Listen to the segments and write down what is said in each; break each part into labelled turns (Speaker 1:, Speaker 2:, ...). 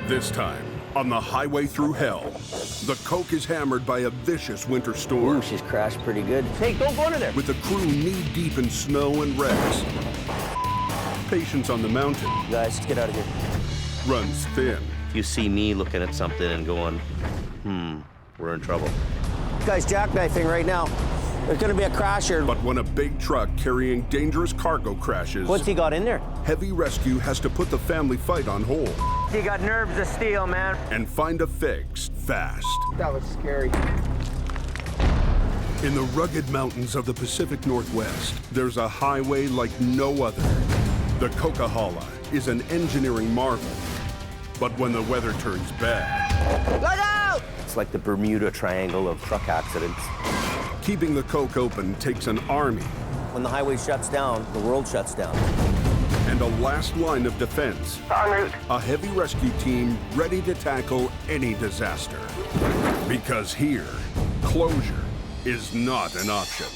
Speaker 1: This time, on the Highway Thru Hell, the coke is hammered by a vicious winter storm.
Speaker 2: Ooh, she's crashed pretty good. Hey, don't go under there.
Speaker 1: With the crew knee-deep in snow and wrecks, patience on the mountain
Speaker 2: Guys, get out of here.
Speaker 1: runs thin.
Speaker 3: You see me looking at something and going, we're in trouble.
Speaker 2: Guys, jackknifing right now. There's gonna be a crash here.
Speaker 1: But when a big truck carrying dangerous cargo crashes,
Speaker 2: What's he got in there?
Speaker 1: heavy rescue has to put the family fight on hold
Speaker 2: He got nerves of steel, man.
Speaker 1: and find a fix fast.
Speaker 4: That was scary.
Speaker 1: In the rugged mountains of the Pacific Northwest, there's a highway like no other. The Coquihalla is an engineering marvel. But when the weather turns bad,
Speaker 2: Look out! It's like the Bermuda Triangle of truck accidents.
Speaker 1: keeping the coke open takes an army
Speaker 2: When the highway shuts down, the world shuts down.
Speaker 1: and a last line of defense.
Speaker 2: En route.
Speaker 1: A heavy rescue team ready to tackle any disaster. Because here, closure is not an option.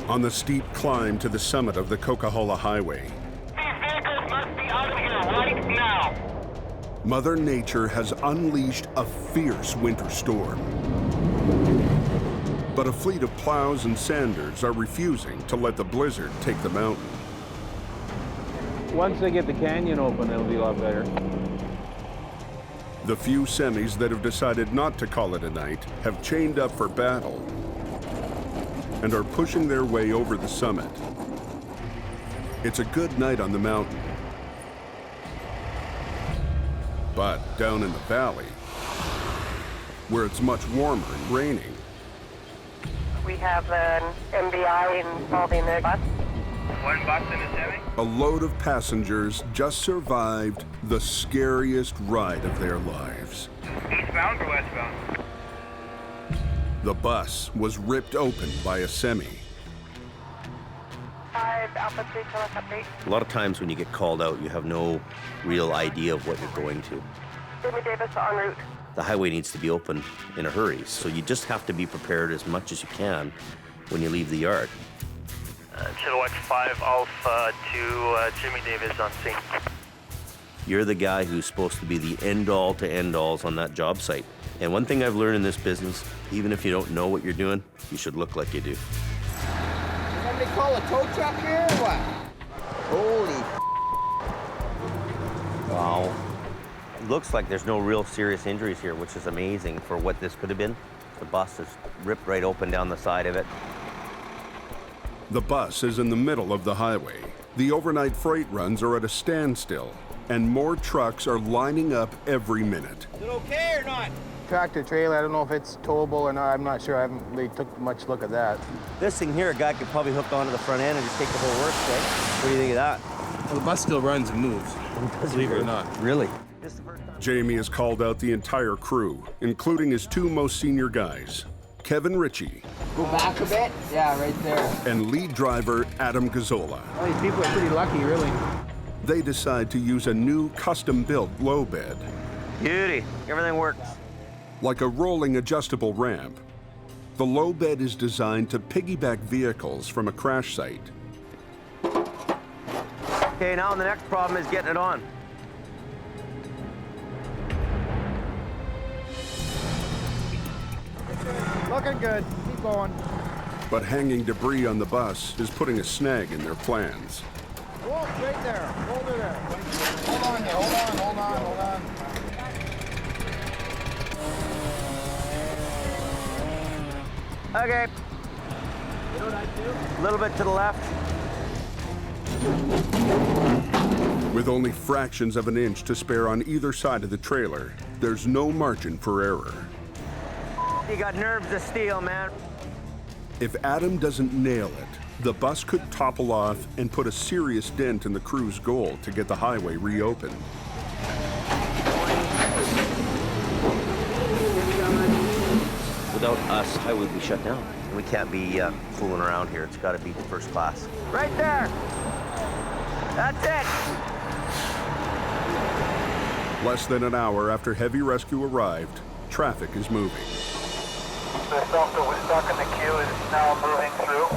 Speaker 1: On the steep climb to the summit of the Coquihalla Highway,
Speaker 5: These vehicles must be out of here right now.
Speaker 1: Mother Nature has unleashed a fierce winter storm. But a fleet of plows and sanders are refusing to let the blizzard take the mountain.
Speaker 4: Once they get the canyon open, it'll be a lot better.
Speaker 1: The few semis that have decided not to call it a night have chained up for battle and are pushing their way over the summit. It's a good night on the mountain. But down in the valley, where it's much warmer and raining,
Speaker 6: We have an MBI involving the bus.
Speaker 5: One bus and a semi?
Speaker 1: a load of passengers just survived the scariest ride of their lives.
Speaker 5: Eastbound or westbound?
Speaker 1: The bus was ripped open by a semi.
Speaker 6: 5 Alpha 3, tell us update.
Speaker 3: A lot of times when you get called out, you have no real idea of what you're going to.
Speaker 6: Jimmy Davis en route.
Speaker 3: The highway needs to be open in a hurry, so you just have to be prepared as much as you can when you leave the yard.
Speaker 5: Chilliwack 5 Alpha to Jimmy Davis on scene.
Speaker 3: You're the guy who's supposed to be the end-all to end-alls on that job site. And one thing I've learned in this business, even if you don't know what you're doing, you should look like you do.
Speaker 4: Somebody call a tow truck here or what? Holy.
Speaker 2: Wow. It looks like there's no real serious injuries here, which is amazing for what this could have been. The bus is ripped right open down the side of it.
Speaker 1: The bus is in the middle of the highway. The overnight freight runs are at a standstill, and more trucks are lining up every minute.
Speaker 4: Is it okay or not? Tractor trailer, I don't know if it's towable or not. I'm not sure. I haven't really took much look at that.
Speaker 2: This thing here, a guy could probably hook onto the front end and just take the whole works, right? What do you think of that?
Speaker 7: Well, the bus still runs and moves, believe it or not.
Speaker 2: Really?
Speaker 1: Jamie has called out the entire crew, including his two most senior guys, Kevin Ritchie
Speaker 4: Go back a bit? Yeah, right there.
Speaker 1: and lead driver Adam Gazzola.
Speaker 4: Well, these people are pretty lucky, really.
Speaker 1: They decide to use a new custom-built low bed,
Speaker 2: Beauty. Everything works.
Speaker 1: like a rolling adjustable ramp. The low bed is designed to piggyback vehicles from a crash site.
Speaker 2: Okay, now the next problem is getting it on.
Speaker 4: Looking good. Keep going.
Speaker 1: But hanging debris on the bus is putting a snag in their plans.
Speaker 4: Oh, right there. Hold her there. Hold on there. Hold on.
Speaker 2: Okay.
Speaker 4: You know what I do?
Speaker 2: A little bit to the left.
Speaker 1: With only fractions of an inch to spare on either side of the trailer, there's no margin for error.
Speaker 2: You got nerves of steel, man.
Speaker 1: If Adam doesn't nail it, the bus could topple off and put a serious dent in the crew's goal to get the highway reopened.
Speaker 2: this highway will be shut down. We can't be fooling around here. It's got to be first class.
Speaker 4: Right there. That's it.
Speaker 1: Less than an hour after heavy rescue arrived, traffic is moving.
Speaker 5: The stuff that was stuck in the queue is now moving through.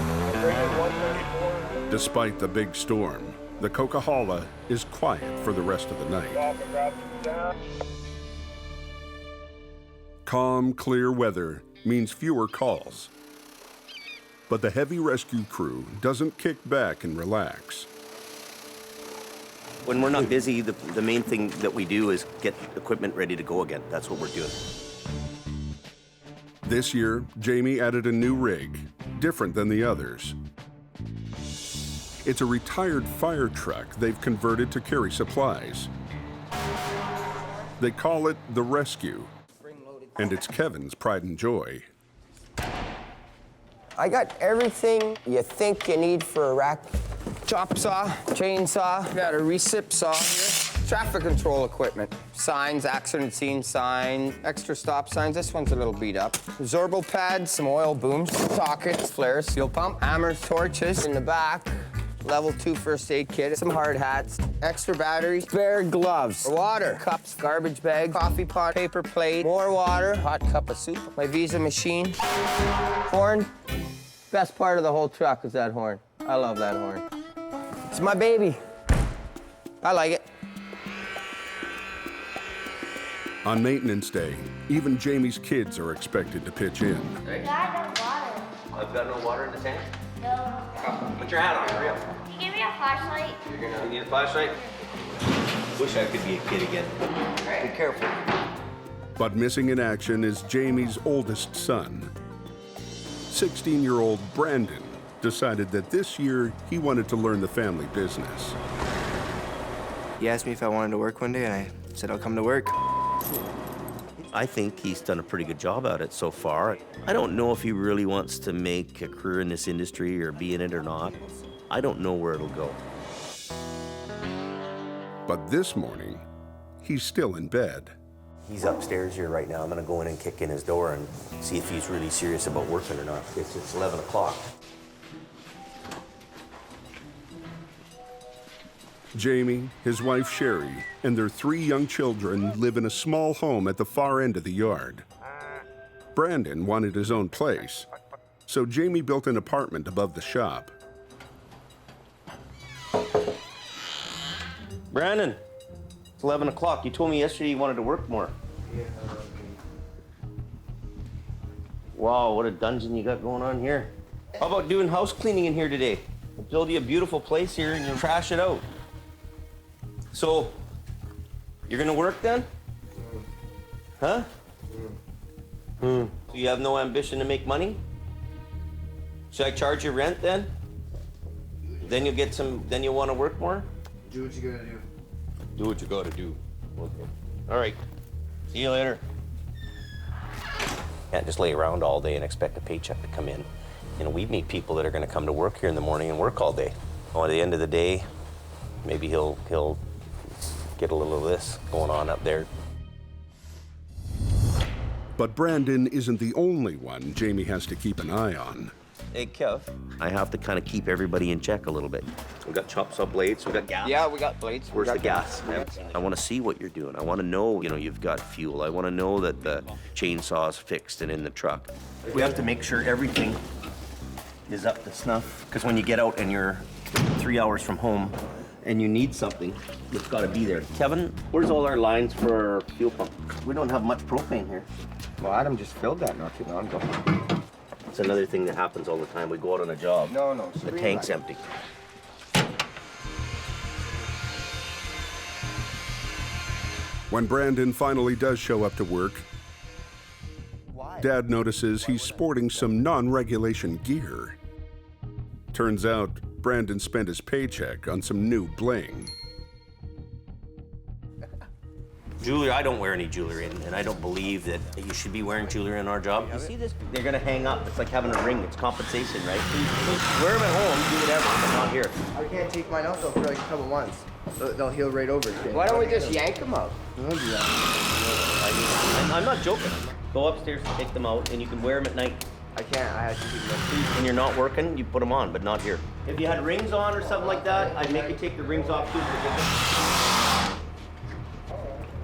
Speaker 1: Despite the big storm, the Coquihalla is quiet for the rest of the night. Calm, clear weather means fewer calls. But the heavy rescue crew doesn't kick back and relax.
Speaker 3: When we're not busy, the main thing that we do is get equipment ready to go again. That's what we're doing.
Speaker 1: This year, Jamie added a new rig, different than the others. It's a retired fire truck they've converted to carry supplies. They call it the Rescue, and it's Kevin's pride and joy.
Speaker 8: I got everything you think you need for a rack. Chop saw, chainsaw, got a recip saw here. Traffic control equipment. Signs, accident scene sign, extra stop signs. This one's a little beat up. Zorbo pads, some oil booms, sockets, flares, fuel pump, hammers, torches in the back. Level 2 first aid kit, some hard hats, extra batteries, spare gloves, water, cups, garbage bag, coffee pot, paper plate, more water, hot cup of soup, my Visa machine, horn. Best part of the whole truck is that horn. I love that horn. It's my baby. I like it.
Speaker 1: On maintenance day, even Jamie's kids are expected to pitch in.
Speaker 2: I've got no water in the tank?
Speaker 9: No.
Speaker 2: Put your hat on, hurry up.
Speaker 9: Can you give me a flashlight?
Speaker 2: You need a flashlight? Wish I could be a kid again. Be careful.
Speaker 1: But missing in action is Jamie's oldest son. 16-year-old Brandon decided that this year he wanted to learn the family business.
Speaker 10: He asked me if I wanted to work one day, and I said I'll come to work.
Speaker 3: I think he's done a pretty good job at it so far. I don't know if he really wants to make a career in this industry or be in it or not. I don't know where it'll go.
Speaker 1: But this morning, he's still in bed.
Speaker 3: He's upstairs here right now. I'm gonna go in and kick in his door and see if he's really serious about working or not. It's 11 o'clock.
Speaker 1: Jamie, his wife Sherry, and their 3 young children live in a small home at the far end of the yard. Brandon wanted his own place, so Jamie built an apartment above the shop.
Speaker 3: Brandon, it's 11 o'clock. You told me yesterday you wanted to work more.
Speaker 10: Yeah.
Speaker 3: Wow, what a dungeon you got going on here. How about doing house cleaning in here today? We'll build you a beautiful place here and you'll trash it out. So, you're gonna work then? Huh? So you have no ambition to make money? Should I charge you rent then? Then you'll get some, then you'll wanna work more?
Speaker 10: Do what you gotta do.
Speaker 3: Do what you gotta do. Okay. All right. See you later. Can't just lay around all day and expect a paycheck to come in. You know, we meet people that are gonna come to work here in the morning and work all day. Oh, at the end of the day, maybe he'll get a little of this going on up there.
Speaker 1: But Brandon isn't the only one Jamie has to keep an eye on.
Speaker 3: Hey, Kev. I have to kind of keep everybody in check a little bit. We got chop saw blades, we got gas.
Speaker 8: Yeah, we got blades.
Speaker 3: Where's the gas? I want to see what you're doing. I want to know, you know, you've got fuel. I want to know that the chainsaw's fixed and in the truck. We have to make sure everything is up to snuff. Because when you get out and you're 3 hours from home and you need something, it's got to be there. Kevin, where's all our lines for our fuel pump? We don't have much propane here.
Speaker 8: Well, Adam just filled that not too long ago.
Speaker 3: It's another thing that happens all the time. We go out on a job.
Speaker 8: No.
Speaker 3: The tank's empty.
Speaker 1: When Brandon finally does show up to work, Dad notices he's sporting some non-regulation gear. Turns out, Brandon spent his paycheck on some new bling.
Speaker 3: Jewelry, I don't wear any jewelry, and I don't believe that you should be wearing jewelry in our job. You see this? They're gonna hang up. It's like having a ring. It's compensation, right? Wear them at home, do whatever, but not here.
Speaker 10: I can't take mine out though for like a couple months. They'll heal right over.
Speaker 8: Why don't we just yank them out?
Speaker 10: Don't do that.
Speaker 3: I'm not joking. Go upstairs, take them out, and you can wear them at night.
Speaker 8: I can't. I have to keep them.
Speaker 3: When you're not working, you put them on, but not here. If you had rings on or something like that, I'd make you take the rings off too.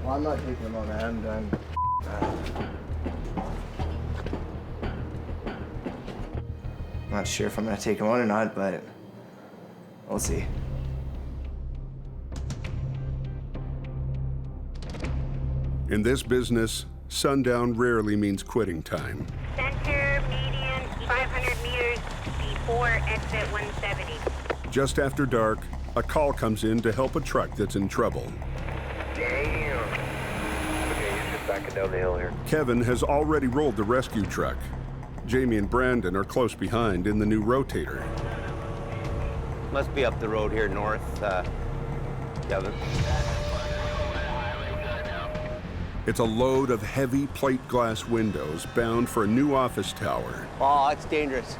Speaker 10: Well, I'm not taking them on. I'm done. I'm not sure if I'm gonna take them on or not, but we'll see.
Speaker 1: In this business, sundown rarely means quitting time.
Speaker 6: Center, median, 500 meters before exit 170.
Speaker 1: Just after dark, a call comes in to help a truck that's in trouble.
Speaker 5: Damn. Okay, he's just backing down the hill here.
Speaker 1: Kevin has already rolled the rescue truck. Jamie and Brandon are close behind in the new rotator.
Speaker 3: Must be up the road here north, Kevin.
Speaker 1: It's a load of heavy plate glass windows bound for a new office tower,
Speaker 3: Oh, it's dangerous.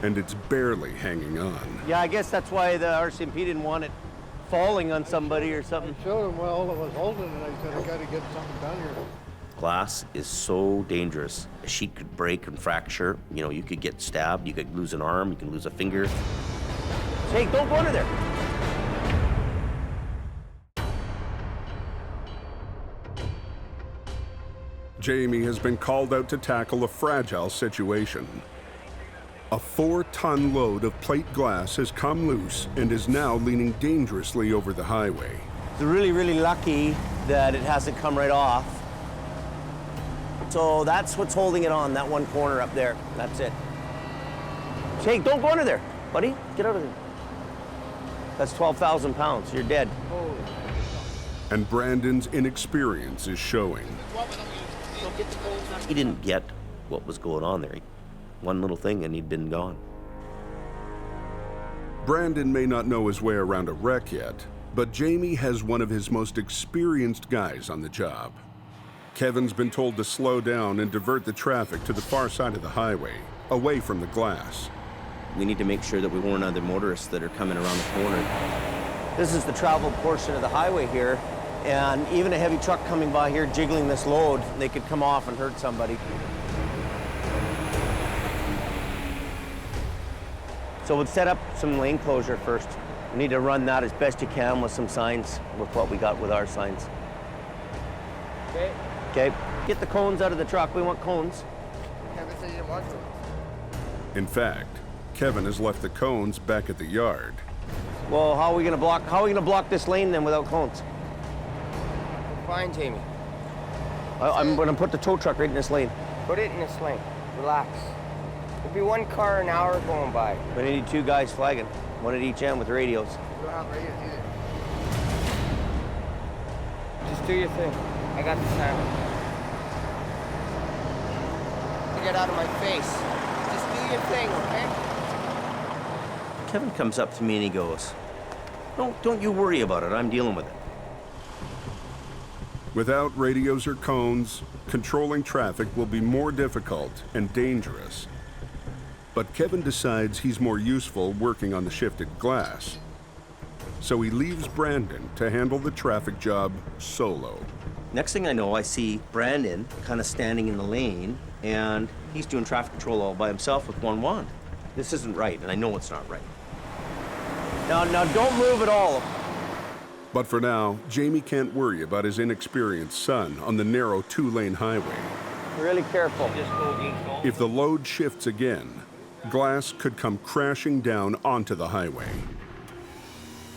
Speaker 1: and it's barely hanging on.
Speaker 3: Yeah, I guess that's why the RCMP didn't want it falling on somebody or something.
Speaker 9: Showed him well it was holding it. I said, I gotta get something done here.
Speaker 2: Glass is so dangerous. A sheet could break and fracture. You know, you could get stabbed, you could lose an arm, you can lose a finger.
Speaker 3: Hey, don't go under there.
Speaker 1: Jamie has been called out to tackle a fragile situation. A 4-ton load of plate glass has come loose and is now leaning dangerously over the highway.
Speaker 3: It's really, really lucky that it hasn't come right off. So that's what's holding it on, that one corner up there. That's it. Hey, don't go under there, buddy. Get out of there. That's 12,000 pounds. You're dead.
Speaker 1: And Brandon's inexperience is showing.
Speaker 2: He didn't get what was going on there. One little thing and he'd been gone.
Speaker 1: Brandon may not know his way around a wreck yet, but Jamie has one of his most experienced guys on the job. Kevin's been told to slow down and divert the traffic to the far side of the highway, away from the glass.
Speaker 2: We need to make sure that we warn other motorists that are coming around the corner.
Speaker 3: This is the traveled portion of the highway here, and even a heavy truck coming by here jiggling this load, they could come off and hurt somebody. So we'll set up some lane closure first. We need to run that as best you can with some signs, with what we got with our signs.
Speaker 8: Okay.
Speaker 3: Okay, get the cones out of the truck. We want cones.
Speaker 8: Kevin said you didn't want to.
Speaker 1: In fact, Kevin has left the cones back at the yard.
Speaker 3: Well, how are we gonna block this lane then without cones?
Speaker 8: Fine, Jamie.
Speaker 3: I'm gonna put the tow truck right in this lane.
Speaker 8: Put it in this lane. Relax. There'll be one car an hour going by.
Speaker 3: We need 2 guys flagging, one at each end with radios.
Speaker 8: You don't have radios either. Just do your thing. I got the camera. Get out of my face. Just do your thing, okay?
Speaker 2: Kevin comes up to me and he goes, don't you worry about it, I'm dealing with it.
Speaker 1: Without radios or cones, controlling traffic will be more difficult and dangerous. But Kevin decides he's more useful working on the shifted glass. So he leaves Brandon to handle the traffic job solo.
Speaker 2: Next thing I know, I see Brandon kind of standing in the lane, and he's doing traffic control all by himself with one wand. This isn't right, and I know it's not right.
Speaker 3: Now don't move at all.
Speaker 1: But for now, Jamie can't worry about his inexperienced son on the narrow 2-lane highway.
Speaker 3: Really careful.
Speaker 1: If the load shifts again, glass could come crashing down onto the highway.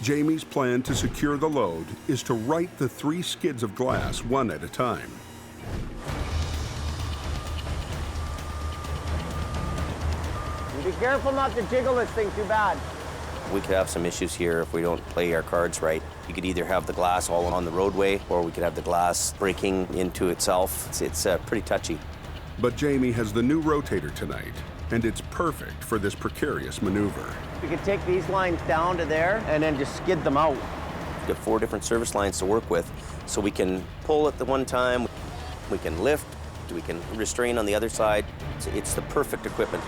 Speaker 1: Jamie's plan to secure the load is to right the 3 skids of glass one at a time.
Speaker 3: Be careful not to jiggle this thing too bad.
Speaker 2: We could have some issues here if we don't play our cards right. You could either have the glass all on the roadway, or we could have the glass breaking into itself. It's pretty touchy.
Speaker 1: But Jamie has the new rotator tonight, and it's perfect for this precarious maneuver.
Speaker 3: We could take these lines down to there and then just skid them out.
Speaker 2: We've got 4 different service lines to work with, so we can pull at the one time, we can lift, we can restrain on the other side. It's the perfect equipment.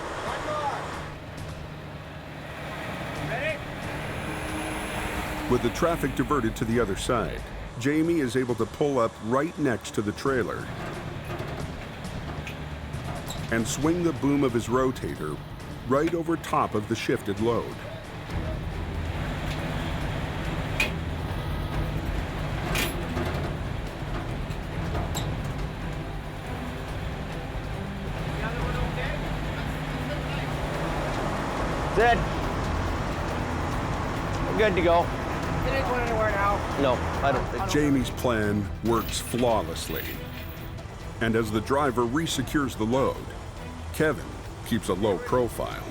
Speaker 1: With the traffic diverted to the other side, Jamie is able to pull up right next to the trailer. and swing the boom of his rotator right over top of the shifted load.
Speaker 3: Zed, we're good to go.
Speaker 8: It ain't going anywhere now.
Speaker 3: No, I don't think so.
Speaker 1: Jamie's plan works flawlessly. And as the driver resecures the load, Kevin keeps a low profile.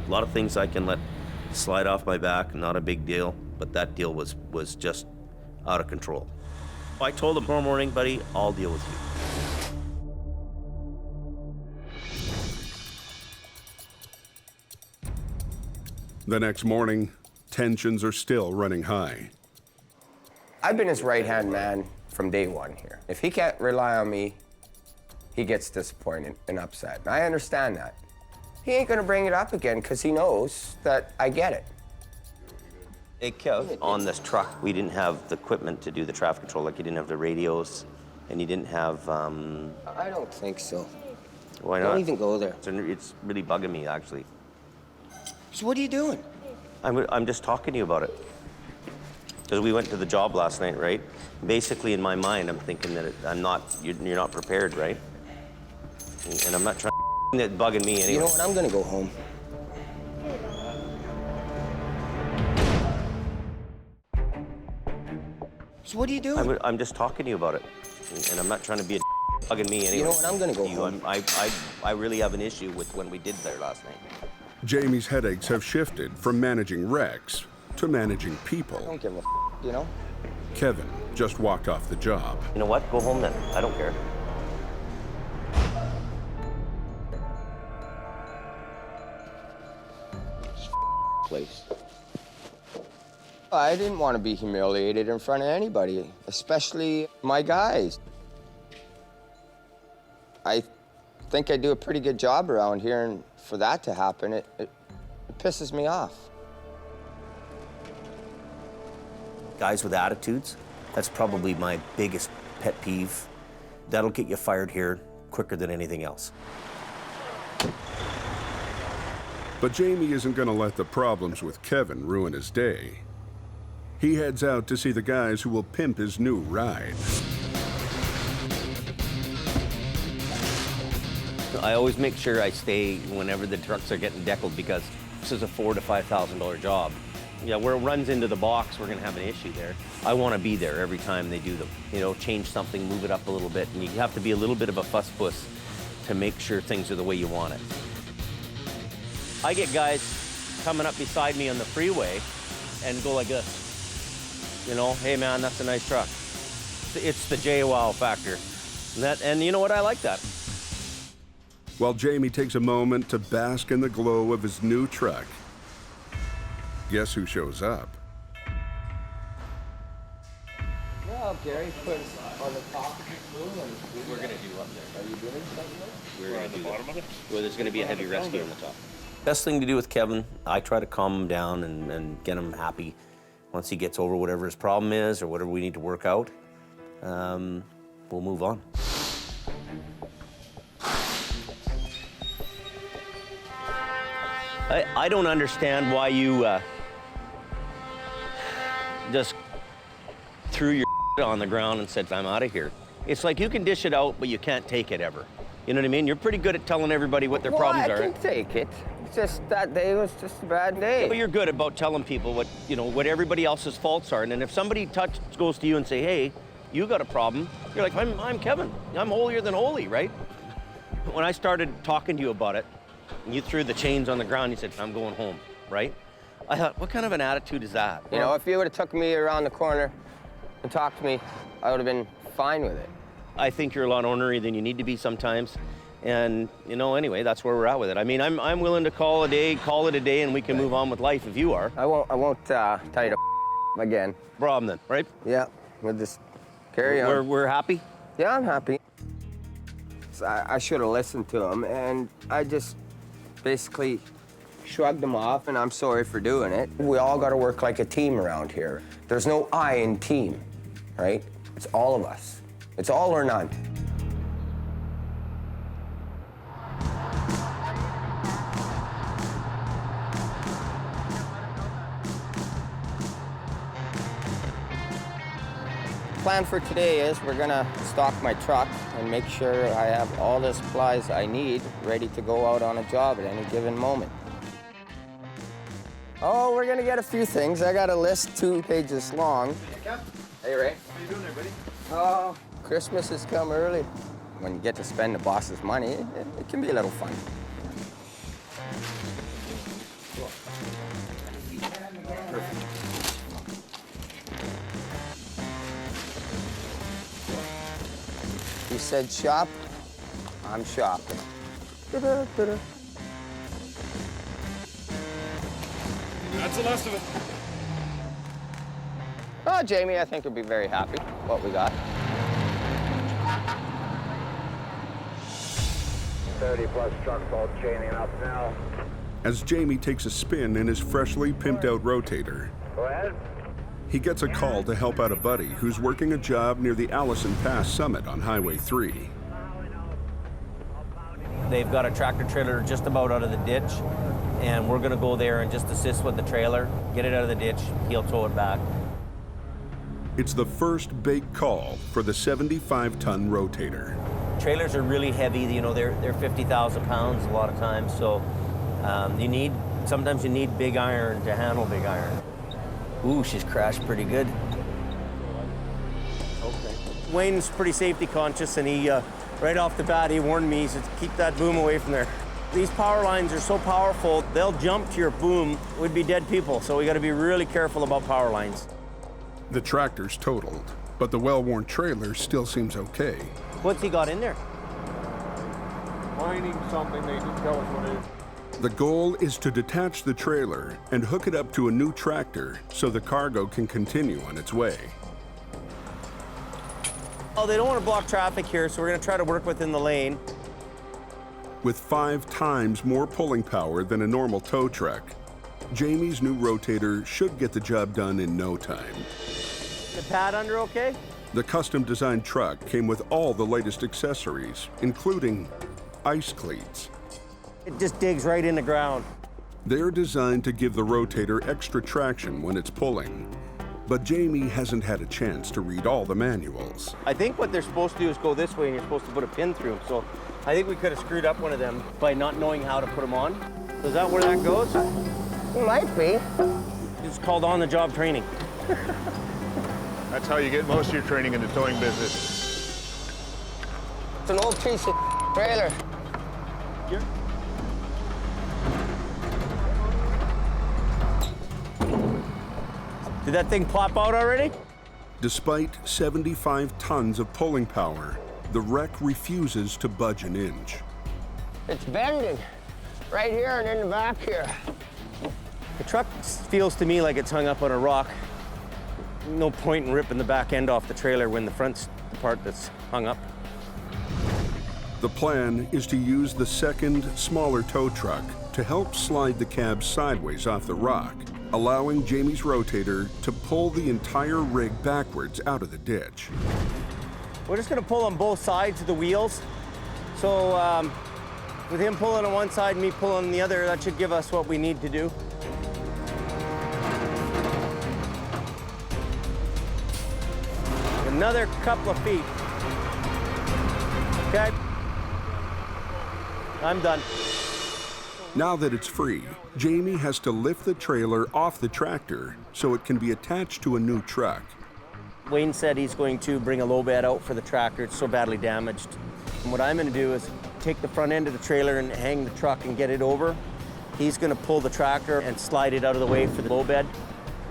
Speaker 2: A lot of things I can let slide off my back, not a big deal, but that deal was just out of control. I told him tomorrow morning, buddy, I'll deal with you.
Speaker 1: The next morning, tensions are still running high.
Speaker 8: I've been his right-hand man from day one here. If he can't rely on me, he gets disappointed and upset. I understand that. He ain't gonna bring it up again because he knows that I get it.
Speaker 2: Hey, Kev, on this truck, we didn't have the equipment to do the traffic control. Like, you didn't have the radios, and you didn't have,
Speaker 8: I don't think so.
Speaker 2: Why not?
Speaker 8: Don't even go there.
Speaker 2: It's really bugging me, actually.
Speaker 8: So what are you doing?
Speaker 2: I'm just talking to you about it. Because we went to the job last night, right? Basically, in my mind, I'm thinking that you're not prepared, right? And I'm not trying to that's bugging me anyway.
Speaker 8: You know what? I'm gonna go home. So what are you doing?
Speaker 2: I'm just talking to you about it. And I'm not trying to be a bugging me anyway.
Speaker 8: You know what? I'm gonna go home.
Speaker 2: I really have an issue with when we did there last night.
Speaker 1: Jamie's headaches have shifted from managing wrecks to managing
Speaker 8: I
Speaker 1: people.
Speaker 8: don't give a you know?
Speaker 1: Kevin just walked off the job.
Speaker 2: You know what? Go home then. I don't care.
Speaker 8: Place. I didn't want to be humiliated in front of anybody, especially my guys. I think I do a pretty good job around here, and for that to happen, it pisses me off.
Speaker 2: Guys with attitudes, that's probably my biggest pet peeve. That'll get you fired here quicker than anything else.
Speaker 1: But Jamie isn't going to let the problems with Kevin ruin his day. He heads out to see the guys who will pimp his new ride.
Speaker 3: I always make sure I stay whenever the trucks are getting deckled because this is a $4,000 to $5,000 job. Yeah, where it runs into the box, we're gonna have an issue there. I wanna be there every time they do them. You know, change something, move it up a little bit, and you have to be a little bit of a fuss puss to make sure things are the way you want it. I get guys coming up beside me on the freeway and go like this. You know, hey man, that's a nice truck. It's the J-wow factor. And you know what, I like that.
Speaker 1: While Jamie takes a moment to bask in the glow of his new truck, guess who shows up?
Speaker 8: Well, Gary put on the top.
Speaker 3: We're gonna do up there.
Speaker 8: Are you doing something?
Speaker 3: We're gonna do bottom of it? Well, there's gonna be a heavy rescue on the top. Best thing to do with Kevin, I try to calm him down and get him happy. Once he gets over whatever his problem is or whatever we need to work out, we'll move on. I don't understand why you just threw your on the ground and said, I'm out of here. It's like you can dish it out, but you can't take it ever. You know what I mean? You're pretty good at telling everybody what their problems are.
Speaker 8: I can take it. It's just that day was just a bad day.
Speaker 3: Yeah, but you're good about telling people what everybody else's faults are. And then if somebody goes to you and say, hey, you got a problem, you're like, I'm Kevin. I'm holier than holy, right? When I started talking to you about it, and you threw the chains on the ground, you said, I'm going home, right? I thought, what kind of an attitude is that?
Speaker 8: You know, if you would have took me around the corner and talked to me, I would have been fine with it.
Speaker 3: I think you're a lot ornery than you need to be sometimes. And, you know, anyway, that's where we're at with it. I mean, I'm willing to call it a day, and we can move on with life if you are.
Speaker 8: I won't tell you to again.
Speaker 3: Problem then, right?
Speaker 8: Yeah, we'll just carry on.
Speaker 3: We're happy?
Speaker 8: Yeah, I'm happy. So I should have listened to him, and I just basically shrugged him off, and I'm sorry for doing it. We all got to work like a team around here. There's no I in team, right? It's all of us. It's all or none. Plan for today is we're gonna stock my truck and make sure I have all the supplies I need ready to go out on a job at any given moment. Oh, we're gonna get a few things. I got a list 2 pages long. Hey, Ray.
Speaker 9: How you doing there, buddy?
Speaker 8: Oh, Christmas has come early. When you get to spend the boss's money, it can be a little fun. He said shop, I'm shopping.
Speaker 7: That's the last of it.
Speaker 8: Oh, Jamie, I think you'll be very happy what we got.
Speaker 11: 30+ trucks all chaining up now.
Speaker 1: As Jamie takes a spin in his freshly pimped out rotator,
Speaker 11: Go ahead.
Speaker 1: he gets a call to help out a buddy who's working a job near the Allison Pass summit on Highway 3.
Speaker 3: They've got a tractor trailer just about out of the ditch, and we're gonna go there and just assist with the trailer, get it out of the ditch, he'll tow it back.
Speaker 1: It's the first big call for the 75-ton rotator.
Speaker 3: Trailers are really heavy, you know, they're 50,000 pounds a lot of times, so sometimes you need big iron to handle big iron. Ooh, she's crashed pretty good. Okay. Wayne's pretty safety conscious, and he, right off the bat, he warned me, he said, keep that boom away from there. These power lines are so powerful, they'll jump to your boom. We'd be dead people, so we gotta be really careful about power lines.
Speaker 1: The tractor's totaled, but the well-worn trailer still seems okay.
Speaker 3: What's he got in there?
Speaker 9: Mining something, they didn't tell us what it is.
Speaker 1: The goal is to detach the trailer and hook it up to a new tractor so the cargo can continue on its way.
Speaker 3: Oh, they don't want to block traffic here, so we're going to try to work within the lane.
Speaker 1: With 5 times more pulling power than a normal tow truck, Jamie's new rotator should get the job done in no time.
Speaker 3: The pad under okay?
Speaker 1: The custom-designed truck came with all the latest accessories, including ice cleats.
Speaker 3: It just digs right in the ground.
Speaker 1: They're designed to give the rotator extra traction when it's pulling. But Jamie hasn't had a chance to read all the manuals.
Speaker 3: I think what they're supposed to do is go this way, and you're supposed to put a pin through them. So I think we could have screwed up one of them by not knowing how to put them on. Is that where that goes?
Speaker 8: It might be.
Speaker 3: It's called on-the-job training.
Speaker 9: That's how you get most of your training in the towing business.
Speaker 8: It's an old piece of trailer.
Speaker 3: Here. Did that thing plop out already?
Speaker 1: Despite 75 tons of pulling power, the wreck refuses to budge an inch.
Speaker 8: It's bending right here and in the back here.
Speaker 3: The truck feels to me like it's hung up on a rock. No point in ripping the back end off the trailer when the front's the part that's hung up.
Speaker 1: The plan is to use the second, smaller tow truck to help slide the cab sideways off the rock, allowing Jamie's rotator to pull the entire rig backwards out of the ditch.
Speaker 3: We're just gonna pull on both sides of the wheels. So with him pulling on one side and me pulling on the other, that should give us what we need to do. Another couple of feet. Okay. I'm done.
Speaker 1: Now that it's free, Jamie has to lift the trailer off the tractor so it can be attached to a new truck.
Speaker 3: Wayne said he's going to bring a low bed out for the tractor. It's so badly damaged. And what I'm going to do is take the front end of the trailer and hang the truck and get it over. He's going to pull the tractor and slide it out of the way for the low bed.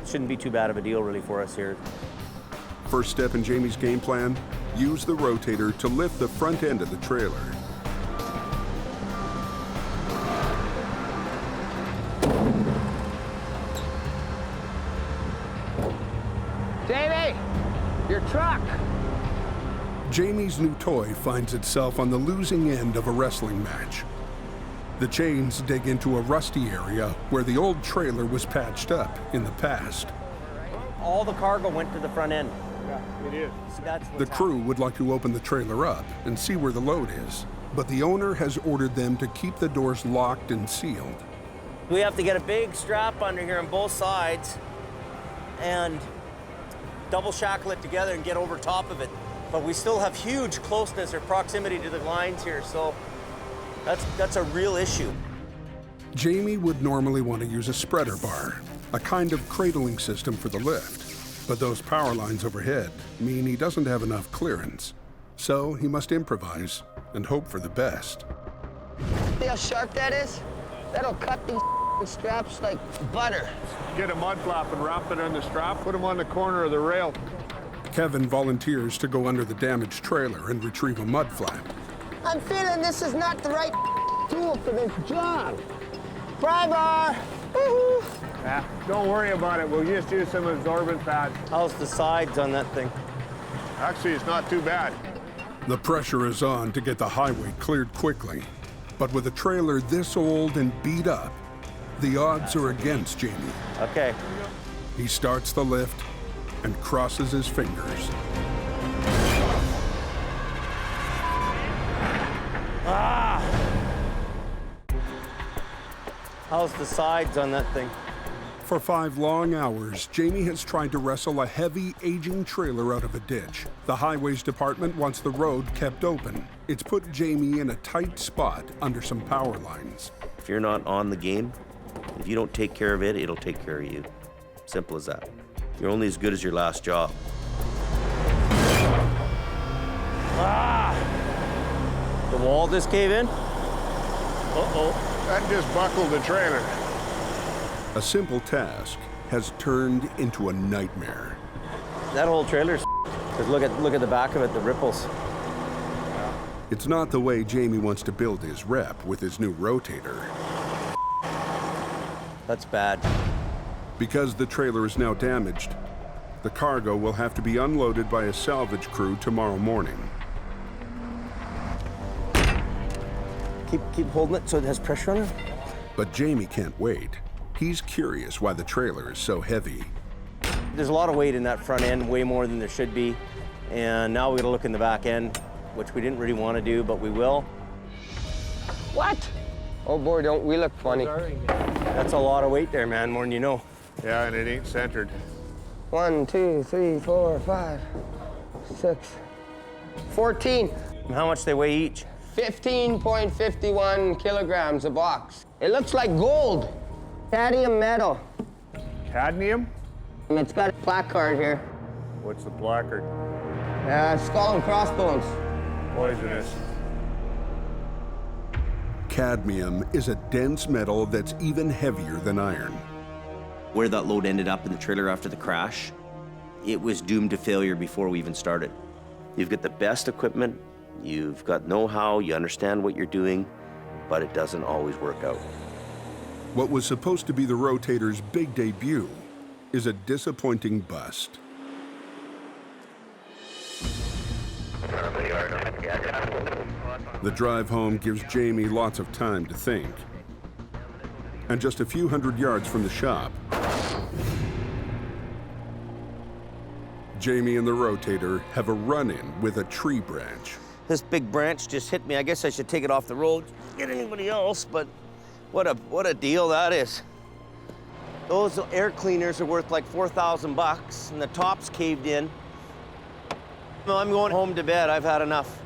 Speaker 3: Shouldn't be too bad of a deal really for us here.
Speaker 1: First step in Jamie's game plan, use the rotator to lift the front end of the trailer.
Speaker 8: Jamie, your truck.
Speaker 1: Jamie's new toy finds itself on the losing end of a wrestling match. The chains dig into a rusty area where the old trailer was patched up in the past.
Speaker 3: All the cargo went to the front end.
Speaker 9: Yeah, it is.
Speaker 3: So that's
Speaker 1: The crew would like to open the trailer up and see where the load is, but the owner has ordered them to keep the doors locked and sealed.
Speaker 3: We have to get a big strap under here on both sides, and double shackle it together and get over top of it. But we still have huge closeness or proximity to the lines here, so that's a real issue.
Speaker 1: Jamie would normally want to use a spreader bar, a kind of cradling system for the lift. But those power lines overhead mean he doesn't have enough clearance. So he must improvise and hope for the best.
Speaker 8: See how sharp that is? That'll cut these straps like butter.
Speaker 9: Get a mud flap and wrap it on the strap, put them on the corner of the rail.
Speaker 1: Kevin volunteers to go under the damaged trailer and retrieve a mud flap.
Speaker 8: I'm feeling this is not the right tool for this job. Pry bar. Woo-hoo.
Speaker 9: Yeah, don't worry about it. We'll just use some absorbent pads.
Speaker 3: How's the sides on that thing?
Speaker 9: Actually, it's not too bad.
Speaker 1: The pressure is on to get the highway cleared quickly. But with a trailer this old and beat up, the odds are against Jamie.
Speaker 3: Okay.
Speaker 1: He starts the lift and crosses his fingers.
Speaker 3: Ah! How's the sides on that thing?
Speaker 1: For 5 long hours, Jamie has tried to wrestle a heavy, aging trailer out of a ditch. The highways department wants the road kept open. It's put Jamie in a tight spot under some power lines.
Speaker 2: If you're not on the game, if you don't take care of it, it'll take care of you. Simple as that. You're only as good as your last job.
Speaker 3: Ah! The wall just cave in? Uh-oh.
Speaker 9: That just buckled the trailer.
Speaker 1: A simple task has turned into a nightmare.
Speaker 3: That whole trailer's because look at the back of it, the ripples.
Speaker 1: It's not the way Jamie wants to build his rep with his new rotator.
Speaker 3: That's bad.
Speaker 1: Because the trailer is now damaged, the cargo will have to be unloaded by a salvage crew tomorrow morning.
Speaker 3: Keep holding it so it has pressure on it.
Speaker 1: But Jamie can't wait. He's curious why the trailer is so heavy.
Speaker 3: There's a lot of weight in that front end, way more than there should be. And now we gotta look in the back end, which we didn't really want to do, but we will.
Speaker 8: What? Oh boy, don't we look funny.
Speaker 3: That's a lot of weight there, man, more than you know.
Speaker 9: Yeah, and it ain't centered.
Speaker 8: 1, 2, 3, 4, 5, 6, 14.
Speaker 3: And how much they weigh each?
Speaker 8: 15.51 kilograms a box. It looks like gold. Cadmium metal.
Speaker 9: Cadmium?
Speaker 8: It's got a placard here.
Speaker 9: What's the placard?
Speaker 8: Skull and crossbones.
Speaker 9: Poisonous.
Speaker 1: Cadmium is a dense metal that's even heavier than iron.
Speaker 2: Where that load ended up in the trailer after the crash, it was doomed to failure before we even started. You've got the best equipment, you've got know-how, you understand what you're doing, but it doesn't always work out.
Speaker 1: What was supposed to be the rotator's big debut is a disappointing bust. The drive home gives Jamie lots of time to think. And just a few hundred yards from the shop, Jamie and the rotator have a run-in with a tree branch.
Speaker 3: This big branch just hit me. I guess I should take it off the road, get anybody else, but what a deal that is. Those air cleaners are worth like $4,000 and the top's caved in. No, I'm going home to bed. I've had enough.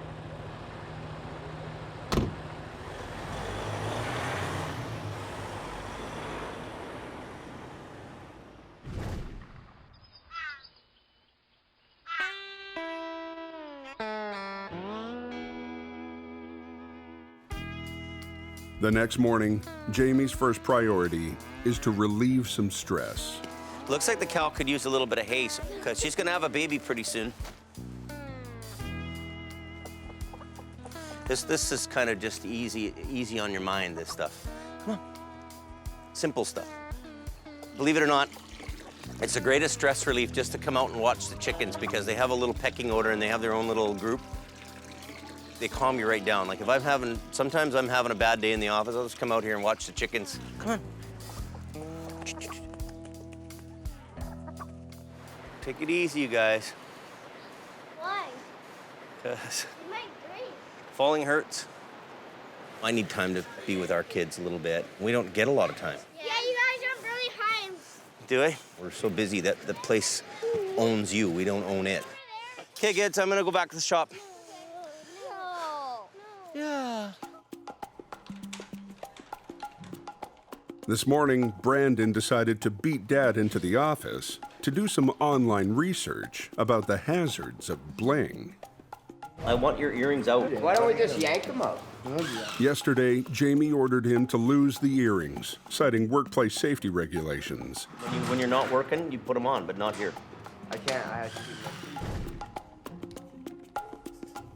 Speaker 1: The next morning, Jamie's first priority is to relieve some stress.
Speaker 2: Looks like the cow could use a little bit of hay because she's gonna have a baby pretty soon. This is kind of just easy on your mind, this stuff. Come on. Simple stuff. Believe it or not, it's the greatest stress relief just to come out and watch the chickens because they have a little pecking order and they have their own little group. They calm you right down. Like if sometimes I'm having a bad day in the office, I'll just come out here and watch the chickens. Come on. Take it easy, you guys.
Speaker 12: Why?
Speaker 2: Because
Speaker 12: You might break.
Speaker 2: falling hurts. I need time to be with our kids a little bit. We don't get a lot of time.
Speaker 12: Yeah, you guys jump really high.
Speaker 2: Do I? We're so busy that the place owns you. We don't own it. Okay, kids, I'm gonna go back to the shop.
Speaker 12: No.
Speaker 2: Yeah.
Speaker 1: This morning, Brandon decided to beat Dad into the office to do some online research about the hazards of bling.
Speaker 2: I want your earrings out.
Speaker 8: Why don't we just yank them out?
Speaker 1: Yesterday, Jamie ordered him to lose the earrings, citing workplace safety regulations.
Speaker 2: When you're not working, you put them on, but not here.
Speaker 10: I can't. I have to keep them.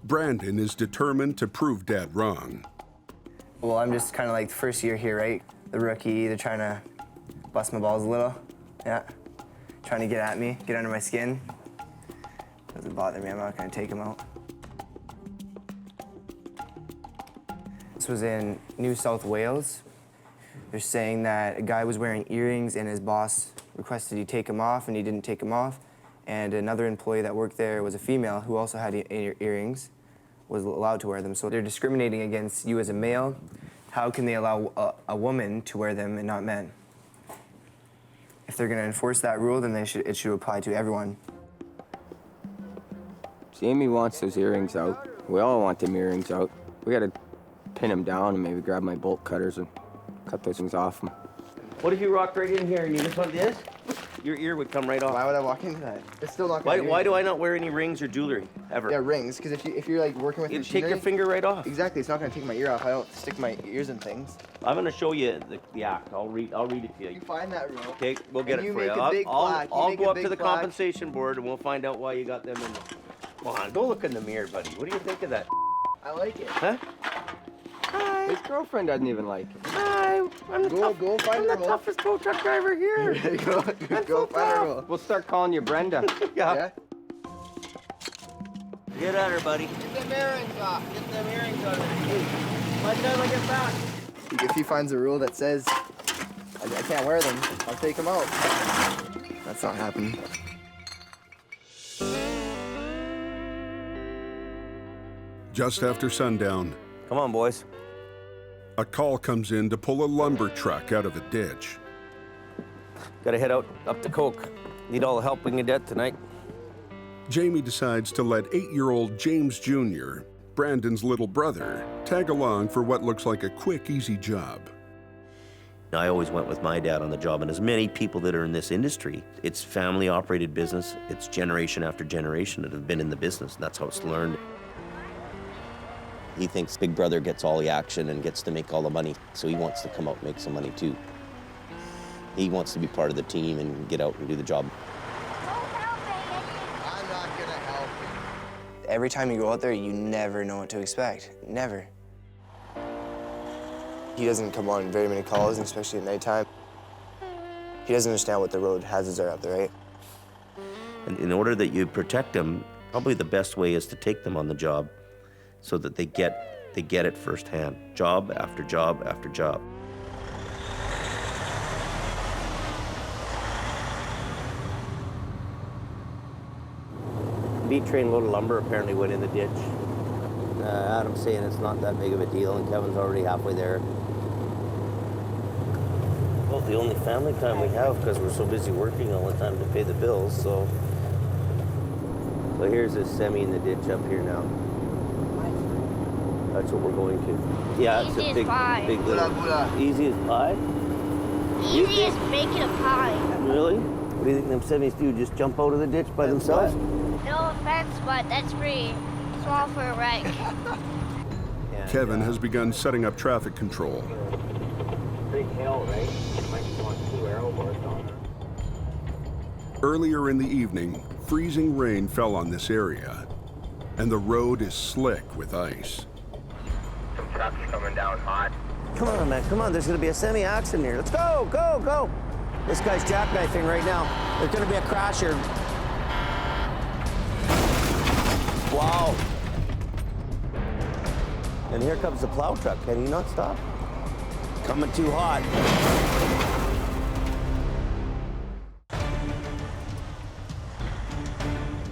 Speaker 1: Brandon is determined to prove Dad wrong.
Speaker 10: Well, I'm just kind of like the first year here, right? The rookie, they're trying to bust my balls a little. Yeah. Trying to get at me, get under my skin. Doesn't bother me. I'm not going to take them out. This was in New South Wales. They're saying that a guy was wearing earrings and his boss requested he take them off, and he didn't take them off. And another employee that worked there was a female who also had earrings, was allowed to wear them. So they're discriminating against you as a male. How can they allow a woman to wear them and not men? If they're going to enforce that rule, then it should apply to everyone.
Speaker 8: Jamie wants those earrings out. We all want them earrings out. We got to pin them down and maybe grab my bolt cutters and cut those things off them.
Speaker 2: What if you rocked right in here and you just went this? Your ear would come right off.
Speaker 10: Why would I walk into that? It's still not going to
Speaker 2: Why do I not wear any rings or jewelry, ever?
Speaker 10: Yeah, rings, because if you're like working with
Speaker 2: You
Speaker 10: machinery,
Speaker 2: take your finger right off.
Speaker 10: Exactly, it's not going to take my ear off. I don't stick my ears in things.
Speaker 2: I'm going to show you the act. I'll read it to you.
Speaker 10: You find that rule.
Speaker 2: Okay, we'll get
Speaker 10: and
Speaker 2: it for
Speaker 10: make
Speaker 2: you.
Speaker 10: a big plaque.
Speaker 2: I'll
Speaker 10: make
Speaker 2: go
Speaker 10: a
Speaker 2: up to
Speaker 10: big
Speaker 2: the
Speaker 10: plaque.
Speaker 2: compensation board and we'll find out why you got them in. Come on, go look in the mirror, buddy. What do you think of that?
Speaker 10: I like it.
Speaker 2: Huh?
Speaker 8: His girlfriend doesn't even like it.
Speaker 2: Hi, I'm the toughest tow truck driver here.
Speaker 10: There you go. Go find her rule.
Speaker 8: We'll start calling you Brenda.
Speaker 2: Yeah. Get at her, buddy.
Speaker 8: Get them earrings off.
Speaker 2: Get them earrings on her. By the time I get back.
Speaker 10: If he finds a rule that says I can't wear them, I'll take them out. That's not happening.
Speaker 1: Just after sundown,
Speaker 2: Come on, boys.
Speaker 1: a call comes in to pull a lumber truck out of a ditch.
Speaker 2: Gotta head up to Coke. Need all the help we can get tonight.
Speaker 1: Jamie decides to let 8-year-old James Jr., Brandon's little brother, tag along for what looks like a quick, easy job.
Speaker 2: I always went with my dad on the job, and as many people that are in this industry, it's family-operated business. It's generation after generation that have been in the business, and that's how it's learned. He thinks Big Brother gets all the action and gets to make all the money, so he wants to come out and make some money too. He wants to be part of the team and get out and do the job.
Speaker 8: I'm not going to help you.
Speaker 10: Every time you go out there, you never know what to expect. Never. He doesn't come on very many calls, especially at nighttime. He doesn't understand what the road hazards are out there, right?
Speaker 2: And in order that you protect them, probably the best way is to take them on the job so that they get it firsthand, job after job after job. Beat train load of lumber apparently went in the ditch. Adam's saying it's not that big of a deal, and Kevin's already halfway there. Well, the only family time we have because we're so busy working all the time to pay the bills, so here's this semi in the ditch up here now. That's what we're going to. Yeah, it's
Speaker 12: Easy
Speaker 2: a
Speaker 12: as
Speaker 2: big,
Speaker 12: pie.
Speaker 2: big little. Easy as pie?
Speaker 12: Easy as making a pie.
Speaker 2: Really? What do you think them semis do? Just jump out of the ditch by themselves?
Speaker 12: No offense, but that's pretty small for a wreck.
Speaker 1: Kevin has begun setting up traffic control.
Speaker 2: Big hill, right? You might want 2 arrow bars on there.
Speaker 1: Earlier in the evening, freezing rain fell on this area, and the road is slick with ice.
Speaker 11: Some trucks coming down hot.
Speaker 2: Come on, man. Come on. There's going to be a semi-accident here. Let's go, go, go. This guy's jackknifing right now. There's going to be a crash here. Wow. And here comes the plow truck. Can he not stop? Coming too hot.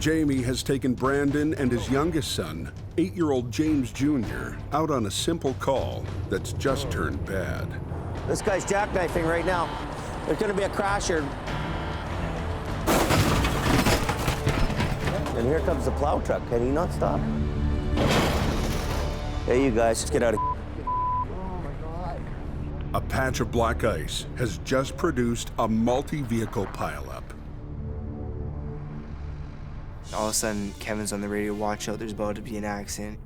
Speaker 1: Jamie has taken Brandon and his youngest son, 8-year-old James Jr., out on a simple call that's just turned bad.
Speaker 2: This guy's jackknifing right now. There's going to be a crash here. And here comes the plow truck. Can he not stop? Hey, you guys, let's get out of here.
Speaker 1: A patch of black ice has just produced a multi-vehicle pileup.
Speaker 10: All of a sudden, Kevin's on the radio, watch out, there's about to be an accident.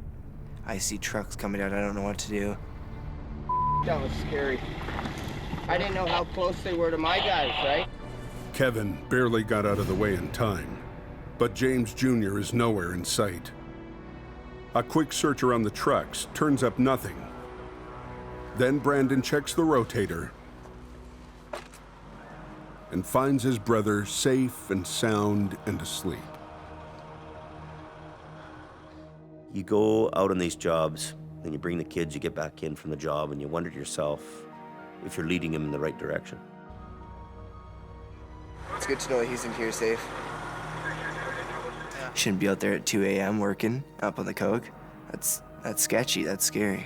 Speaker 10: I see trucks coming out, I don't know what to do.
Speaker 8: That was scary. I didn't know how close they were to my guys, right?
Speaker 1: Kevin barely got out of the way in time, but James Jr. is nowhere in sight. A quick search around the trucks turns up nothing. Then Brandon checks the rotator and finds his brother safe and sound and asleep.
Speaker 2: You go out on these jobs, and you bring the kids, you get back in from the job, and you wonder to yourself if you're leading them in the right direction.
Speaker 10: It's good to know he's in here safe. Shouldn't be out there at 2 a.m. working up on the coke. That's sketchy, that's scary.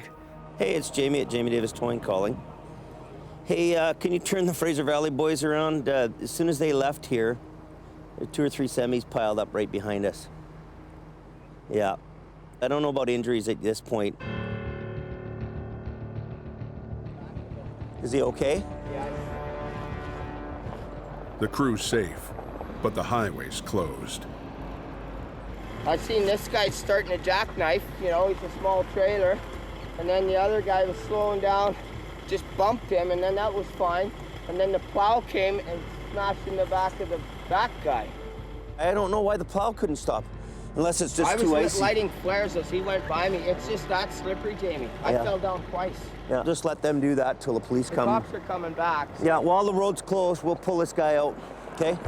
Speaker 2: Hey, it's Jamie at Jamie Davis Towing calling. Hey, can you turn the Fraser Valley boys around? As soon as they left here, there are 2 or 3 semis piled up right behind us. Yeah. I don't know about injuries at this point. Is he okay?
Speaker 1: The crew's safe, but the highway's closed.
Speaker 8: I seen this guy starting a jackknife, you know, he's a small trailer. And then the other guy was slowing down, just bumped him, and then that was fine. And then the plow came and smashed in the back of the back guy.
Speaker 2: I don't know why the plow couldn't stop, unless it's just too icy.
Speaker 8: I was lighting flares as he went by me. It's just that slippery, Jamie. I fell down twice.
Speaker 2: Yeah, just let them do that till the police come.
Speaker 8: The cops are coming back. So.
Speaker 2: Yeah, while the road's closed, we'll pull this guy out, okay?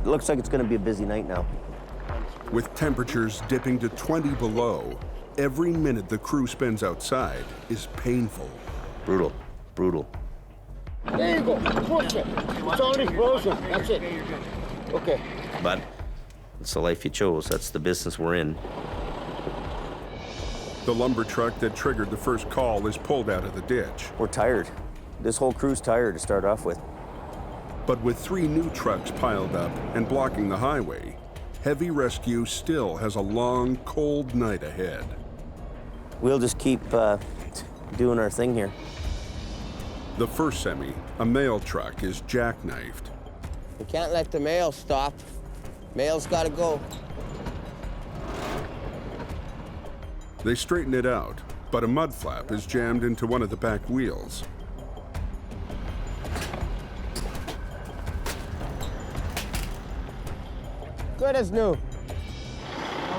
Speaker 2: It looks like it's gonna be a busy night now.
Speaker 1: With temperatures dipping to 20 below, every minute the crew spends outside is painful.
Speaker 2: Brutal, brutal.
Speaker 8: There you go, push it. It's already frozen, that's it. Okay.
Speaker 2: But it's the life you chose. That's the business we're in.
Speaker 1: The lumber truck that triggered the first call is pulled out of the ditch.
Speaker 2: We're tired. This whole crew's tired to start off with.
Speaker 1: But with 3 new trucks piled up and blocking the highway, heavy rescue still has a long, cold night ahead.
Speaker 2: We'll just keep doing our thing here.
Speaker 1: The first semi, a mail truck, is jackknifed.
Speaker 8: We can't let the mail stop. Mail's gotta go.
Speaker 1: They straighten it out, but a mud flap is jammed into one of the back wheels.
Speaker 8: Good as new.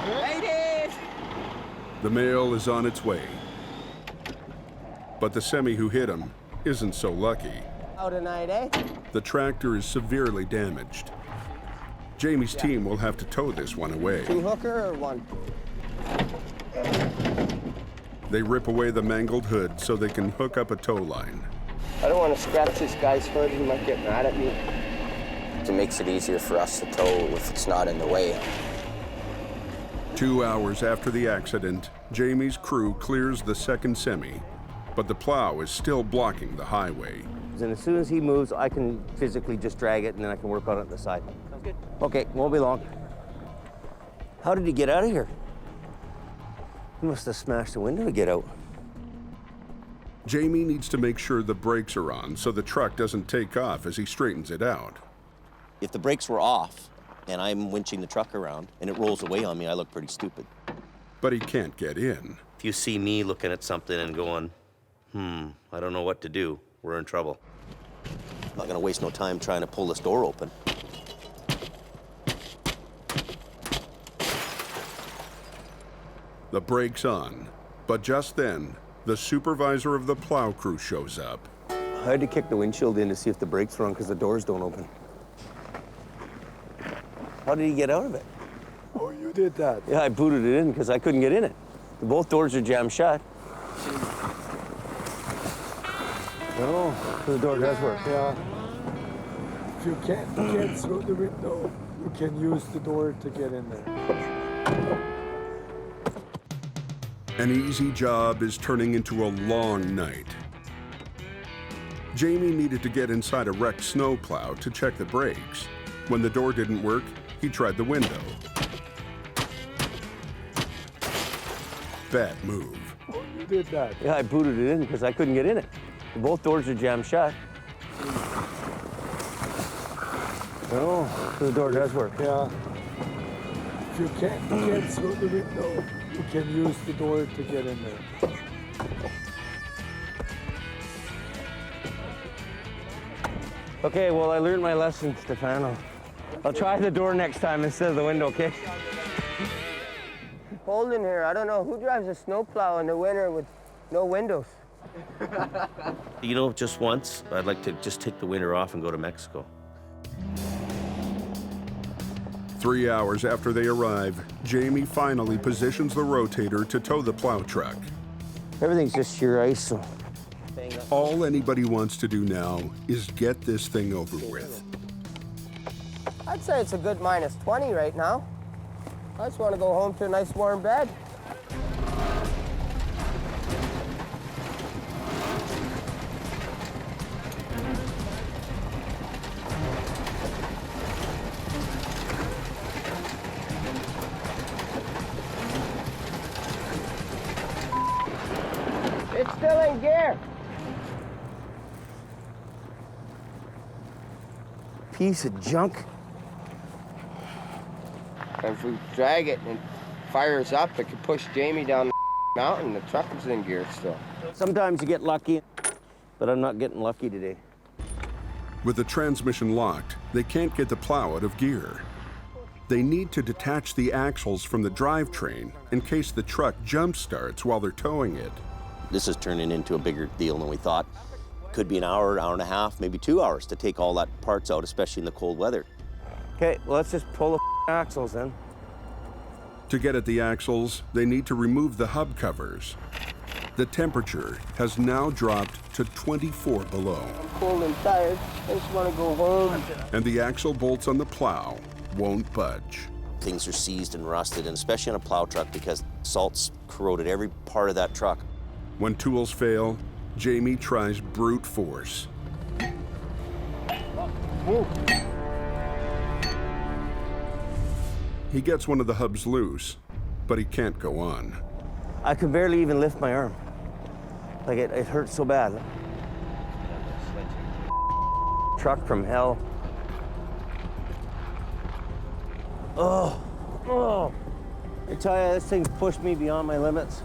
Speaker 8: Ladies!
Speaker 1: The mail is on its way. But the semi who hit him isn't so lucky.
Speaker 8: How tonight, eh?
Speaker 1: The tractor is severely damaged. Jamie's team will have to tow this one away.
Speaker 8: 2 hooker or 1?
Speaker 1: They rip away the mangled hood so they can hook up a tow line.
Speaker 8: I don't want to scratch this guy's hood. He might get mad at me. It makes it easier for us to tow if it's not in the way.
Speaker 1: 2 hours after the accident, Jamie's crew clears the second semi, but the plow is still blocking the highway.
Speaker 2: And as soon as he moves, I can physically just drag it, and then I can work on it on the side. Sounds good. Okay, won't be long. How did he get out of here? He must have smashed the window to get out.
Speaker 1: Jamie needs to make sure the brakes are on so the truck doesn't take off as he straightens it out.
Speaker 2: If the brakes were off, and I'm winching the truck around, and it rolls away on me, I look pretty stupid.
Speaker 1: But he can't get in.
Speaker 2: If you see me looking at something and going, I don't know what to do, we're in trouble. I'm not gonna waste no time trying to pull this door open.
Speaker 1: The brake's on, but just then, the supervisor of the plow crew shows up.
Speaker 2: I had to kick the windshield in to see if the brakes were on because the doors don't open. How did he get out of it?
Speaker 13: Oh, you did that?
Speaker 2: Yeah, I booted it in because I couldn't get in it. Both doors are jammed shut.
Speaker 13: Oh,
Speaker 2: the door does work.
Speaker 13: Yeah. If you can't through the window, you can use the door to get in there.
Speaker 1: An easy job is turning into a long night. Jamie needed to get inside a wrecked snowplow to check the brakes, When the door didn't work, he tried the window. Bad move.
Speaker 13: You did that.
Speaker 3: Yeah, I booted it in because I couldn't get in it. Both doors are jammed shut. Oh, the door does work.
Speaker 13: Yeah. If you can't through the window, you can use the door to get in there.
Speaker 3: Okay, well, I learned my lesson, Stefano. I'll try the door next time instead of the window, okay?
Speaker 8: Cold in here. I don't know who drives a snowplow in the winter with no windows.
Speaker 2: You know, just once, I'd like to just take the winter off and go to Mexico.
Speaker 1: 3 hours after they arrive, Jamie finally positions the rotator to tow the plow truck.
Speaker 3: Everything's just sheer ice, so.
Speaker 1: All anybody wants to do now is get this thing over with.
Speaker 8: I'd say it's a good minus 20 right now. I just want to go home to a nice warm bed. It's still in gear.
Speaker 3: Piece of junk.
Speaker 8: If we drag it and it fires up, it could push Jamie down the mountain. The truck is in gear still.
Speaker 3: Sometimes you get lucky, but I'm not getting lucky today.
Speaker 1: With the transmission locked, they can't get the plow out of gear. They need to detach the axles from the drivetrain in case the truck jump starts while they're towing it.
Speaker 2: This is turning into a bigger deal than we thought. Could be an hour, hour and a half, maybe 2 hours to take all that parts out, especially in the cold weather.
Speaker 3: Okay, well, let's just pull the axles then.
Speaker 1: To get at the axles, they need to remove the hub covers. The temperature has now dropped to 24 below.
Speaker 8: I'm cold and tired. I just want to go home.
Speaker 1: And the axle bolts on the plow won't budge.
Speaker 2: Things are seized and rusted, and especially on a plow truck because salt's corroded every part of that truck.
Speaker 1: When tools fail, Jamie tries brute force. He gets one of the hubs loose, but he can't go on.
Speaker 3: I could barely even lift my arm. Like it hurts so bad. Truck from hell. Oh. I tell you, this thing's pushed me beyond my limits.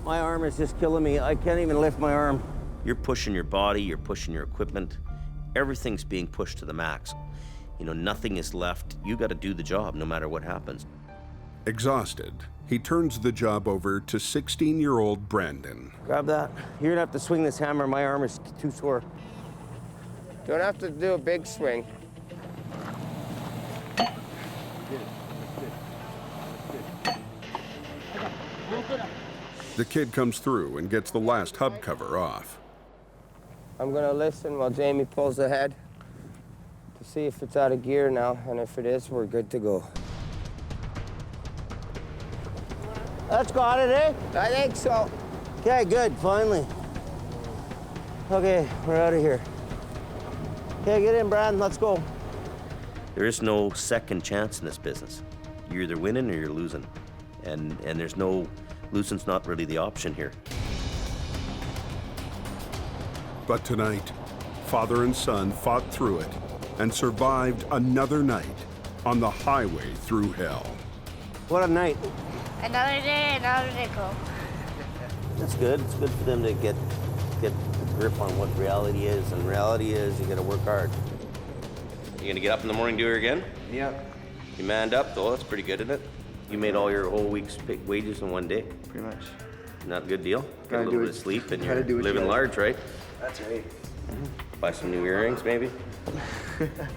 Speaker 3: My arm is just killing me. I can't even lift my arm.
Speaker 2: You're pushing your body, you're pushing your equipment. Everything's being pushed to the max. You know, nothing is left. You got to do the job no matter what happens.
Speaker 1: Exhausted, he turns the job over to 16-year-old Brandon.
Speaker 3: Grab that. You're gonna have to swing this hammer. My arm is too sore.
Speaker 8: Don't have to do a big swing.
Speaker 1: The kid comes through and gets the last hub cover off.
Speaker 8: I'm gonna listen while Jamie pulls ahead to see if it's out of gear now, and if it is, we're good to go.
Speaker 3: That's got it, eh?
Speaker 8: I think so.
Speaker 3: Okay, good, finally. Okay, we're out of here. Okay, get in, Brad, let's go.
Speaker 2: There is no second chance in this business. You're either winning or you're losing. And there's no, losing's not really the option here.
Speaker 1: But tonight, father and son fought through it and survived another night on the highway through hell.
Speaker 3: What a night.
Speaker 12: Another day, another nickel.
Speaker 2: It's good. It's good for them to get a grip on what reality is. And reality is you got to work hard. You gonna get up in the morning, do it again?
Speaker 10: Yeah.
Speaker 2: You manned up though. That's pretty good, isn't it? You made all your whole week's wages in one day.
Speaker 10: Pretty much.
Speaker 2: Not a good deal. Get a little bit of sleep and you're
Speaker 10: do what you
Speaker 2: living
Speaker 10: gotta
Speaker 2: large, right?
Speaker 10: That's right.
Speaker 2: Buy some new earrings, maybe.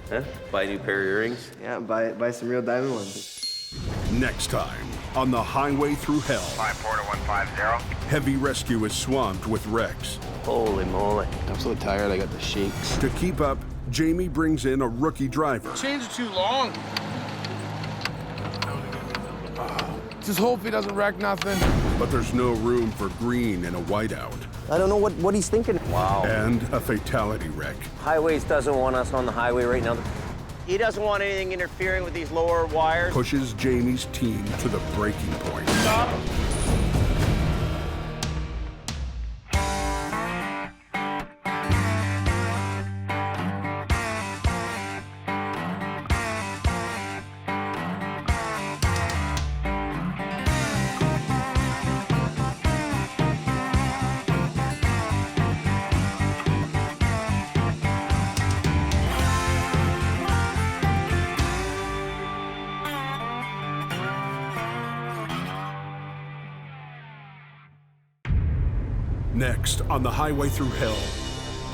Speaker 2: Huh? Buy a new pair of earrings.
Speaker 10: Yeah, buy some real diamond ones.
Speaker 1: Next time on the highway through hell.
Speaker 11: 54150.
Speaker 1: Heavy rescue is swamped with wrecks.
Speaker 3: Holy moly.
Speaker 7: I'm so tired, I got the shakes.
Speaker 1: To keep up, Jamie brings in a rookie driver.
Speaker 7: Chains are too long. Just hope he doesn't wreck nothing.
Speaker 1: But there's no room for green in a whiteout.
Speaker 3: I don't know what he's thinking.
Speaker 2: Wow.
Speaker 1: And a fatality wreck.
Speaker 3: Highways doesn't want us on the highway right now. He doesn't want anything interfering with these lower wires.
Speaker 1: Pushes Jamie's team to the breaking point.
Speaker 3: Stop.
Speaker 1: Next, on the highway through hell,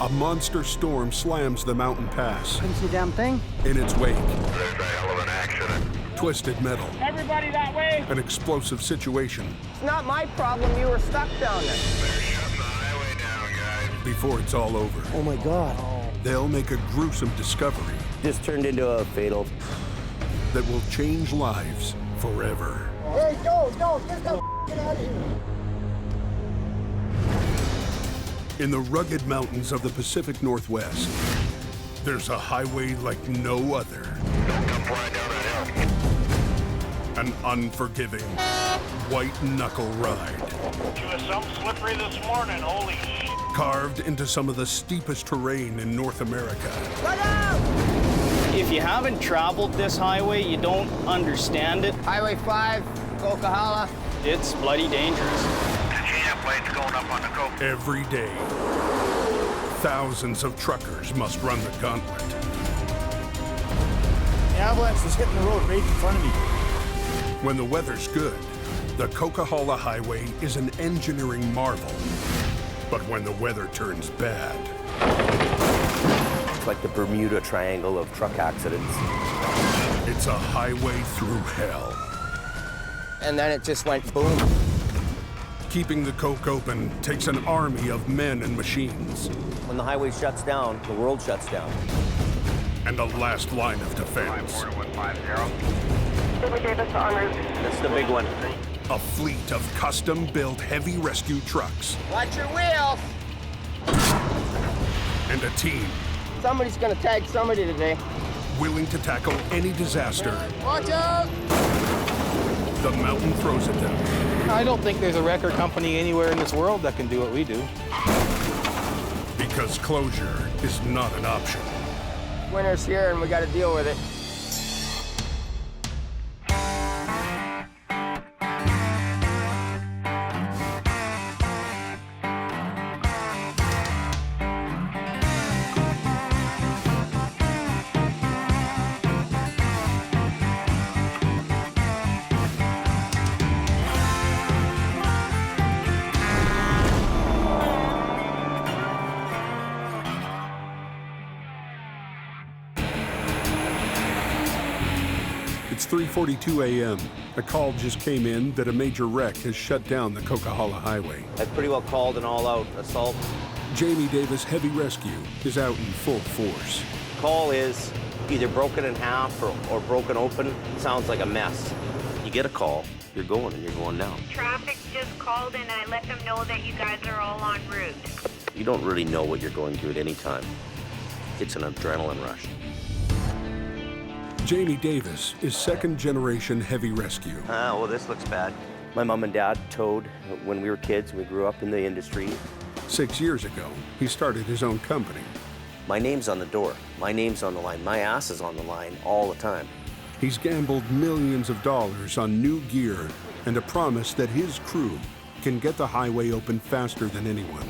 Speaker 1: a monster storm slams the mountain pass.
Speaker 14: Couldn't see a damn thing.
Speaker 1: In its wake,
Speaker 11: There's a hell of an accident.
Speaker 1: twisted metal.
Speaker 14: Everybody that way!
Speaker 1: An explosive situation.
Speaker 8: It's not my problem you were stuck down there.
Speaker 11: They're shutting the highway down, guys.
Speaker 1: Before it's all over,
Speaker 14: Oh my God.
Speaker 1: they'll make a gruesome discovery
Speaker 3: Just turned into a fatal.
Speaker 1: that will change lives forever.
Speaker 14: Hey, go, get the out of here.
Speaker 1: In the rugged mountains of the Pacific Northwest, there's a highway like no other.
Speaker 11: Don't come flying down that hill.
Speaker 1: An unforgiving, white-knuckle ride.
Speaker 5: She was some slippery this morning, holy shit.
Speaker 1: Carved into some of the steepest terrain in North America.
Speaker 15: If you haven't traveled this highway, you don't understand it.
Speaker 8: Highway 5, Coquihalla.
Speaker 15: It's bloody dangerous.
Speaker 11: Planes going up on the coast.
Speaker 1: Every day, thousands of truckers must run the gauntlet.
Speaker 13: The avalanche was hitting the road right in front of me.
Speaker 1: When the weather's good, the Coquihalla Highway is an engineering marvel. But when the weather turns bad,
Speaker 3: It's like the Bermuda Triangle of truck accidents.
Speaker 1: it's a highway through hell.
Speaker 8: And then it just went boom.
Speaker 1: Keeping the coke open takes an army of men and machines.
Speaker 3: When the highway shuts down, the world shuts down.
Speaker 1: And a last line of defense.
Speaker 11: 150.
Speaker 6: Jimmy Davis en route.
Speaker 3: That's the big one.
Speaker 1: A fleet of custom-built heavy rescue trucks.
Speaker 8: Watch your wheels.
Speaker 1: And a team
Speaker 8: Somebody's gonna tag somebody today.
Speaker 1: willing to tackle any disaster
Speaker 4: Watch out!
Speaker 1: the mountain throws at them.
Speaker 4: I don't think there's a record company anywhere in this world that can do what we do.
Speaker 1: Because closure is not an option.
Speaker 8: Winter's here and we gotta deal with it.
Speaker 1: It's 3:42 a.m. A call just came in that a major wreck has shut down the Coquihalla Highway.
Speaker 3: I've pretty well called an all-out assault.
Speaker 1: Jamie Davis Heavy Rescue is out in full force.
Speaker 3: Call is either broken in half or broken open. Sounds like a mess. You get a call, you're going and you're going now.
Speaker 12: Traffic just called and I let them know that you guys are all en route.
Speaker 3: You don't really know what you're going through at any time. It's an adrenaline rush.
Speaker 1: Jamie Davis is second-generation heavy rescue.
Speaker 3: Well, this looks bad. My mom and dad towed when we were kids. We grew up in the industry.
Speaker 1: 6 years ago, he started his own company.
Speaker 3: My name's on the door. My name's on the line. My ass is on the line all the time.
Speaker 1: He's gambled millions of dollars on new gear and a promise that his crew can get the highway open faster than anyone.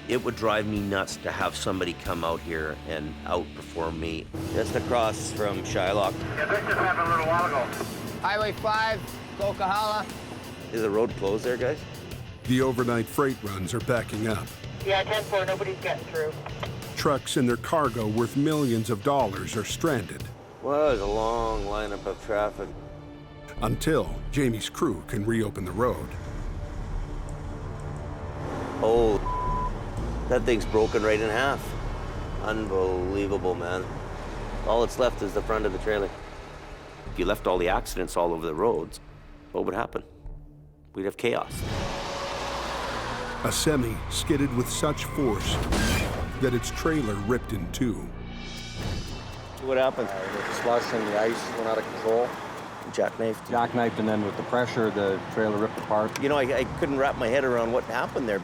Speaker 3: It would drive me nuts to have somebody come out here and outperform me. Just across from Shylock.
Speaker 11: Yeah, this just happened a little while ago.
Speaker 8: Highway 5, Coquihalla.
Speaker 3: Is the road closed there, guys?
Speaker 1: The overnight freight runs are backing up.
Speaker 6: Yeah, 10-4, nobody's getting through.
Speaker 1: Trucks and their cargo worth millions of dollars are stranded.
Speaker 3: Well, there's a long lineup of traffic.
Speaker 1: Until Jamie's crew can reopen the road.
Speaker 3: Oh, that thing's broken right in half. Unbelievable, man. All that's left is the front of the trailer. If you left all the accidents all over the roads, what would happen? We'd have chaos.
Speaker 1: A semi skidded with such force that its trailer ripped in two.
Speaker 3: What happened?
Speaker 16: The slush and the ice went out of control.
Speaker 3: Jackknifed?
Speaker 16: Jackknifed, and then with the pressure, the trailer ripped apart.
Speaker 3: You know, I couldn't wrap my head around what happened there.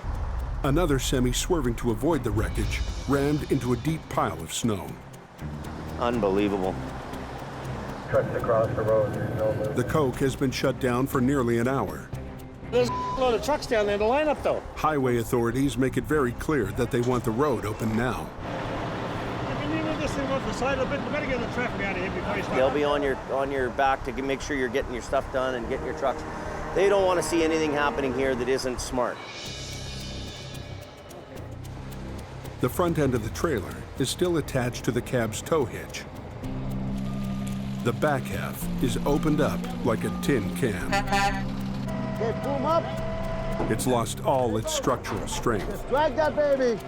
Speaker 1: Another semi swerving to avoid the wreckage rammed into a deep pile of snow.
Speaker 3: Unbelievable.
Speaker 17: Trucks across the road, there's no movement.
Speaker 1: The coke has been shut down for nearly an hour.
Speaker 17: There's a load of trucks down there in the lineup, though.
Speaker 1: Highway authorities make it very clear that they want the road open now.
Speaker 17: If you need this thing off the side of it, you better get the traffic out of here before you start.
Speaker 3: They'll be on your back to make sure you're getting your stuff done and getting your trucks. They don't want to see anything happening here that isn't smart.
Speaker 1: The front end of the trailer is still attached to the cab's tow hitch. The back half is opened up like a tin can.
Speaker 14: Okay, boom up.
Speaker 1: It's lost all its structural strength.
Speaker 14: Drag that baby.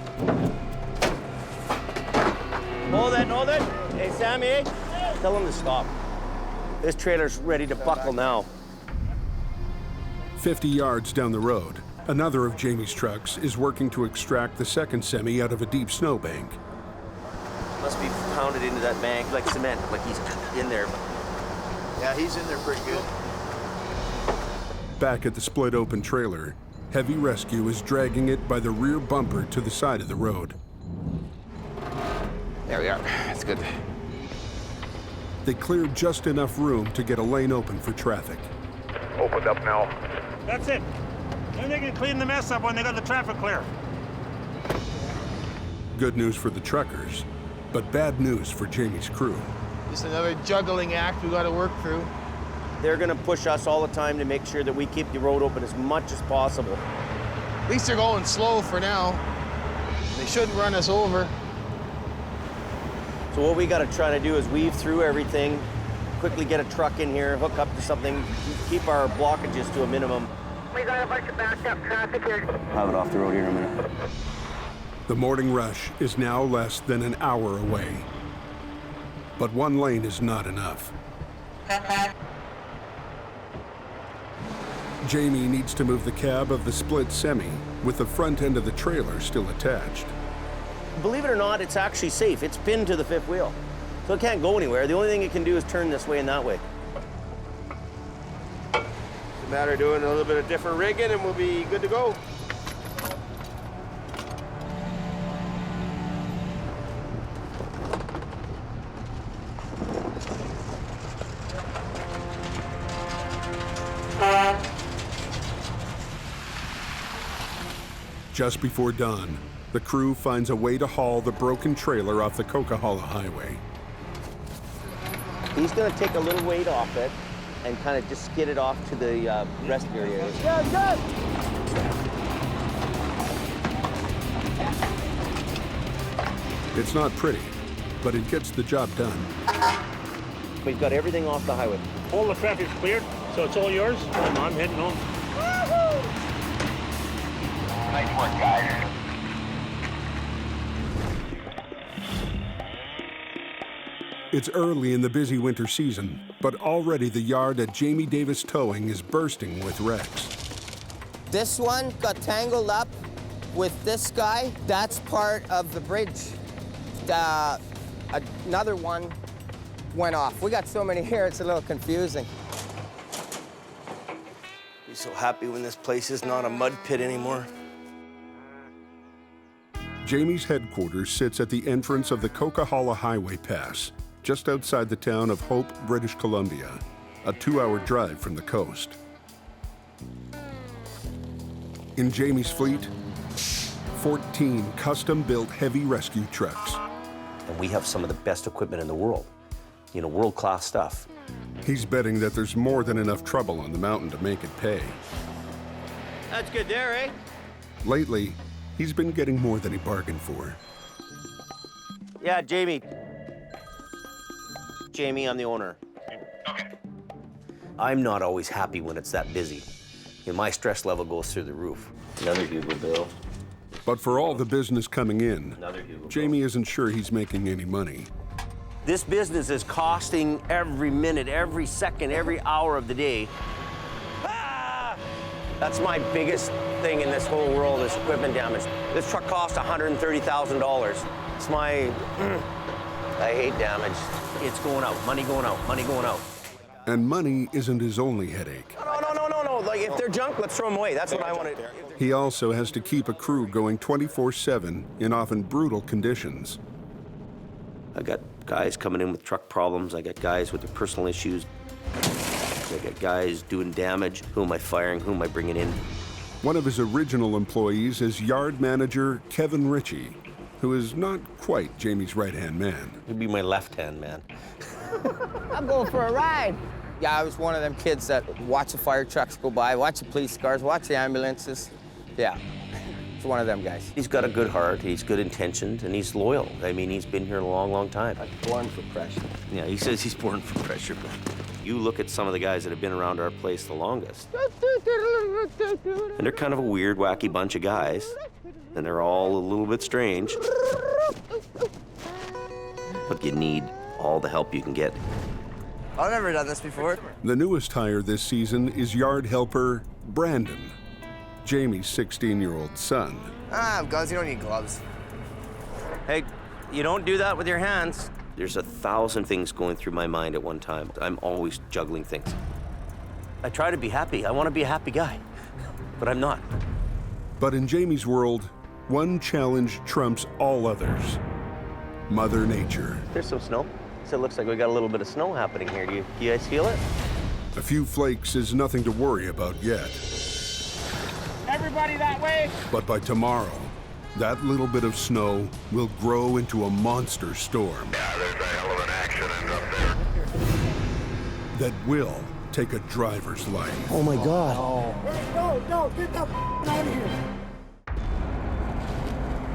Speaker 3: Hold it. Hey, Sammy, tell him to stop. This trailer's ready to buckle now.
Speaker 1: 50 yards down the road, another of Jamie's trucks is working to extract the second semi out of a deep snowbank.
Speaker 3: Must be pounded into that bank like cement, like he's in there.
Speaker 18: Yeah, he's in there pretty good.
Speaker 1: Back at the split open trailer, heavy rescue is dragging it by the rear bumper to the side of the road.
Speaker 8: There we are. That's good.
Speaker 1: They cleared just enough room to get a lane open for traffic.
Speaker 9: Opened up now.
Speaker 17: That's it. Then they can clean the mess up when they got the traffic clear.
Speaker 1: Good news for the truckers, but bad news for Jamie's crew.
Speaker 4: Just another juggling act we got to work through.
Speaker 3: They're going to push us all the time to make sure that we keep the road open as much as possible.
Speaker 4: At least they're going slow for now. They shouldn't run us over.
Speaker 3: So what we got to try to do is weave through everything, quickly get a truck in here, hook up to something, keep our blockages to a minimum.
Speaker 6: We got a bunch of backed up traffic here.
Speaker 3: Have it off the road here in a minute.
Speaker 1: The morning rush is now less than an hour away. But one lane is not enough. Jamie needs to move the cab of the split semi with the front end of the trailer still attached.
Speaker 3: Believe it or not, it's actually safe. It's pinned to the fifth wheel. So it can't go anywhere. The only thing it can do is turn this way and that way.
Speaker 18: It's a matter of doing a little bit of different rigging and we'll be good to go.
Speaker 1: Just before dawn, the crew finds a way to haul the broken trailer off the Coquihalla Highway.
Speaker 3: He's going to take a little weight off it and kind of just skid it off to the rest area.
Speaker 14: Good.
Speaker 1: It's not pretty, but it gets the job done.
Speaker 3: We've got everything off the highway.
Speaker 17: All the traffic's cleared, so it's all yours. I'm heading home.
Speaker 11: Nice work, guys.
Speaker 1: It's early in the busy winter season, but already the yard at Jamie Davis Towing is bursting with wrecks.
Speaker 8: This one got tangled up with this guy. That's part of the bridge. Another one went off. We got so many here, it's a little confusing.
Speaker 3: Be so happy when this place is not a mud pit anymore.
Speaker 1: Jamie's headquarters sits at the entrance of the Coquihalla Highway Pass, just outside the town of Hope, British Columbia, a 2-hour drive from the coast. In Jamie's fleet, 14 custom-built heavy rescue trucks.
Speaker 2: And we have some of the best equipment in the world. You know, world-class stuff.
Speaker 1: He's betting that there's more than enough trouble on the mountain to make it pay.
Speaker 3: That's good there, eh?
Speaker 1: Lately, he's been getting more than he bargained for.
Speaker 3: Yeah, Jamie. Jamie, I'm the owner.
Speaker 11: Okay.
Speaker 2: I'm not always happy when it's that busy. You know, my stress level goes through the roof.
Speaker 3: Another Hugo bill.
Speaker 1: But for all the business coming in,
Speaker 3: Another Hugo
Speaker 1: Jamie isn't sure he's making any money.
Speaker 3: This business is costing every minute, every second, every hour of the day. Ah! That's my biggest thing in this whole world is equipment damage. This truck cost $130,000. It's my I hate damage. It's going out, money going out, money going out.
Speaker 1: And money isn't his only headache.
Speaker 3: No. Like, if they're junk, let's throw them away. That's what I want to do.
Speaker 1: He also has to keep a crew going 24/7 in often brutal conditions.
Speaker 3: I got guys coming in with truck problems. I got guys with their personal issues. I got guys doing damage. Who am I firing? Who am I bringing in?
Speaker 1: One of his original employees is yard manager Kevin Ritchie, who is not quite Jamie's right-hand man.
Speaker 3: He'd be my left-hand man.
Speaker 8: I'm going for a ride. Yeah, I was one of them kids that watch the fire trucks go by, watch the police cars, watch the ambulances. Yeah, it's one of them guys.
Speaker 3: He's got a good heart, he's good intentioned, and he's loyal. I mean, he's been here a long, long time.
Speaker 8: Born for pressure.
Speaker 3: Yeah, he says he's born for pressure, but you look at some of the guys that have been around our place the longest, and they're kind of a weird, wacky bunch of guys, and they're all a little bit strange. But you need all the help you can get.
Speaker 10: I've never done this before.
Speaker 1: The newest hire this season is yard helper Brandon, Jamie's 16-year-old son.
Speaker 10: Gloves, you don't need gloves.
Speaker 3: Hey, you don't do that with your hands. There's 1,000 things going through my mind at one time. I'm always juggling things. I try to be happy. I want to be a happy guy, but I'm not.
Speaker 1: But in Jamie's world, one challenge trumps all others: Mother Nature.
Speaker 3: There's some snow. So it looks like we got a little bit of snow happening here. Do you guys feel it?
Speaker 1: A few flakes is nothing to worry about yet.
Speaker 17: Everybody that way!
Speaker 1: But by tomorrow, that little bit of snow will grow into a monster storm.
Speaker 11: Yeah, there's a hell of an accident up there.
Speaker 1: That will take a driver's life.
Speaker 3: Oh my God.
Speaker 14: No, get the out of here.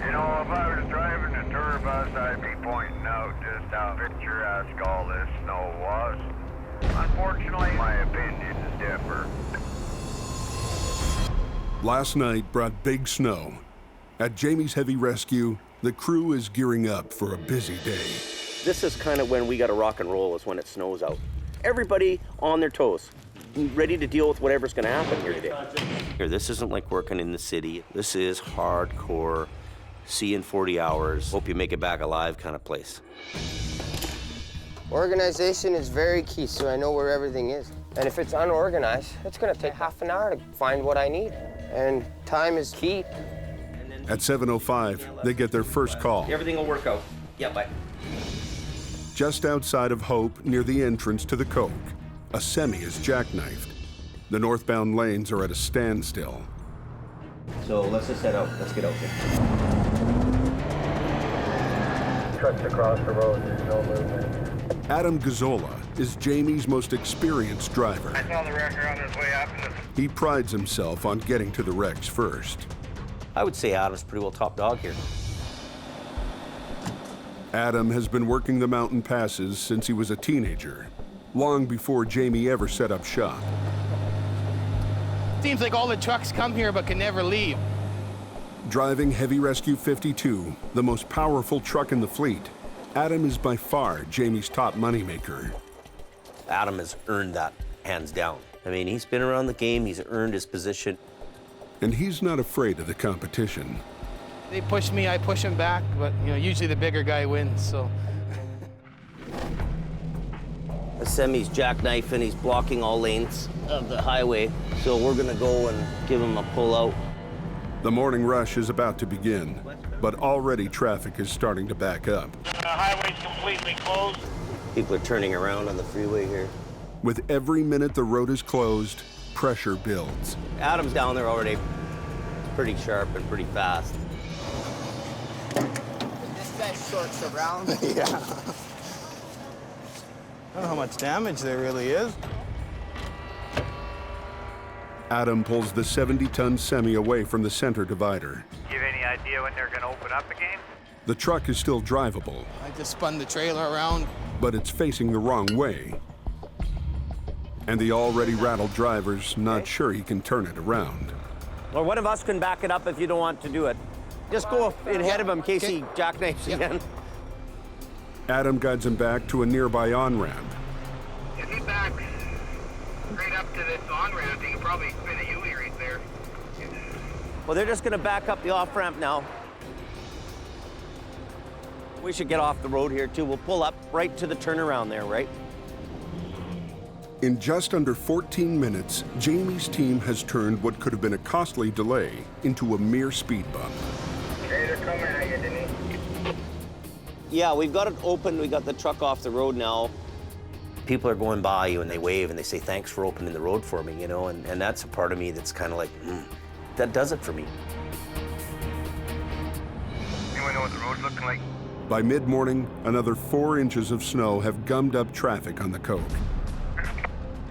Speaker 11: You know, if I was driving a tour bus, I'd be pointing out just how picturesque all this snow was. Unfortunately, my opinion is different.
Speaker 1: Last night brought big snow. At Jamie's Heavy Rescue, the crew is gearing up for a busy day.
Speaker 3: This is kind of when we got to rock and roll, is when it snows out. Everybody on their toes, ready to deal with whatever's going to happen here today. Here, this isn't like working in the city. This is hardcore, see in 40 hours, hope you make it back alive kind of place.
Speaker 8: Organization is very key, so I know where everything is. And if it's unorganized, it's gonna take half an hour to find what I need. And time is key.
Speaker 1: At 7:05, they get their first call.
Speaker 3: Everything will work out. Yeah, bye.
Speaker 1: Just outside of Hope, near the entrance to the Coke, a semi is jackknifed. The northbound lanes are at a standstill.
Speaker 3: So let's just head out. Let's get out there.
Speaker 13: Trucks across the road, there's no movement.
Speaker 1: Adam Gazzola is Jamie's most experienced driver.
Speaker 11: I saw the wrecker on his way up.
Speaker 1: He prides himself on getting to the wrecks first.
Speaker 3: I would say Adam's pretty well top dog here.
Speaker 1: Adam has been working the mountain passes since he was a teenager, long before Jamie ever set up shop.
Speaker 4: Seems like all the trucks come here but can never leave.
Speaker 1: Driving Heavy Rescue 52, the most powerful truck in the fleet, Adam is by far Jamie's top moneymaker.
Speaker 3: Adam has earned that, hands down. I mean, he's been around the game, he's earned his position.
Speaker 1: And he's not afraid of the competition.
Speaker 4: They push me, I push them back, but usually the bigger guy wins, so.
Speaker 3: The semi's jackknifing, he's blocking all lanes of the highway. So we're gonna go and give him a pull out.
Speaker 1: The morning rush is about to begin, but already traffic is starting to back up.
Speaker 5: The highway's completely closed.
Speaker 3: People are turning around on the freeway here.
Speaker 1: With every minute the road is closed, pressure builds.
Speaker 3: Adam's down there already. Pretty sharp and pretty fast.
Speaker 8: This guy shorts around.
Speaker 4: Yeah. I don't know how much damage there really is.
Speaker 1: Adam pulls the 70-ton semi away from the center divider.
Speaker 5: You have any idea when they're going to open up again?
Speaker 1: The truck is still drivable,
Speaker 4: I just spun the trailer around.
Speaker 1: but it's facing the wrong way. And the already rattled driver's not sure he can turn it around.
Speaker 3: Well, one of us can back it up if you don't want to do it. Just go ahead of him in case he jackknifes again.
Speaker 1: Adam guides him back to a nearby on-ramp.
Speaker 11: If he backs right up to this on-ramp, he can probably spin a U-ey right there.
Speaker 3: Well, they're just gonna back up the off-ramp now. We should get off the road here too. We'll pull up right to the turnaround there, right?
Speaker 1: In just under 14 minutes, Jamie's team has turned what could have been a costly delay into a mere speed bump.
Speaker 11: Hey, they're coming at you, Denise.
Speaker 3: Yeah, we've got it open. We got the truck off the road now. People are going by you and they wave and they say, thanks for opening the road for me, you know, and that's a part of me that's kind of like, that does it for me.
Speaker 11: Anyone know what the road's looking like?
Speaker 1: By mid-morning, another 4 inches of snow have gummed up traffic on the coke.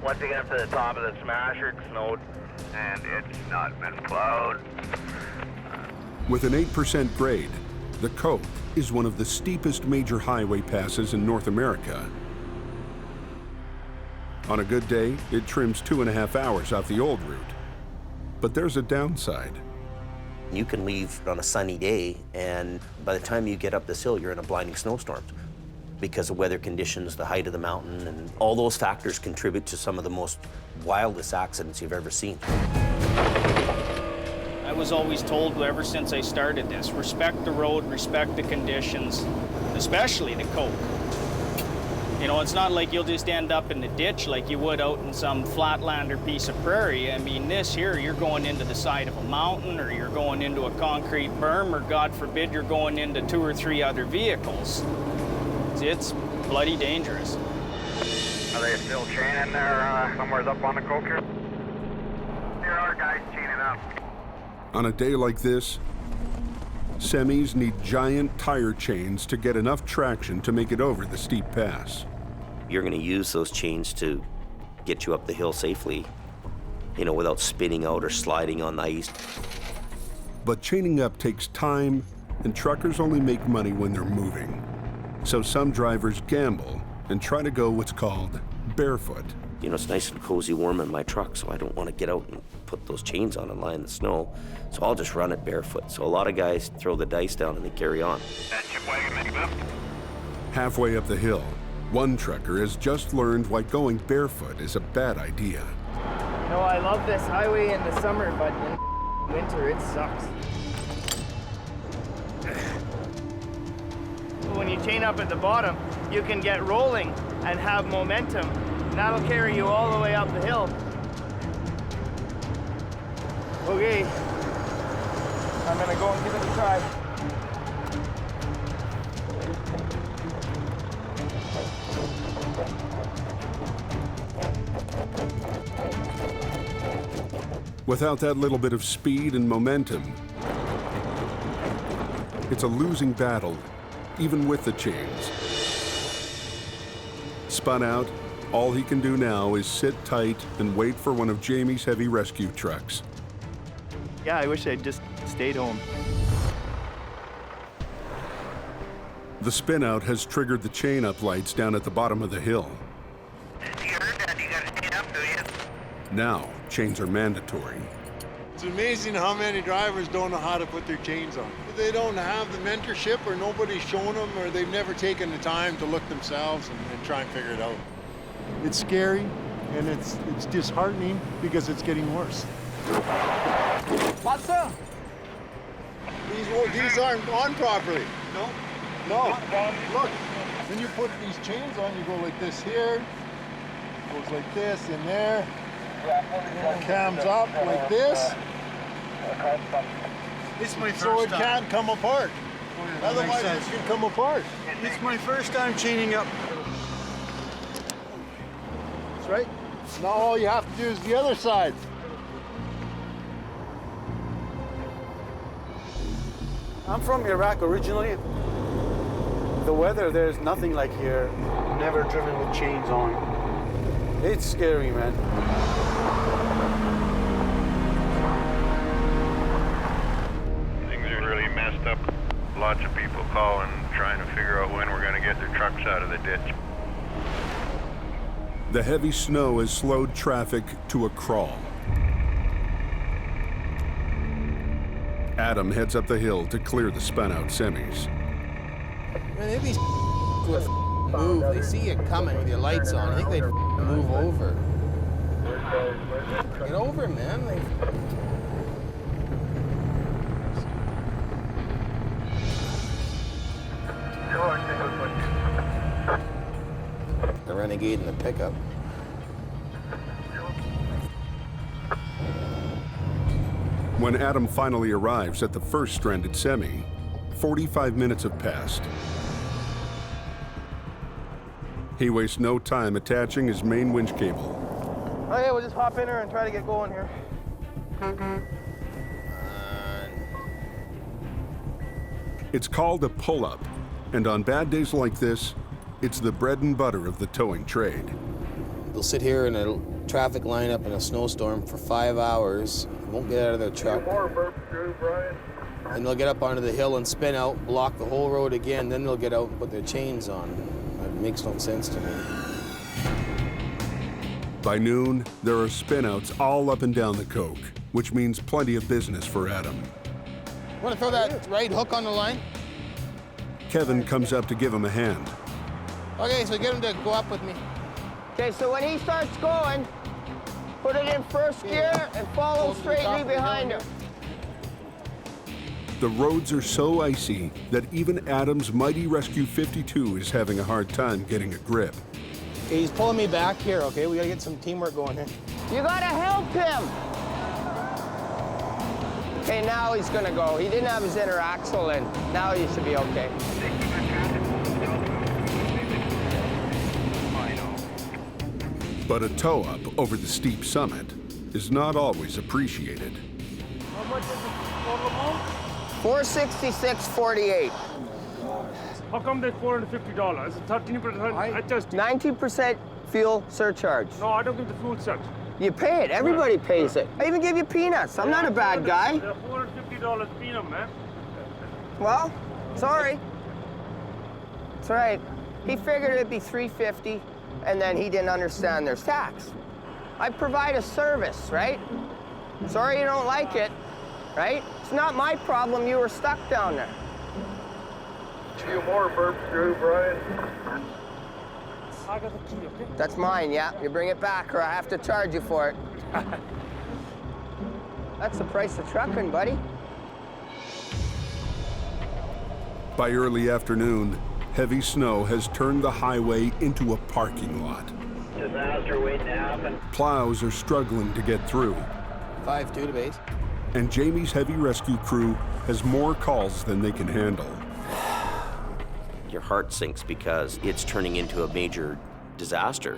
Speaker 11: Once you get up to the top of the smasher, it snowed, and it's not been plowed.
Speaker 1: With an 8% grade, the coke is one of the steepest major highway passes in North America. On a good day, it trims 2.5 hours off the old route. But there's a downside.
Speaker 2: You can leave on a sunny day, and by the time you get up this hill, you're in a blinding snowstorm because of weather conditions, the height of the mountain, and all those factors contribute to some of the most wildest accidents you've ever seen.
Speaker 15: I was always told ever since I started this, respect the road, respect the conditions, especially the coke. You know, it's not like you'll just end up in the ditch like you would out in some flatlander piece of prairie. I mean, this here, you're going into the side of a mountain, or you're going into a concrete berm, or God forbid, you're going into 2 or 3 other vehicles. It's bloody dangerous.
Speaker 11: Are they still chaining there somewhere up on the coke here? There are guys chaining up.
Speaker 1: On a day like this, semis need giant tire chains to get enough traction to make it over the steep pass.
Speaker 2: You're going to use those chains to get you up the hill safely, you know, without spinning out or sliding on the ice.
Speaker 1: But chaining up takes time, and truckers only make money when they're moving. So some drivers gamble and try to go what's called barefoot.
Speaker 2: You know, it's nice and cozy warm in my truck, so I don't want to get out and put those chains on and lie in the snow. So I'll just run it barefoot. So a lot of guys throw the dice down and they carry on.
Speaker 1: Halfway up the hill, one trucker has just learned why going barefoot is a bad idea.
Speaker 19: You know, I love this highway in the summer, but in winter it sucks. When you chain up at the bottom, you can get rolling and have momentum. And that'll carry you all the way up the hill. Okay, I'm gonna go and give it a try.
Speaker 1: Without that little bit of speed and momentum, it's a losing battle, even with the chains. Spun out, all he can do now is sit tight and wait for one of Jamie's heavy rescue trucks.
Speaker 19: Yeah, I wish I'd just stayed home.
Speaker 1: The spin-out has triggered the chain-up lights down at the bottom of the hill.
Speaker 11: You heard that, you gotta chain up, do you?
Speaker 1: Now, chains are mandatory.
Speaker 20: It's amazing how many drivers don't know how to put their chains on. They don't have the mentorship, or nobody's shown them, or they've never taken the time to look themselves and try and figure it out.
Speaker 13: It's scary, and it's disheartening because it's getting worse.
Speaker 8: What's up?
Speaker 20: These aren't on properly.
Speaker 13: No.
Speaker 20: No.
Speaker 13: Look, when you put these chains on, you go like this here, goes like this in there, cams up like this.
Speaker 20: It's my first so it can't come apart. Otherwise it can come apart.
Speaker 13: It's my first time chaining up.
Speaker 20: That's right. Now all you have to do is the other side.
Speaker 13: I'm from Iraq originally. The weather there is nothing like here. Never driven with chains on. It's scary, man.
Speaker 11: Things are really messed up. Lots of people calling, trying to figure out when we're going to get their trucks out of the ditch.
Speaker 1: The heavy snow has slowed traffic to a crawl. Adam heads up the hill to clear the spun-out semis.
Speaker 8: Man, they'd be would move. They see you coming with your lights on. I think they'd move over. Get over, man. Renegade and the pickup.
Speaker 1: When Adam finally arrives at the first stranded semi, 45 minutes have passed. He wastes no time attaching his main winch cable.
Speaker 4: Okay, we'll just hop in here and try to get going here.
Speaker 1: It's called a pull-up, and on bad days like this, it's the bread and butter of the towing trade.
Speaker 8: They'll sit here in a traffic lineup in a snowstorm for 5 hours, won't get out of their truck. And they'll get up onto the hill and spin out, block the whole road again, then they'll get out and put their chains on. It makes no sense to me.
Speaker 1: By noon, there are spinouts all up and down the coke, which means plenty of business for Adam.
Speaker 8: Want to throw that right hook on the line?
Speaker 1: Kevin comes up to give him a hand.
Speaker 8: Okay, so get him to go up with me.
Speaker 4: Okay, so when he starts going, put it in first gear and follow straightly behind him.
Speaker 1: The roads are so icy that even Adam's mighty Rescue 52 is having a hard time getting a grip.
Speaker 4: Okay, he's pulling me back here, okay? We gotta get some teamwork going here. You gotta help him! Okay, now he's gonna go. He didn't have his inner axle in. Now he should be okay.
Speaker 1: But a tow-up over the steep summit is not always appreciated.
Speaker 17: How much is the total amount?
Speaker 4: $466.48.
Speaker 17: How come that's $450? 13%? I just
Speaker 4: 90% fuel surcharge.
Speaker 17: no, I don't give the fuel charge.
Speaker 4: You pay it. Everybody pays it. I even give you peanuts. I'm not a bad guy.
Speaker 17: They're $450 peanut, man.
Speaker 4: Well, sorry. It's all right. He figured it'd be $350, and then he didn't understand there's tax. I provide a service, right? Sorry you don't like it, right? It's not my problem you were stuck down there.
Speaker 11: A few more burps through, Brian.
Speaker 17: I got the key, okay?
Speaker 4: That's mine, yeah. You bring it back or I have to charge you for it. That's the price of trucking, buddy.
Speaker 1: By early afternoon, heavy snow has turned the highway into a parking lot.
Speaker 11: Disaster waiting to happen.
Speaker 1: Plows are struggling to get through.
Speaker 8: 5-2 to base.
Speaker 1: And Jamie's heavy rescue crew has more calls than they can handle.
Speaker 2: Your heart sinks because it's turning into a major disaster.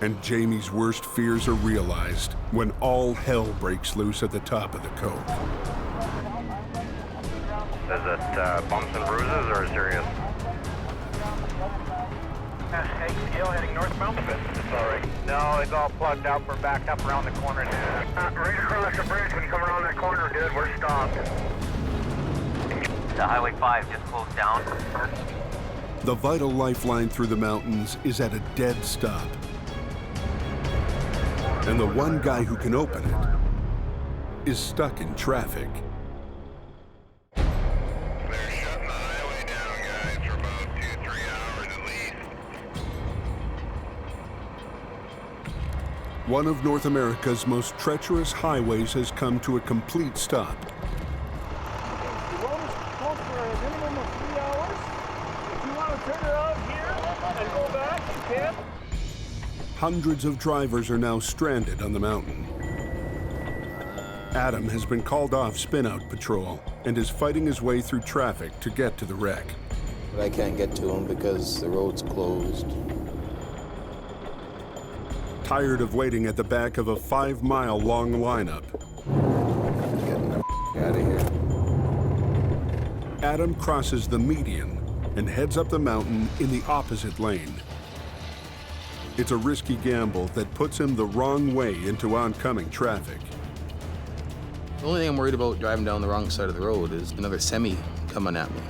Speaker 1: And Jamie's worst fears are realized when all hell breaks loose at the top of the coke.
Speaker 11: Is it bumps and bruises or serious? Hill heading northbound. Sorry. No, it's all plugged up. We're backed up around the corner. Right across the bridge when you come around that corner, dude. We're stopped.
Speaker 3: The Highway 5 just closed down.
Speaker 1: The vital lifeline through the mountains is at a dead stop. And the one guy who can open it is stuck in traffic. One of North America's most treacherous highways has come to a complete stop.
Speaker 17: The road is closed for a minimum of 3 hours. If you want to turn around here and go back, you can.
Speaker 1: Hundreds of drivers are now stranded on the mountain. Adam has been called off spin-out patrol and is fighting his way through traffic to get to the wreck.
Speaker 8: But I can't get to him because the road's closed.
Speaker 1: Tired of waiting at the back of a 5-mile-long lineup,
Speaker 8: Getting the out of here.
Speaker 1: Adam crosses the median and heads up the mountain in the opposite lane. It's a risky gamble that puts him the wrong way into oncoming traffic.
Speaker 8: The only thing I'm worried about driving down the wrong side of the road is another semi coming at me.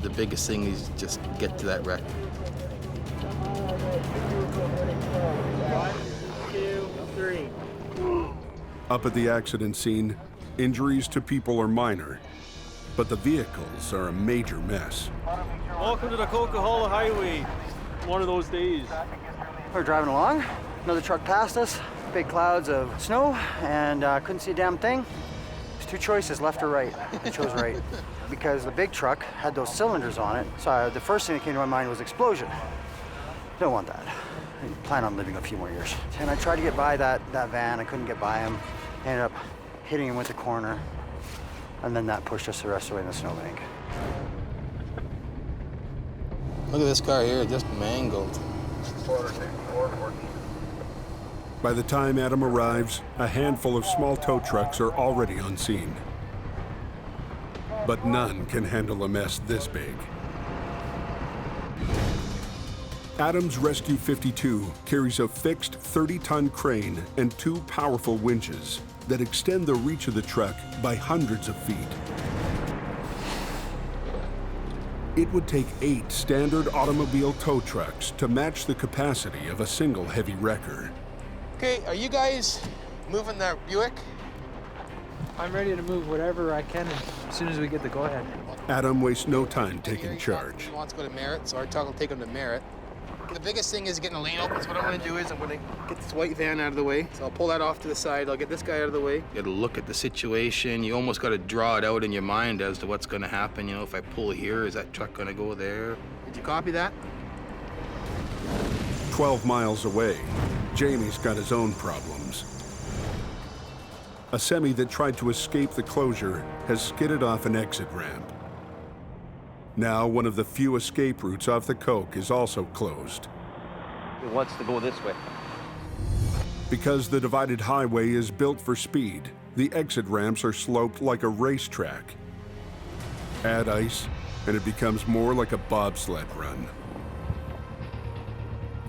Speaker 8: The biggest thing is just get to that wreck.
Speaker 17: 1, 2, 3.
Speaker 1: Up at the accident scene, injuries to people are minor, but the vehicles are a major mess.
Speaker 17: Welcome to the Coca-Cola Highway. One of those days.
Speaker 13: We're driving along. Another truck passed us. Big clouds of snow, and couldn't see a damn thing. There's two choices, left or right. I chose right because the big truck had those cylinders on it. So the first thing that came to my mind was explosion. Don't want that. I plan on living a few more years. And I tried to get by that van. I couldn't get by him. Ended up hitting him with the corner. And then that pushed us the rest of the way in the snowbank.
Speaker 7: Look at this car here, just mangled.
Speaker 1: By the time Adam arrives, a handful of small tow trucks are already on scene. But none can handle a mess this big. Adam's Rescue 52 carries a fixed 30-ton crane and 2 powerful winches that extend the reach of the truck by hundreds of feet. It would take 8 standard automobile tow trucks to match the capacity of a single heavy wrecker.
Speaker 7: Okay, are you guys moving that Buick?
Speaker 21: I'm ready to move whatever I can as soon as we get the go-ahead.
Speaker 1: Adam wastes no time taking charge.
Speaker 7: He wants to go to Merritt, so our truck will take him to Merritt. The biggest thing is getting the lane open, so what I'm going to do is I'm going to get this white van out of the way. So I'll pull that off to the side, I'll get this guy out of the way. You got to look at the situation, you almost got to draw it out in your mind as to what's going to happen. You know, if I pull here, is that truck going to go there? Did you copy that?
Speaker 1: 12 miles away, Jamie's got his own problems. A semi that tried to escape the closure has skidded off an exit ramp. Now, one of the few escape routes off the Coke is also closed.
Speaker 3: It wants to go this way.
Speaker 1: Because the divided highway is built for speed, the exit ramps are sloped like a racetrack. Add ice, and it becomes more like a bobsled run.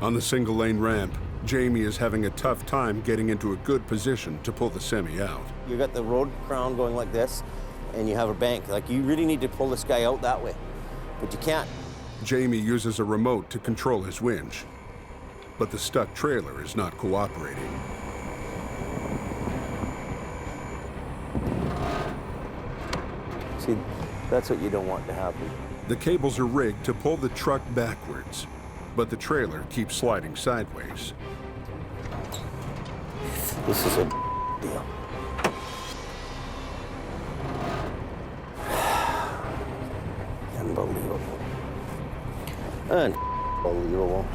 Speaker 1: On the single-lane ramp, Jamie is having a tough time getting into a good position to pull the semi out.
Speaker 2: You got the road crown going like this, and you have a bank. Like, you really need to pull this guy out that way, but you can't.
Speaker 1: Jamie uses a remote to control his winch, but the stuck trailer is not cooperating.
Speaker 2: See, that's what you don't want to happen.
Speaker 1: The cables are rigged to pull the truck backwards, but the trailer keeps sliding sideways.
Speaker 2: This is a deal. Unbelievable. Unbelievable.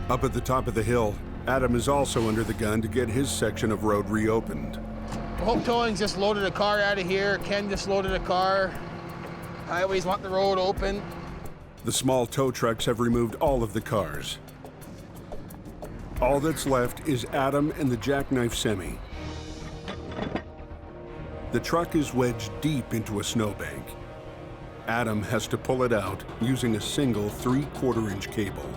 Speaker 1: Up at the top of the hill, Adam is also under the gun to get his section of road reopened.
Speaker 7: Hope Towing's just loaded a car out of here. Ken just loaded a car. Highways want the road open.
Speaker 1: The small tow trucks have removed all of the cars. All that's left is Adam and the jackknife semi. The truck is wedged deep into a snowbank. Adam has to pull it out using a single 3/4-inch cable.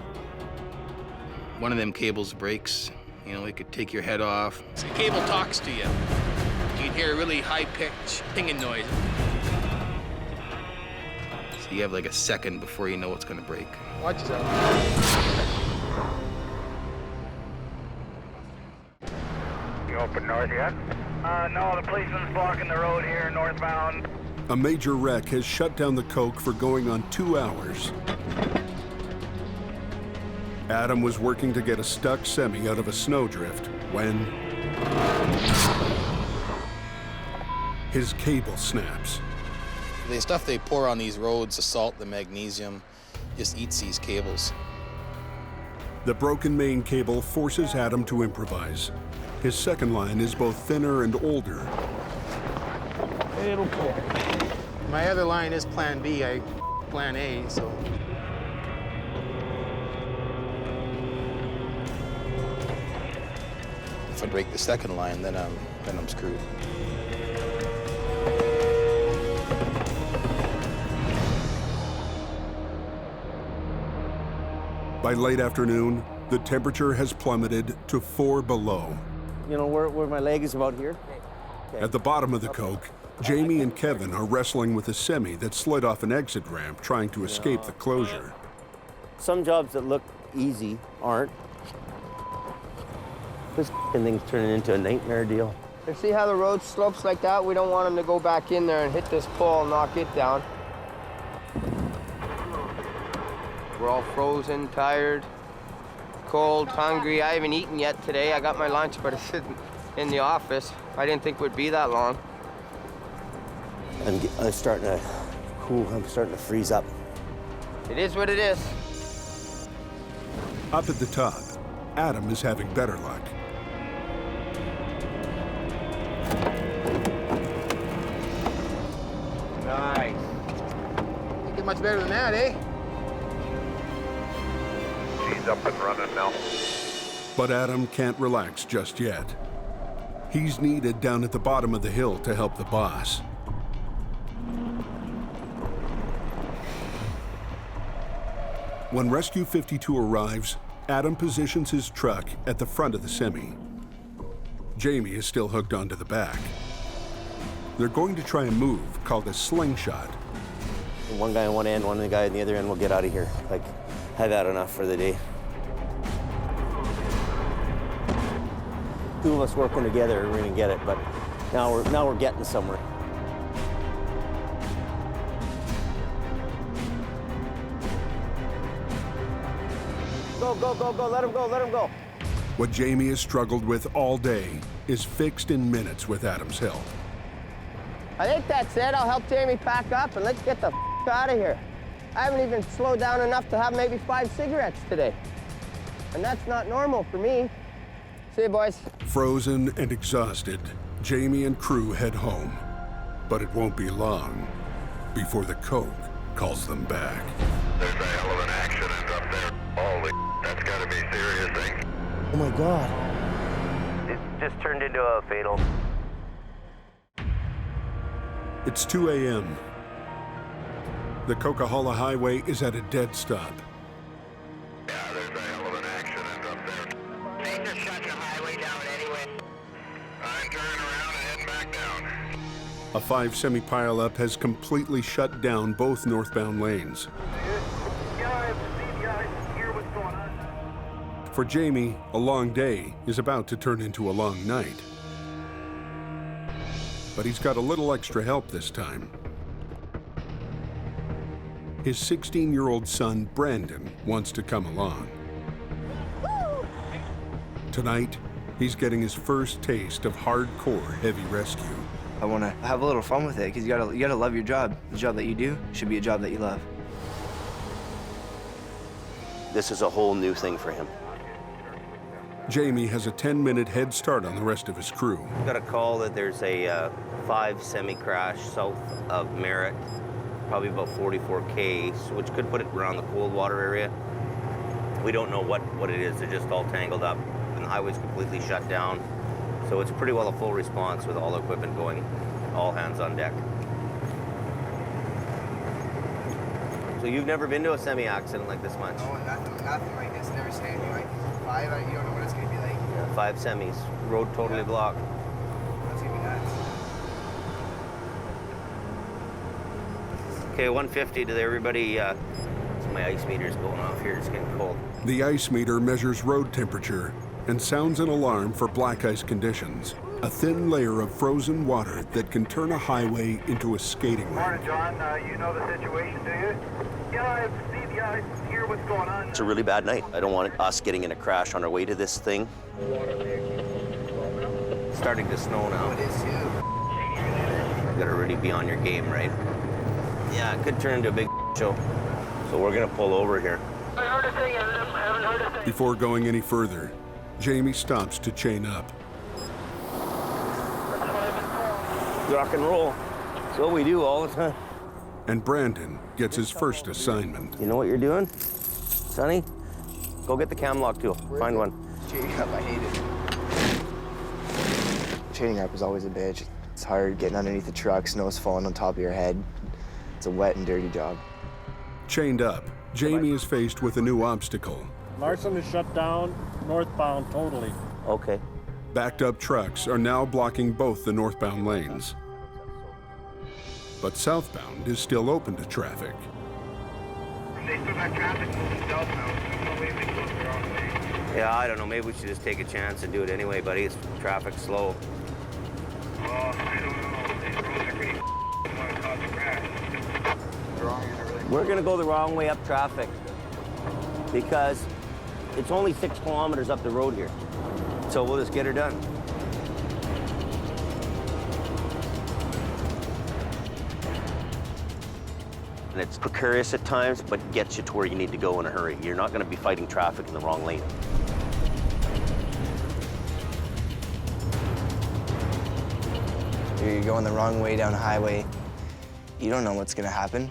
Speaker 7: One of them cables breaks. You know, it could take your head off. So the cable talks to you. You can hear a really high-pitched pinging noise. So you have like a second before you know what's gonna break. Watch yourself.
Speaker 11: You open north yet?
Speaker 19: No, the policeman's blocking the road here northbound.
Speaker 1: A major wreck has shut down the Coke for going on 2 hours. Adam was working to get a stuck semi out of a snowdrift when his cable snaps.
Speaker 7: The stuff they pour on these roads, the salt, the magnesium, just eats these cables.
Speaker 1: The broken main cable forces Adam to improvise. His second line is both thinner and older.
Speaker 7: It'll pull. My other line is Plan B, Plan A, so. If I break the second line, then I'm screwed.
Speaker 1: By late afternoon, the temperature has plummeted to 4 below.
Speaker 2: You know where my leg is about here? Okay.
Speaker 1: At the bottom of the Coke, Jamie and Kevin are wrestling with a semi that slid off an exit ramp trying to escape the closure.
Speaker 2: Some jobs that look easy aren't. This thing's turning into a nightmare deal.
Speaker 4: You see how the road slopes like that? We don't want them to go back in there and hit this pole and knock it down. We're all frozen, tired, cold, hungry. I haven't eaten yet today. I got my lunch, but it's sitting in the office. I didn't think it would be that long.
Speaker 2: I'm starting to freeze up.
Speaker 4: It is what it is.
Speaker 1: Up at the top, Adam is having better luck.
Speaker 7: Nice. Can't get much better than that, eh?
Speaker 11: He's up and running now.
Speaker 1: But Adam can't relax just yet. He's needed down at the bottom of the hill to help the boss. When Rescue 52 arrives, Adam positions his truck at the front of the semi. Jamie is still hooked onto the back. They're going to try a move called a slingshot.
Speaker 2: One guy on one end, one guy on the other end will get out of here. Like, I've had enough for the day. Two of us working together, we're gonna get it, but now we're getting somewhere. Go, go, go, go, let him go, let him go.
Speaker 1: What Jamie has struggled with all day is fixed in minutes with Adam's help.
Speaker 4: I think that's it. I'll help Jamie pack up and let's get the out of here. I haven't even slowed down enough to have maybe 5 cigarettes today. And that's not normal for me. See you, boys.
Speaker 1: Frozen and exhausted, Jamie and crew head home. But it won't be long before the coke calls them back.
Speaker 11: There's a hell of an accident up there. Holy, that's gotta be serious thing.
Speaker 2: Oh my God. It just turned into a fatal.
Speaker 1: It's 2 a.m. The Coquihalla Highway is at a dead stop.
Speaker 11: Yeah, there's a hell of an accident up there. They just shut the highway down anyway. I'm turning around and heading back down.
Speaker 1: A 5 semi pileup has completely shut down both northbound lanes. For Jamie, a long day is about to turn into a long night. But he's got a little extra help this time. His 16-year-old son, Brandon, wants to come along. Tonight, he's getting his first taste of hardcore heavy rescue.
Speaker 10: I want to have a little fun with it because you gotta love your job. The job that you do should be a job that you love.
Speaker 2: This is a whole new thing for him.
Speaker 1: Jamie has a 10-minute head start on the rest of his crew.
Speaker 2: Got a call that there's a 5 semi-crash south of Merritt, probably about 44 Ks, which could put it around the Coldwater area. We don't know what it is. They're just all tangled up, and the highway's completely shut down. So it's pretty well a full response with all the equipment going, all hands on deck. So you've never been to a semi-accident like this much?
Speaker 10: No, nothing like this. Never seen anything like 5. You don't know what it's gonna be like.
Speaker 2: Yeah, 5 semis, road totally blocked.
Speaker 10: That's gonna be nuts.
Speaker 2: Okay, 150 to everybody. My ice meter's going off here. It's getting cold.
Speaker 1: The ice meter measures road temperature and sounds an alarm for black ice conditions, a thin layer of frozen water that can turn a highway into a skating rink.
Speaker 11: Morning, John. You know the situation, do you? Yeah, I see the ice. Hear what's going on.
Speaker 2: It's a really bad night. I don't want us getting in a crash on our way to this thing. It's starting to snow now.
Speaker 10: It is too.
Speaker 2: You gotta really be on your game, right? Yeah, it could turn into a big show. So we're gonna pull over here.
Speaker 1: Before going any further, Jamie stops to chain up.
Speaker 2: Rock and roll. It's what we do all the time.
Speaker 1: And Brandon gets his first assignment.
Speaker 2: You know what you're doing, Sonny? Go get the cam lock tool. Find one.
Speaker 10: Chaining up, I hate it. Chaining up is always a bitch. It's hard getting underneath the truck, snow's falling on top of your head. It's a wet and dirty job.
Speaker 1: Chained up, Jamie is faced with a new obstacle.
Speaker 17: Larson is shut down, northbound totally.
Speaker 2: Okay.
Speaker 1: Backed up trucks are now blocking both the northbound lanes. But southbound is still open to traffic.
Speaker 11: They still got traffic moving south now. There's no way they go the wrong way.
Speaker 2: Yeah, I don't know. Maybe we should just take a chance and do it anyway, buddy. It's traffic slow.
Speaker 11: I don't know. These roads are pretty want to cause a crash.
Speaker 2: We're gonna go the wrong way up traffic because it's only 6 kilometers up the road here. So we'll just get her done. And it's precarious at times, but gets you to where you need to go in a hurry. You're not gonna be fighting traffic in the wrong lane.
Speaker 10: You're going the wrong way down a highway. You don't know what's gonna happen.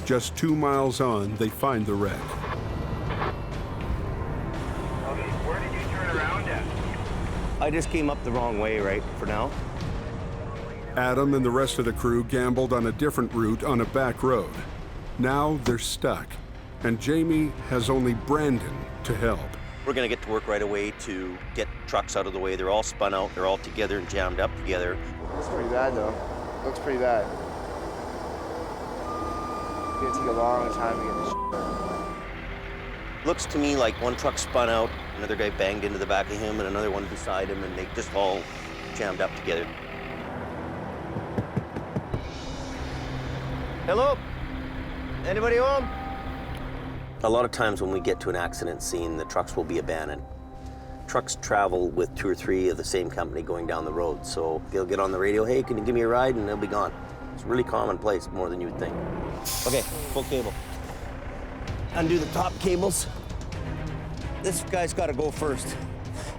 Speaker 1: Just 2 miles on, they find the wreck.
Speaker 11: Okay, where did you turn around at?
Speaker 2: I just came up the wrong way, right, for now.
Speaker 1: Adam and the rest of the crew gambled on a different route on a back road. Now they're stuck, and Jamie has only Brandon to help.
Speaker 2: We're gonna get to work right away to get trucks out of the way. They're all spun out, they're all together and jammed up together.
Speaker 8: Looks pretty bad though. Looks pretty bad. It's gonna take a long time to get this shit done.
Speaker 2: Looks to me like one truck spun out, another guy banged into the back of him, and another one beside him, and they just all jammed up together.
Speaker 3: Hello? Anybody home?
Speaker 2: A lot of times when we get to an accident scene, the trucks will be abandoned. Trucks travel with 2 or 3 of the same company going down the road, so they'll get on the radio, hey, can you give me a ride? And they'll be gone. It's really commonplace, more than you would think. Okay, full cable. Undo the top cables. This guy's got to go first.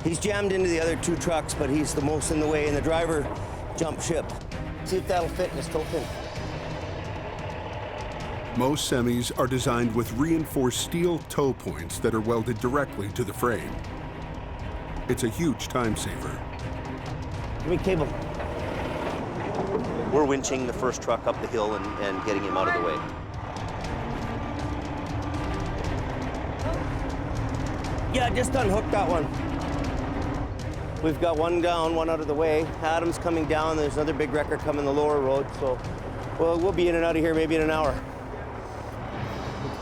Speaker 2: He's jammed into the other 2 trucks, but he's the most in the way, and the driver jumped ship. See if that'll fit in his tow pin.
Speaker 1: Most semis are designed with reinforced steel toe points that are welded directly to the frame. It's a huge time saver.
Speaker 2: Give me cable. We're winching the first truck up the hill and getting him out of the way. Yeah, just unhooked that one. We've got one down, one out of the way. Adam's coming down. There's another big wrecker coming the lower road, so we'll be in and out of here maybe in an hour.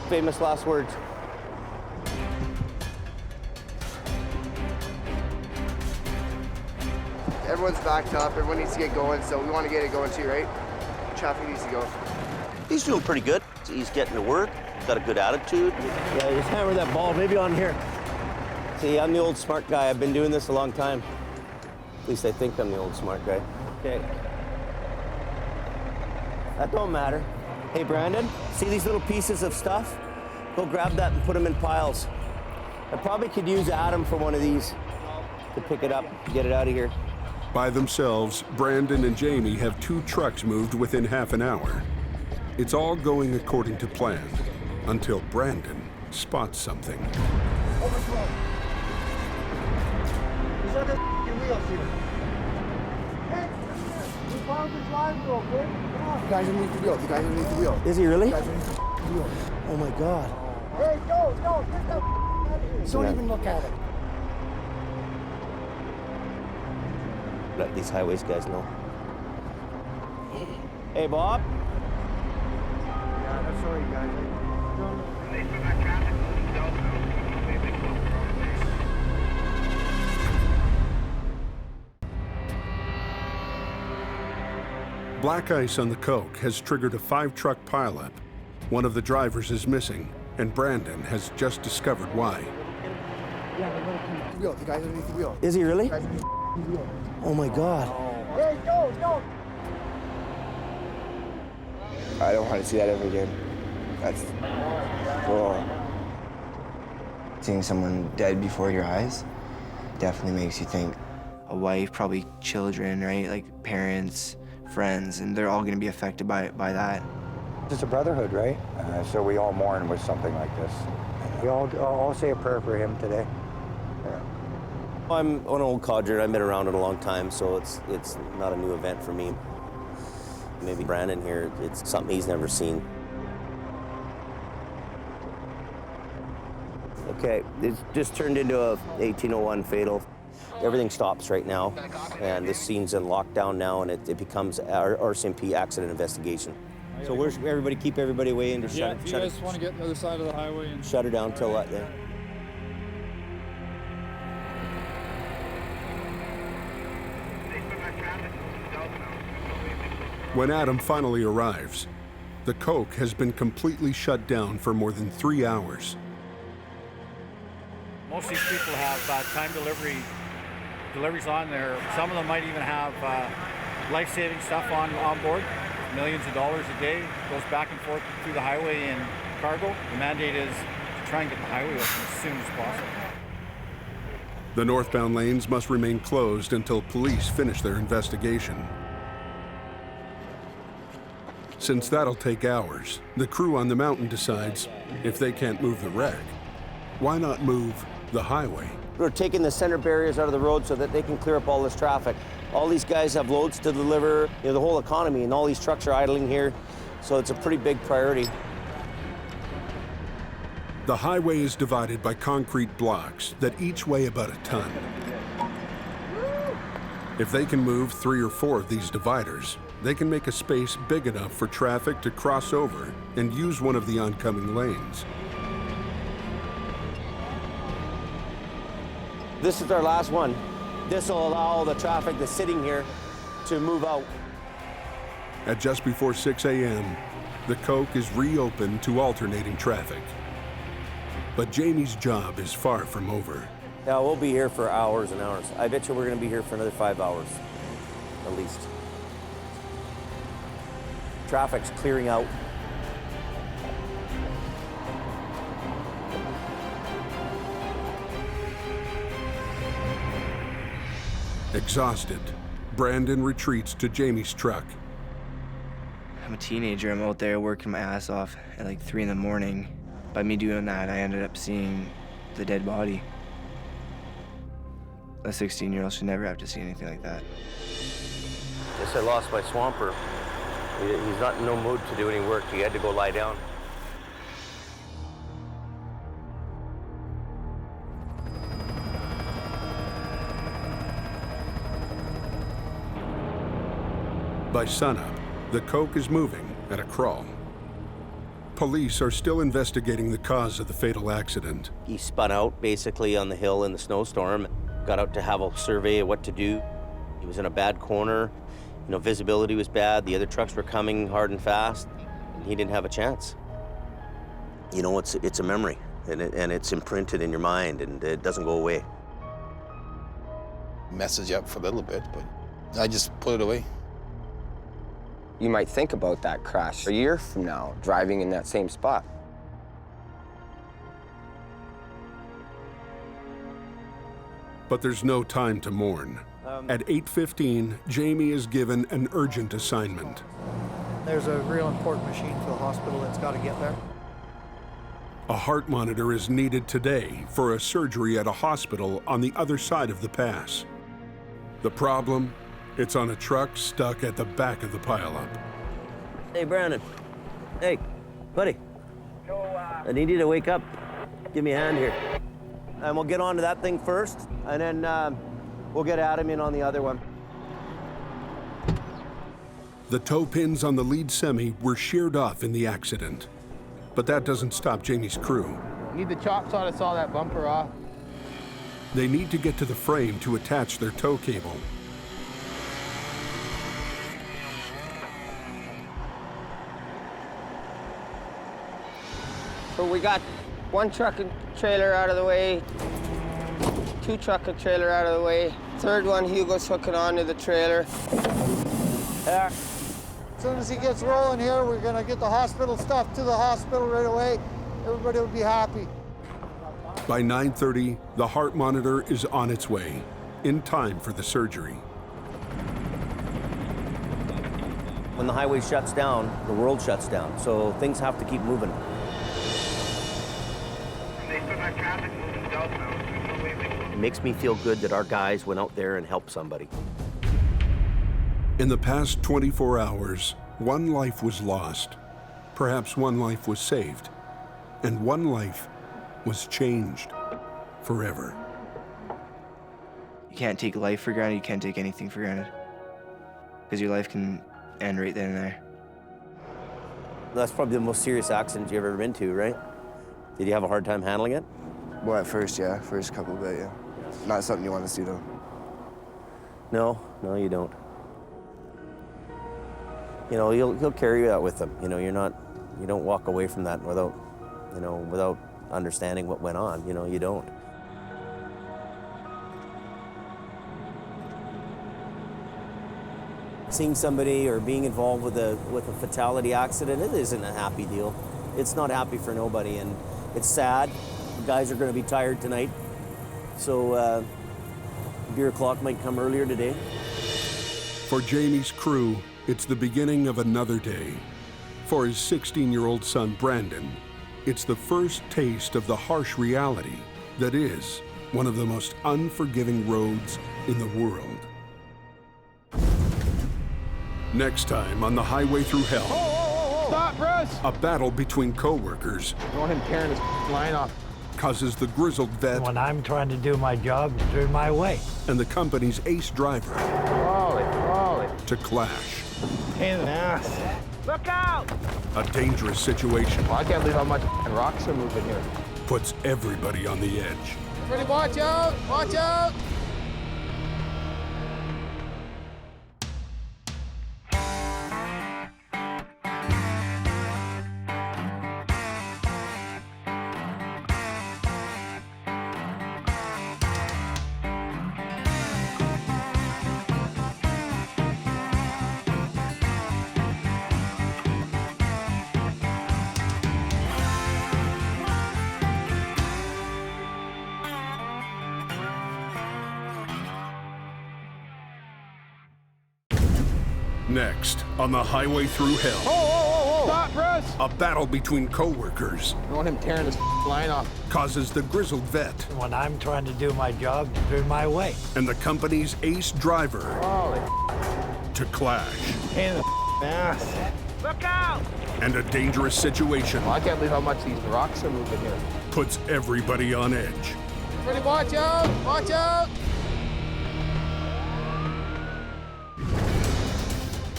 Speaker 2: Famous last words.
Speaker 8: Everyone's backed up. Everyone needs to get going, so we want to get it going too, right? Traffic needs to go.
Speaker 2: He's doing pretty good. He's getting to work. He's got a good attitude. Yeah, just hammer that ball maybe on here. See, I'm the old smart guy. I've been doing this a long time. At least I think I'm the old smart guy. Okay. That don't matter. Hey, Brandon, see these little pieces of stuff? Go grab that and put them in piles. I probably could use Adam for one of these to pick it up, get it out of here.
Speaker 1: By themselves, Brandon and Jamie have 2 trucks moved within half an hour. It's all going according to plan until Brandon spots something.
Speaker 14: Overflow. These are the wheels here. Hey, we found the driver, okay? Come on.
Speaker 8: The guy's underneath the wheel. The guy's underneath the wheel.
Speaker 2: Is he really?
Speaker 8: The guy's underneath the wheel.
Speaker 2: Oh my God.
Speaker 14: Hey, go, get the out of here. Don't even look at it.
Speaker 2: Let these highways guys know. Hey, Bob.
Speaker 14: Yeah, that's all right, guys.
Speaker 1: Black ice on the coke has triggered a 5-truck pileup. One of the drivers is missing, and Brandon has just discovered why.
Speaker 8: Yeah, the wheel. The guy's underneath the wheel.
Speaker 2: Is he really?
Speaker 8: The guy's underneath the wheel.
Speaker 2: Oh my God.
Speaker 14: Hey, go.
Speaker 8: I don't want to see that ever again. That's cool.
Speaker 10: Seeing someone dead before your eyes definitely makes you think. A wife, probably children, right? Like parents, friends, and they're all going to be affected by that.
Speaker 13: It's a brotherhood, right? So we all mourn with something like this. We all say a prayer for him today. Yeah.
Speaker 2: I'm an old codger. I've been around it a long time, so it's not a new event for me. Maybe Brandon here, it's something he's never seen. Okay, it's just turned into a 1801 fatal. Everything stops right now, and this scene's in lockdown now, and it becomes our RCMP accident investigation. So where's everybody? Keep everybody away and just
Speaker 21: Yeah, if you guys want to get to the other side of the highway and
Speaker 2: shut her down till what then?
Speaker 1: When Adam finally arrives, the coke has been completely shut down for more than 3 hours.
Speaker 17: Most of these people have time delivery
Speaker 12: deliveries on there. Some of them might even have life-saving stuff on board. Millions of dollars a day, goes back and forth through the highway in cargo. The mandate is to try and get the highway open as soon as possible.
Speaker 1: The northbound lanes must remain closed until police finish their investigation. Since that'll take hours, the crew on the mountain decides if they can't move the wreck, why not move the highway?
Speaker 3: We're taking the center barriers out of the road so that they can clear up all this traffic. All these guys have loads to deliver, the whole economy, and all these trucks are idling here, so it's a pretty big priority.
Speaker 1: The highway is divided by concrete blocks that each weigh about a ton. If they can move 3 or 4 of these dividers, they can make a space big enough for traffic to cross over and use one of the oncoming lanes.
Speaker 3: This is our last one. This will allow the traffic that's sitting here to move out.
Speaker 1: At just before 6 a.m., the Coke is reopened to alternating traffic. But Jamie's job is far from over.
Speaker 3: Yeah, we'll be here for hours and hours. I bet you we're going to be here for another 5 hours, at least. Traffic's clearing out.
Speaker 1: Exhausted, Brandon retreats to Jamie's truck.
Speaker 10: I'm a teenager. I'm out there working my ass off at like 3 in the morning. By me doing that, I ended up seeing the dead body. A 16-year-old should never have to see anything like that.
Speaker 3: Guess I lost my swamper. He's not in no mood to do any work. He had to go lie down.
Speaker 1: By sunup, the Coke is moving at a crawl. Police are still investigating the cause of the fatal accident.
Speaker 3: He spun out basically on the hill in the snowstorm. Got out to have a survey of what to do. He was in a bad corner. You know, visibility was bad. The other trucks were coming hard and fast. And he didn't have a chance. You know, it's a memory, and it's imprinted in your mind, and it doesn't go away.
Speaker 7: Messes you up for a little bit, but I just put it away.
Speaker 8: You might think about that crash a year from now, driving in that same spot.
Speaker 1: But there's no time to mourn. At 8:15, Jamie is given an urgent assignment.
Speaker 21: There's a real important machine for the hospital that's got to get there.
Speaker 1: A heart monitor is needed today for a surgery at a hospital on the other side of the pass. The problem? It's on a truck stuck at the back of the pileup.
Speaker 3: Hey, Brandon. Hey, buddy. I need you to wake up. Give me a hand here. And we'll get onto that thing first, and then we'll get Adam in on the other one.
Speaker 1: The toe pins on the lead semi were sheared off in the accident. But that doesn't stop Jamie's crew.
Speaker 7: Need the chop saw to saw that bumper off.
Speaker 1: They need to get to the frame to attach their tow cable.
Speaker 4: So we got 1 truck and trailer out of the way, 2 truck and trailer out of the way. 3rd one, Hugo's hooking onto the trailer.
Speaker 14: There. As soon as he gets rolling here, we're gonna get the hospital stuff to the hospital right away. Everybody will be happy.
Speaker 1: By 9:30, the heart monitor is on its way, in time for the surgery.
Speaker 3: When the highway shuts down, the world shuts down, so things have to keep moving. It makes me feel good that our guys went out there and helped somebody.
Speaker 1: In the past 24 hours, 1 life was lost. Perhaps 1 life was saved. And 1 life was changed forever.
Speaker 10: You can't take life for granted. You can't take anything for granted. Because your life can end right then and there.
Speaker 3: That's probably the most serious accident you've ever been to, right? Did you have a hard time handling it?
Speaker 10: Well, at first, yeah. First couple of bit, yeah. Not something you want to see, though.
Speaker 3: No, you don't. You know, he'll carry that with him. You know, you don't walk away from that without understanding what went on. You know, you don't.
Speaker 2: seeing somebody or being involved with a fatality accident, it isn't a happy deal. It's not happy for nobody, and it's sad. The guys are going to be tired tonight, so beer o'clock might come earlier today.
Speaker 1: For Jamie's crew, it's the beginning of another day. For his 16-year-old son, Brandon, it's the first taste of the harsh reality that is one of the most unforgiving roads in the world. Next time on the Highway Through Hell.
Speaker 7: Stop, Bruce!
Speaker 1: A battle between co-workers
Speaker 7: I want him tearing his line off.
Speaker 1: causes the grizzled vet
Speaker 16: when I'm trying to do my job, turn my way.
Speaker 1: and the company's ace driver to clash.
Speaker 7: Pain in the ass. Look out!
Speaker 1: A dangerous situation
Speaker 7: Well, I can't believe how much rocks are moving here.
Speaker 1: puts everybody on the edge.
Speaker 7: Everybody watch out! Watch out!
Speaker 1: Next on the Highway Through Hell.
Speaker 7: Stop, Bruce!
Speaker 1: A battle between co-workers
Speaker 7: I want him tearing his line off.
Speaker 1: causes the grizzled vet
Speaker 16: When I'm trying to do my job, turn my way.
Speaker 1: and the company's ace driver to clash.
Speaker 7: Pain in the ass. Look out!
Speaker 1: And a dangerous situation
Speaker 7: Well, I can't believe how much these rocks are moving here.
Speaker 1: puts everybody on edge.
Speaker 7: Everybody watch out! Watch out!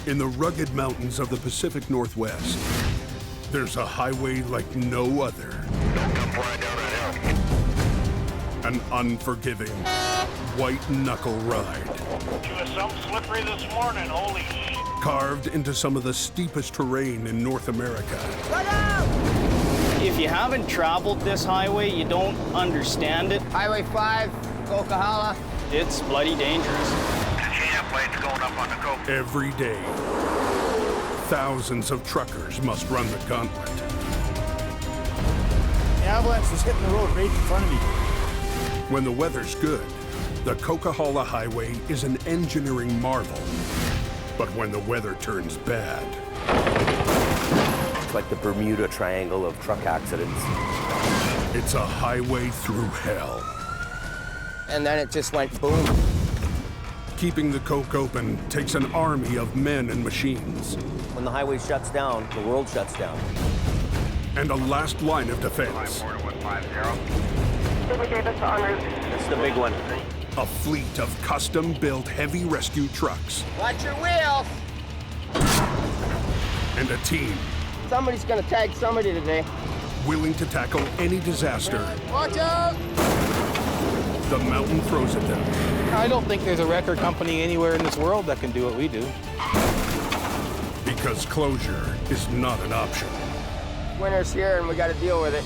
Speaker 1: In the rugged mountains of the Pacific Northwest, there's a highway like no other. An unforgiving, white-knuckle ride.
Speaker 17: She was some slippery this morning, holy shit.
Speaker 1: Carved into some of the steepest terrain in North America.
Speaker 15: If you haven't traveled this highway, you don't understand it.
Speaker 4: Highway 5, Coquihalla.
Speaker 15: It's bloody dangerous.
Speaker 1: Every day, thousands of truckers must run the gauntlet.
Speaker 16: The avalanche was hitting the road right in front of me.
Speaker 1: When the weather's good, the Coquihalla Highway is an engineering marvel. But when the weather turns bad,
Speaker 2: It's like the Bermuda Triangle of truck accidents.
Speaker 1: it's a highway through hell.
Speaker 4: And then it just went boom.
Speaker 1: Keeping the coke open takes an army of men and machines.
Speaker 2: When the highway shuts down, the world shuts down.
Speaker 1: And a last line of defense.
Speaker 2: That's the big one.
Speaker 1: A fleet of custom-built heavy rescue trucks.
Speaker 4: Watch your wheels.
Speaker 1: And a team
Speaker 4: Somebody's gonna tag somebody today.
Speaker 1: willing to tackle any disaster
Speaker 7: Watch out!
Speaker 1: the mountain throws at them.
Speaker 7: I don't think there's a record company anywhere in this world that can do what we do.
Speaker 1: Because closure is not an option.
Speaker 4: Winter's here and we gotta deal with it.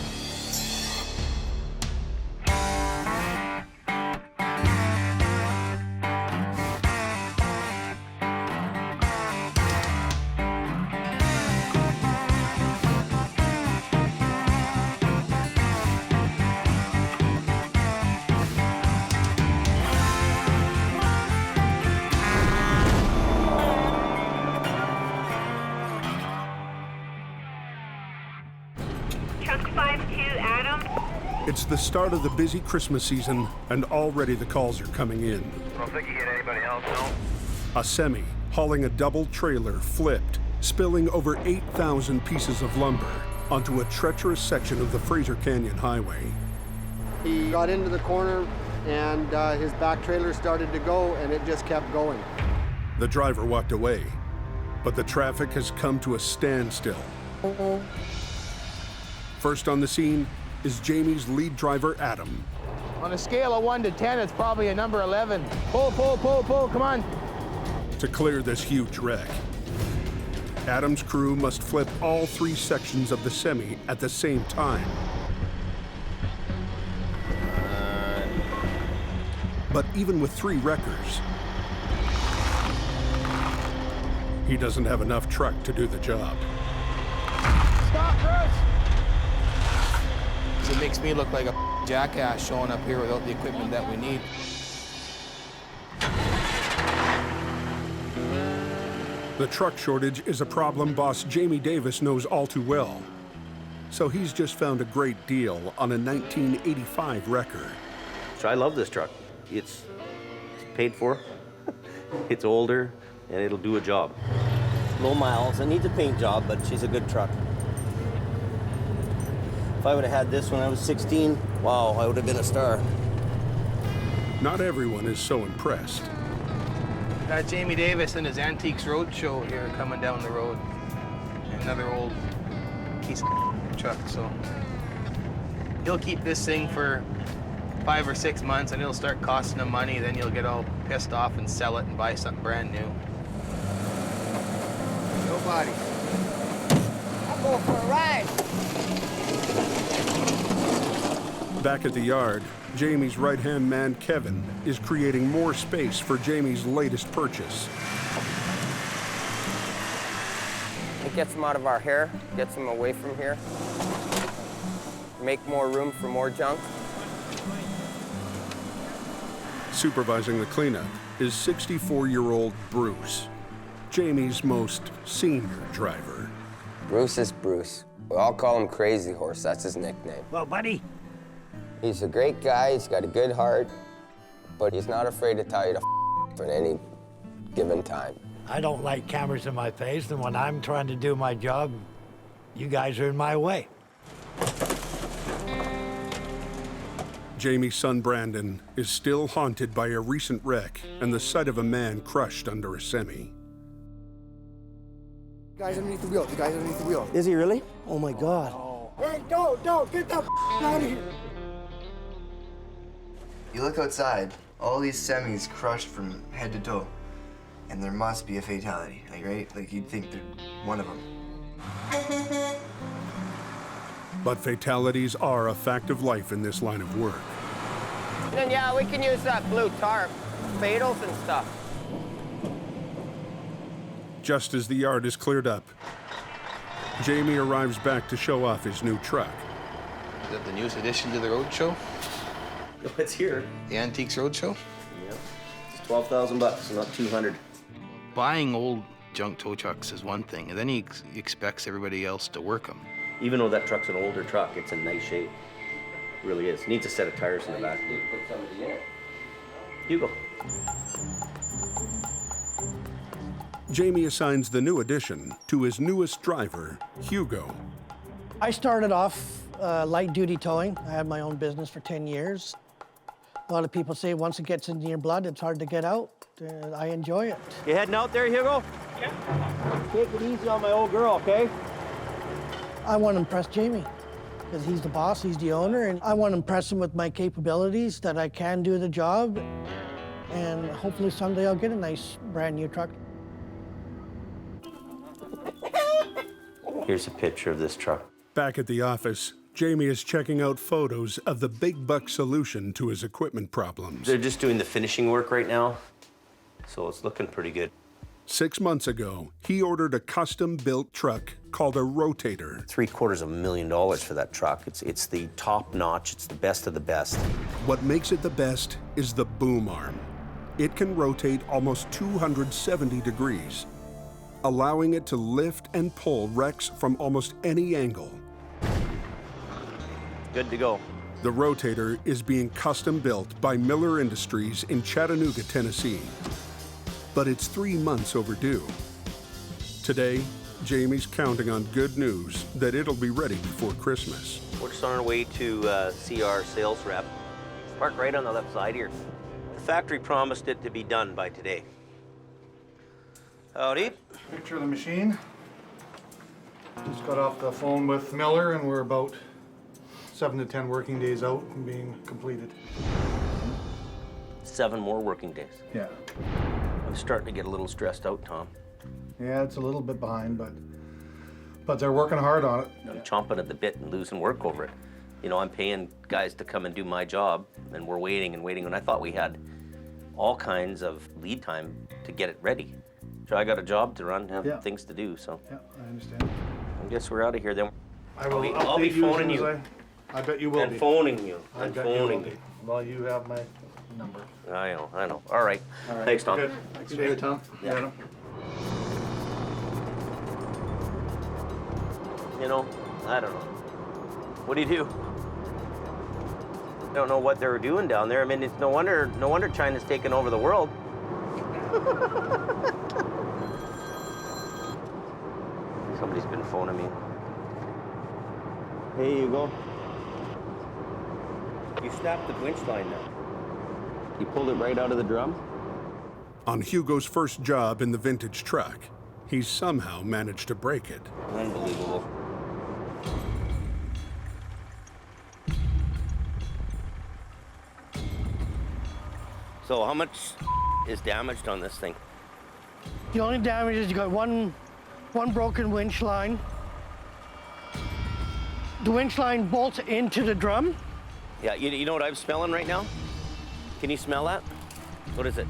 Speaker 4: It's
Speaker 1: the start of the busy Christmas season, and already the calls are coming in.
Speaker 11: Don't think you get anybody else, no?
Speaker 1: A semi hauling a double trailer flipped, spilling over 8,000 pieces of lumber onto a treacherous section of the Fraser Canyon Highway.
Speaker 22: He got into the corner and his back trailer started to go and it just kept going.
Speaker 1: The driver walked away, but the traffic has come to a standstill. First on the scene is Jamie's lead driver, Adam.
Speaker 7: On a scale of 1 to 10, it's probably a number 11. Pull, pull, pull, pull, come on.
Speaker 1: To clear this huge wreck, Adam's crew must flip all 3 sections of the semi at the same time. But even with 3 wreckers, He doesn't have enough truck to do the job.
Speaker 7: Stop, Chris! It makes me look like a jackass showing up here without the equipment that we need.
Speaker 1: The truck shortage is a problem boss Jamie Davis knows all too well. So he's just found a great deal on a 1985 wrecker.
Speaker 2: So I love this truck. It's paid for, it's older, and it'll do a job. Low miles, it needs a paint job, but she's a good truck. If I would have had this when I was 16, wow, I would have been a star.
Speaker 1: Not everyone is so impressed.
Speaker 7: Got Jamie Davis and his Antiques Roadshow here coming down the road. Another old piece of truck, so he'll keep this thing for 5 or 6 months and it'll start costing him money, then you'll get all pissed off and sell it and buy something brand new. Nobody.
Speaker 4: I'll go for a ride.
Speaker 1: Back at the yard, Jamie's right-hand man, Kevin, is creating more space for Jamie's latest purchase.
Speaker 8: It gets them out of our hair, gets them away from here. Make more room for more junk.
Speaker 1: Supervising the cleanup is 64-year-old Bruce, Jamie's most senior driver.
Speaker 8: Bruce is Bruce. We all call him Crazy Horse, that's his nickname.
Speaker 16: Well, buddy.
Speaker 8: He's a great guy, he's got a good heart, but he's not afraid to tell you to at any given time.
Speaker 16: I don't like cameras in my face, and when I'm trying to do my job, you guys are in my way.
Speaker 1: Jamie's son Brandon is still haunted by a recent wreck and the sight of a man crushed under a semi.
Speaker 6: The guy's underneath the wheel, the guy's underneath the wheel.
Speaker 9: Is he really? Oh my God.
Speaker 6: Hey, don't, get the out of here.
Speaker 10: You look outside, all these semis crushed from head to toe. And there must be a fatality, like, right? Like, you'd think they're one of them.
Speaker 1: But fatalities are a fact of life in this line of work.
Speaker 4: And then, yeah, we can use that blue tarp, fatals and stuff.
Speaker 1: Just as the yard is cleared up, Jamie arrives back to show off his new truck.
Speaker 7: Is that the newest addition to the roadshow?
Speaker 2: It's here.
Speaker 7: The Antiques Roadshow?
Speaker 2: Yep. It's $12,000, not 200.
Speaker 7: Buying old junk tow trucks is one thing, and then he expects everybody else to work them.
Speaker 2: Even though that truck's an older truck, it's in nice shape. It really is. Needs a set of tires in the back. Hugo.
Speaker 1: Jamie assigns the new addition to his newest driver, Hugo.
Speaker 9: I started off light duty towing. I had my own business for 10 years. A lot of people say once it gets into your blood, it's hard to get out. I enjoy it.
Speaker 2: You heading out there, Hugo? Yeah. Take it easy on my old girl, okay?
Speaker 9: I want to impress Jamie because he's the boss, he's the owner, and I want to impress him with my capabilities, that I can do the job, and hopefully someday I'll get a nice brand new truck.
Speaker 2: Here's a picture of this truck.
Speaker 1: Back at the office, Jamie is checking out photos of the big buck solution to his equipment problems.
Speaker 2: They're just doing the finishing work right now, so it's looking pretty good.
Speaker 1: 6 months ago, he ordered a custom-built truck called a rotator.
Speaker 2: $750,000 for that truck. It's the top notch, it's the best of the best.
Speaker 1: What makes it the best is the boom arm. It can rotate almost 270 degrees, allowing it to lift and pull wrecks from almost any angle.
Speaker 2: Good to go.
Speaker 1: The rotator is being custom built by Miller Industries in Chattanooga, Tennessee. But it's 3 months overdue. Today, Jamie's counting on good news that it'll be ready before Christmas.
Speaker 2: We're just on our way to see our sales rep. Park right on the left side here. The factory promised it to be done by today. Howdy.
Speaker 23: Picture of the machine. Just got off the phone with Miller, and we're about 7 to 10 working days out from being completed.
Speaker 2: 7 more working days.
Speaker 23: Yeah.
Speaker 2: I'm starting to get a little stressed out, Tom.
Speaker 23: Yeah, it's a little bit behind, but they're working hard on it.
Speaker 2: I'm chomping at the bit and losing work over it. You know, I'm paying guys to come and do my job, and we're waiting and waiting, and I thought we had all kinds of lead time to get it ready. So I got a job to run, have
Speaker 23: Yeah.
Speaker 2: things to do, so.
Speaker 23: Yeah, I understand.
Speaker 2: I guess we're out of here then.
Speaker 23: I will
Speaker 2: I'll be
Speaker 23: update you as
Speaker 2: phoning
Speaker 23: soon
Speaker 2: you.
Speaker 23: as I bet you will
Speaker 2: And
Speaker 23: be.
Speaker 2: phoning you.
Speaker 23: I
Speaker 2: And
Speaker 23: bet you will
Speaker 2: phoning
Speaker 23: be.
Speaker 2: you.
Speaker 23: Well, you have my number.
Speaker 2: I know. All right.
Speaker 23: All right.
Speaker 2: Thanks, Tom.
Speaker 23: Good. Thanks, David. Tom.
Speaker 2: Yeah.
Speaker 23: Adam.
Speaker 2: You know, I don't know. What do you do? I don't know what they're doing down there. I mean, it's no wonder China's taken over the world. Somebody's been phoning me. Here you go. You snapped the winch line now. You pulled it right out of the drum?
Speaker 1: On Hugo's first job in the vintage truck, he somehow managed to break it.
Speaker 2: Unbelievable. So how much is damaged on this thing?
Speaker 9: The only damage is you got one broken winch line. The winch line bolts into the drum.
Speaker 2: Yeah, you know what I'm smelling right now? Can you smell that? What is it?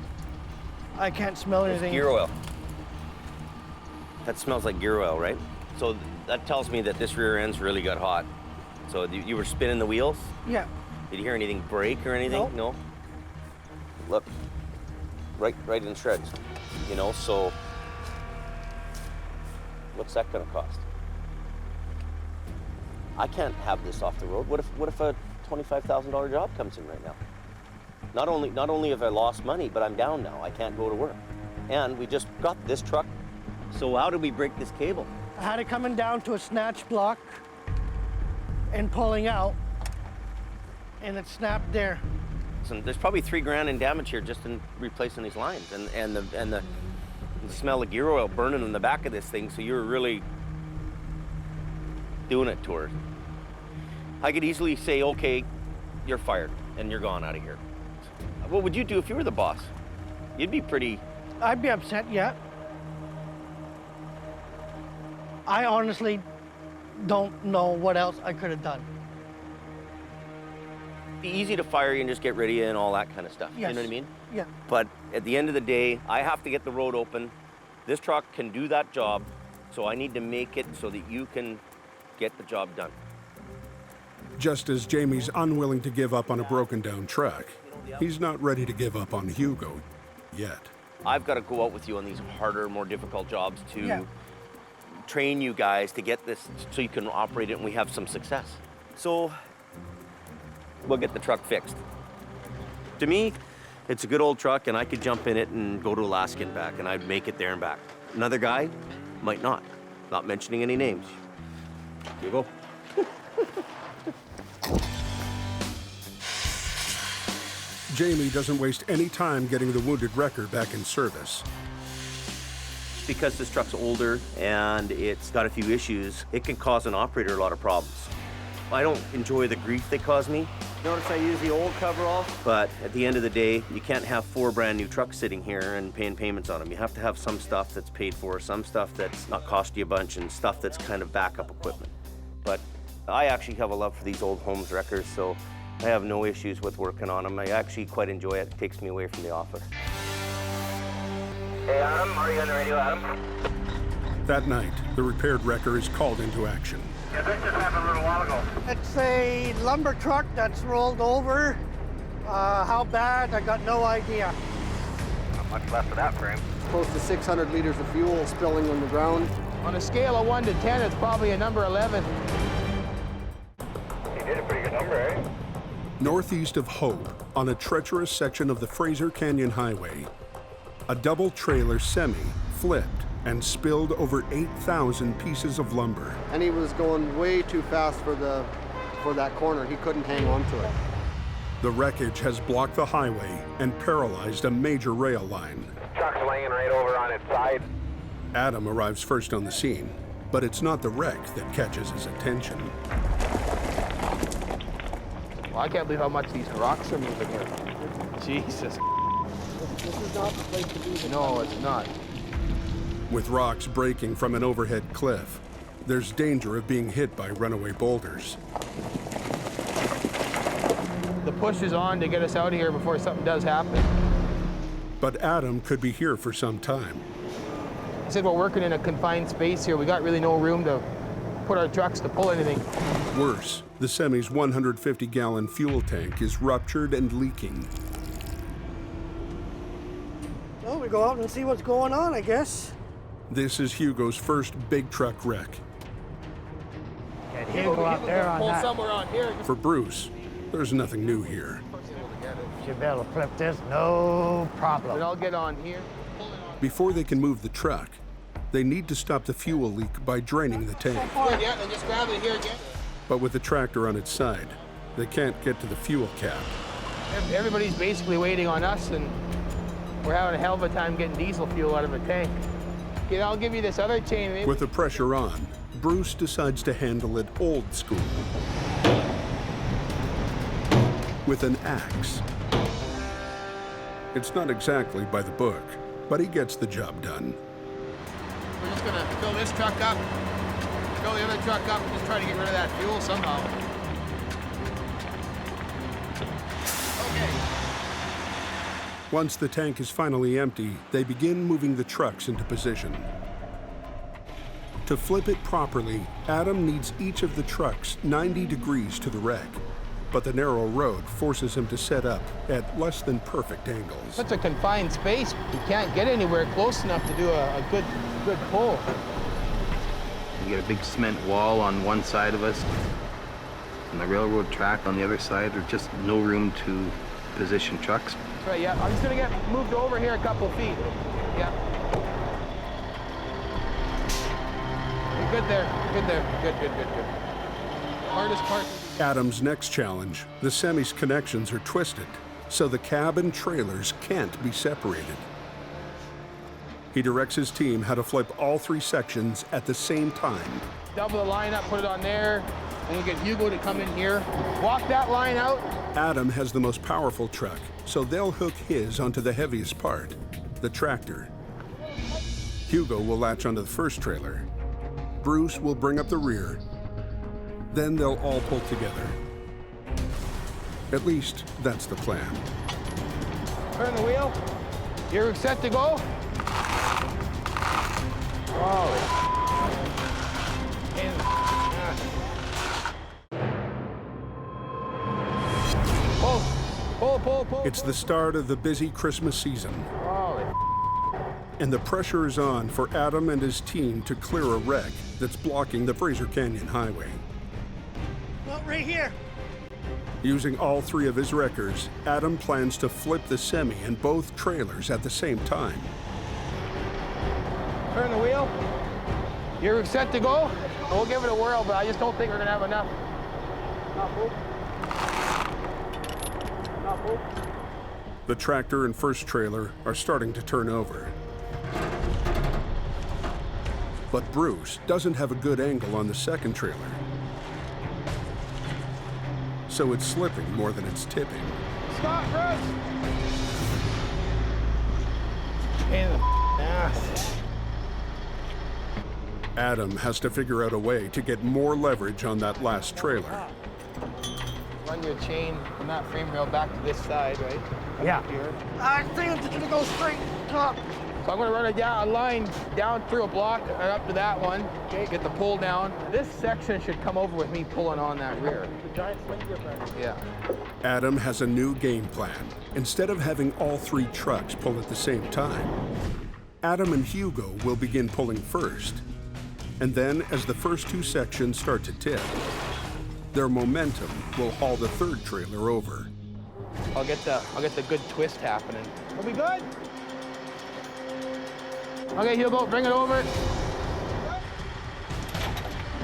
Speaker 9: I can't smell
Speaker 2: It's
Speaker 9: anything.
Speaker 2: gear oil. That smells like gear oil, right? So that tells me that this rear end's really got hot. So you were spinning the wheels?
Speaker 9: Yeah.
Speaker 2: Did you hear anything break or anything?
Speaker 9: Nope.
Speaker 2: No? Look, right in shreds, you know, so what's that gonna cost? I can't have this off the road. What if a $25,000 job comes in right now? Not only have I lost money, but I'm down now. I can't go to work. And we just got this truck. So how did we break this cable?
Speaker 9: I had it coming down to a snatch block and pulling out, and it snapped there.
Speaker 2: So there's probably $3,000 in damage here just in replacing these lines, and the smell of gear oil burning in the back of this thing. So you were really doing it to her. I could easily say, okay, you're fired and you're gone out of here. What would you do if you were the boss? You'd be pretty.
Speaker 9: I'd be upset, yeah. I honestly don't know what else I could have done.
Speaker 2: Be easy to fire you and just get rid of you and all that kind of stuff.
Speaker 9: Yes.
Speaker 2: You know what I mean?
Speaker 9: Yeah.
Speaker 2: But at the end of the day, I have to get the road open. This truck can do that job, so I need to make it so that you can get the job done.
Speaker 1: Just as Jamie's unwilling to give up on a broken down truck, he's not ready to give up on Hugo yet.
Speaker 2: I've got to go out with you on these harder, more difficult jobs to
Speaker 9: Yeah.
Speaker 2: train you guys to get this so you can operate it and we have some success. So we'll get the truck fixed. To me, it's a good old truck and I could jump in it and go to Alaska and back and I'd make it there and back. Another guy might not. Not mentioning any names. Here you go.
Speaker 1: Jamie doesn't waste any time getting the wounded wrecker back in service.
Speaker 2: Because this truck's older and it's got a few issues, it can cause an operator a lot of problems. I don't enjoy the grief they cause me. Notice I use the old coverall. But at the end of the day, you can't have 4 brand new trucks sitting here and paying payments on them. You have to have some stuff that's paid for, some stuff that's not cost you a bunch, and stuff that's kind of backup equipment. But I actually have a love for these old Holmes wreckers, so I have no issues with working on them. I actually quite enjoy it. It takes me away from the office.
Speaker 11: Hey, Adam, are you on the radio, Adam?
Speaker 1: That night, the repaired wrecker is called into action.
Speaker 11: Yeah, this just happened a little while ago.
Speaker 9: It's a lumber truck that's rolled over. How bad, I got no idea.
Speaker 11: Not much left of that frame.
Speaker 22: Close to 600 liters of fuel spilling on the ground.
Speaker 19: On a scale of 1 to 10, it's probably a number 11.
Speaker 11: You did a pretty good number, eh?
Speaker 1: Northeast of Hope, on a treacherous section of the Fraser Canyon Highway, a double trailer semi flipped and spilled over 8,000 pieces of lumber.
Speaker 22: And he was going way too fast for that corner. He couldn't hang on to it.
Speaker 1: The wreckage has blocked the highway and paralyzed a major rail line.
Speaker 11: Truck's laying right over on its side.
Speaker 1: Adam arrives first on the scene, but it's not the wreck that catches his attention.
Speaker 19: Well, I can't believe how much these rocks are moving here. Jesus.
Speaker 22: This is not the place to be.
Speaker 19: No, it's not.
Speaker 1: With rocks breaking from an overhead cliff, there's danger of being hit by runaway boulders.
Speaker 19: The push is on to get us out of here before something does happen.
Speaker 1: But Adam could be here for some time.
Speaker 7: said, we're working in a confined space here. We got really no room to put our trucks to pull anything.
Speaker 1: Worse, the semi's 150-gallon fuel tank is ruptured and leaking.
Speaker 9: Well, we go out and see what's going on, I guess.
Speaker 1: This is Hugo's first big truck wreck.
Speaker 16: Get Hugo out there on that.
Speaker 7: Somewhere on here.
Speaker 1: For Bruce, there's nothing new here.
Speaker 16: Should be able to flip this, no problem.
Speaker 7: Then I'll get on here.
Speaker 1: Before they can move the truck, they need to stop the fuel leak by draining the tank.
Speaker 7: Good, yeah, then just grab it here again.
Speaker 1: But with the tractor on its side, they can't get to the fuel cap.
Speaker 7: Everybody's basically waiting on us, and we're having a hell of a time getting diesel fuel out of a tank. Okay, I'll give you this other chain.
Speaker 1: With the pressure on, Bruce decides to handle it old school. With an axe. It's not exactly by the book, but he gets the job done.
Speaker 7: We're just gonna fill this truck up, fill the other truck up, and just try to get rid of that fuel somehow.
Speaker 1: Once the tank is finally empty, they begin moving the trucks into position. To flip it properly, Adam needs each of the trucks 90 degrees to the wreck, but the narrow road forces him to set up at less than perfect angles.
Speaker 7: It's a confined space. You can't get anywhere close enough to do a good pull.
Speaker 5: You got a big cement wall on one side of us, and the railroad track on the other side. There's just no room to position trucks.
Speaker 7: Right, yeah. I'm just gonna get moved over here a couple feet. Yeah. You're good there. Good there. Good. Hardest part.
Speaker 1: Adam's next challenge, the semi's connections are twisted, so the cab and trailers can't be separated. He directs his team how to flip all three sections at the same time.
Speaker 7: Double the line up, put it on there, and you get Hugo to come in here. Walk that line out.
Speaker 1: Adam has the most powerful truck, so they'll hook his onto the heaviest part, the tractor. Hugo will latch onto the first trailer. Bruce will bring up the rear. Then they'll all pull together. At least, that's the plan.
Speaker 7: Turn the wheel. You're set to go. Pull.
Speaker 1: It's the start of the busy Christmas season. And the pressure is on for Adam and his team to clear a wreck that's blocking the Fraser Canyon Highway.
Speaker 9: Well, right here.
Speaker 1: Using all three of his wreckers, Adam plans to flip the semi and both trailers at the same time.
Speaker 7: Turn the wheel. You're set to go. We'll give it a whirl, but I just don't think we're gonna have enough.
Speaker 1: The tractor and first trailer are starting to turn over. But Bruce doesn't have a good angle on the second trailer. So it's slipping more than it's tipping.
Speaker 7: Stop, Bruce! Pain in the ass.
Speaker 1: Adam has to figure out a way to get more leverage on that last trailer.
Speaker 7: Run your chain from that frame rail back to this side, right?
Speaker 16: Yeah.
Speaker 7: Here.
Speaker 9: I think I'm just gonna go straight top.
Speaker 7: So I'm gonna run a line down through a block and up to that one. Okay, get the pull down. This section should come over with me pulling on that rear.
Speaker 17: The giant swing difference.
Speaker 7: Yeah.
Speaker 1: Adam has a new game plan. Instead of having all three trucks pull at the same time, Adam and Hugo will begin pulling first. And then, as the first two sections start to tip, their momentum will haul the third trailer over.
Speaker 7: I'll get the good twist happening. Are we good? Okay, Hugo, bring it over.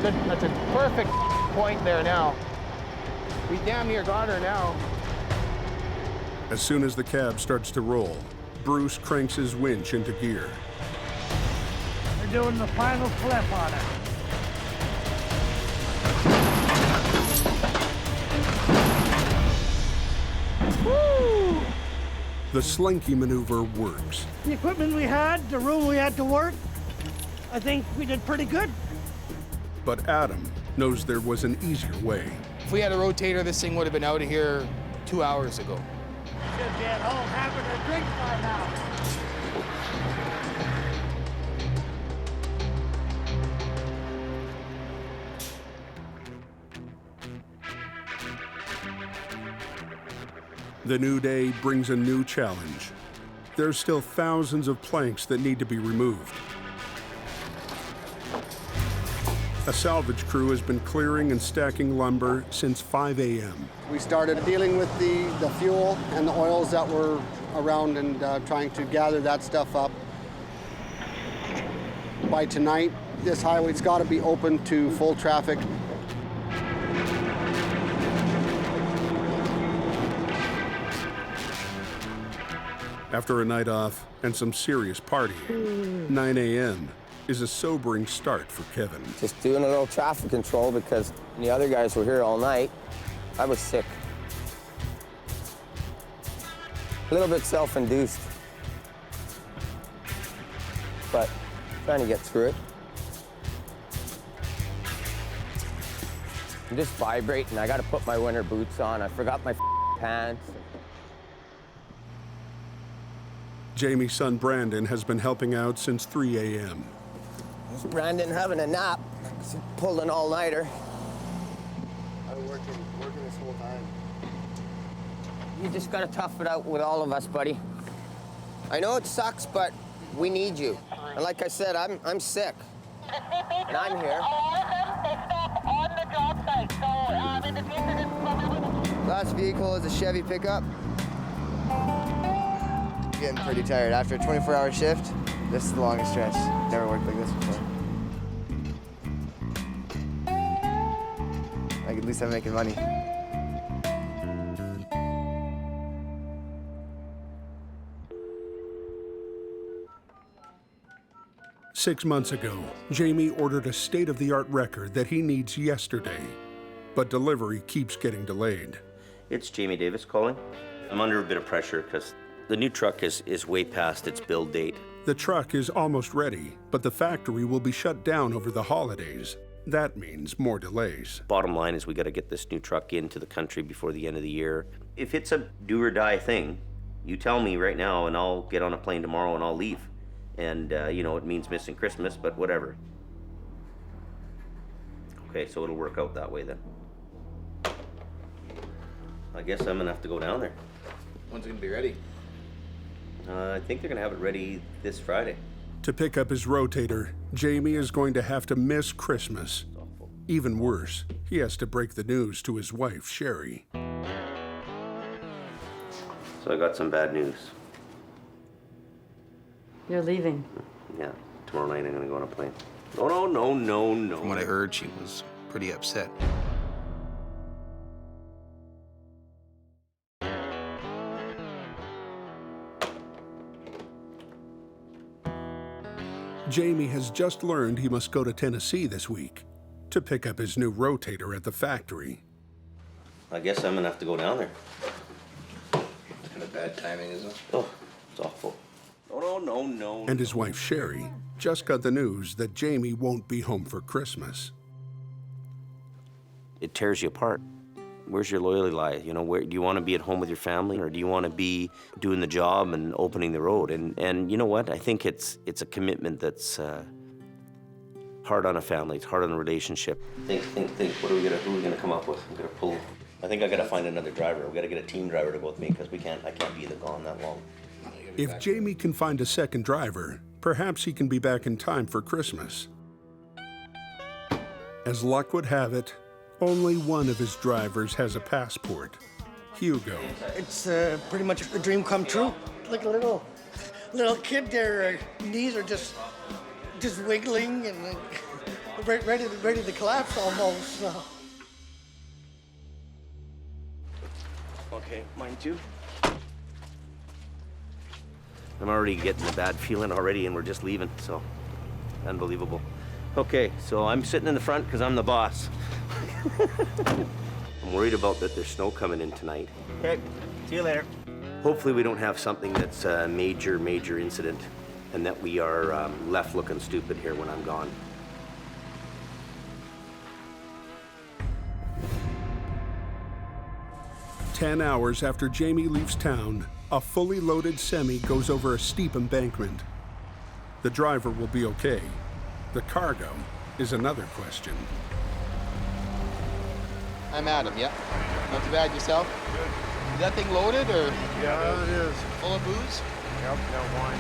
Speaker 7: Good. That's a perfect point there now. We damn near got her now.
Speaker 1: As soon as the cab starts to roll, Bruce cranks his winch into gear.
Speaker 16: We're doing the final flip on it.
Speaker 9: Woo!
Speaker 1: The slinky maneuver works.
Speaker 9: The equipment we had, the room we had to work, I think we did pretty good.
Speaker 1: But Adam knows there was an easier way.
Speaker 7: If we had a rotator, this thing would have been out of here 2 hours ago.
Speaker 9: Should be at home having a drink by now.
Speaker 1: The new day brings a new challenge. There's still thousands of planks that need to be removed. A salvage crew has been clearing and stacking lumber since 5 a.m.
Speaker 22: We started dealing with the fuel and the oils that were around and trying to gather that stuff up. By tonight, this highway's got to be open to full traffic.
Speaker 1: After a night off and some serious partying, 9 a.m. is a sobering start for Kevin.
Speaker 8: Just doing a little traffic control because the other guys were here all night. I was sick. A little bit self-induced, but trying to get through it. I'm just vibrating. I got to put my winter boots on. I forgot my pants.
Speaker 1: Jamie's son Brandon has been helping out since 3 a.m.
Speaker 8: Brandon having a nap. He pulled an all-nighter.
Speaker 22: I've been working this whole time.
Speaker 8: You just gotta tough it out with all of us, buddy. I know it sucks, but we need you. And like I said, I'm sick. And I'm here.
Speaker 10: Last vehicle is a Chevy pickup. Getting pretty tired. After a 24-hour shift, this is the longest stretch. Never worked like this before. Like, at least I'm making money.
Speaker 1: Six months ago, Jamie ordered a state-of-the-art record that he needs yesterday, but delivery keeps getting delayed.
Speaker 2: It's Jamie Davis calling. I'm under a bit of pressure because the new truck is way past its build date.
Speaker 1: The truck is almost ready, but the factory will be shut down over the holidays. That means more delays.
Speaker 2: Bottom line is we got to get this new truck into the country before the end of the year. If it's a do or die thing, you tell me right now and I'll get on a plane tomorrow and I'll leave. And, you know, it means missing Christmas, but whatever. Okay, so it'll work out that way then. I guess I'm gonna have to go down there.
Speaker 5: When's it gonna be ready?
Speaker 2: I think they're gonna have it ready this Friday.
Speaker 1: To pick up his rotator, Jamie is going to have to miss Christmas. Even worse, he has to break the news to his wife, Sherry.
Speaker 2: So I got some bad news.
Speaker 13: You're leaving.
Speaker 2: Yeah, tomorrow night I'm gonna go on a plane. No.
Speaker 5: From what I heard, she was pretty upset.
Speaker 1: Jamie has just learned he must go to Tennessee this week to pick up his new rotator at the factory.
Speaker 2: I guess I'm gonna have to go down there.
Speaker 5: It's kind of bad timing, isn't it?
Speaker 2: Oh, it's awful. No.
Speaker 1: And his wife, Sherry, just got the news that Jamie won't be home for Christmas.
Speaker 2: It tears you apart. Where's your loyalty lie? You know, where do you want to be at home with your family, or do you want to be doing the job and opening the road? And you know what? I think it's a commitment that's hard on a family. It's hard on a relationship. Think. Who are we gonna come up with? I'm gonna pull. I think I gotta find another driver. We gotta get a team driver to go with me because I can't be gone that long.
Speaker 1: If Jamie can find a second driver, perhaps he can be back in time for Christmas. As luck would have it, only one of his drivers has a passport, Hugo.
Speaker 9: It's pretty much a dream come true. Like a little kid, their knees are just wiggling and ready to collapse almost.
Speaker 2: Okay, mine too. I'm already getting a bad feeling already, and we're just leaving, so unbelievable. Okay, so I'm sitting in the front because I'm the boss. I'm worried about that there's snow coming in tonight.
Speaker 19: Okay, see you later.
Speaker 2: Hopefully we don't have something that's a major incident and that we are left looking stupid here when I'm gone.
Speaker 1: "10 hours after Jamie leaves town, a fully loaded semi goes over a steep embankment. The driver will be okay. The cargo is another question.
Speaker 7: I'm Adam, yeah. Not too bad, yourself? that thing loaded or?
Speaker 23: Yeah, it is.
Speaker 7: Full of booze?
Speaker 23: Yep, wine.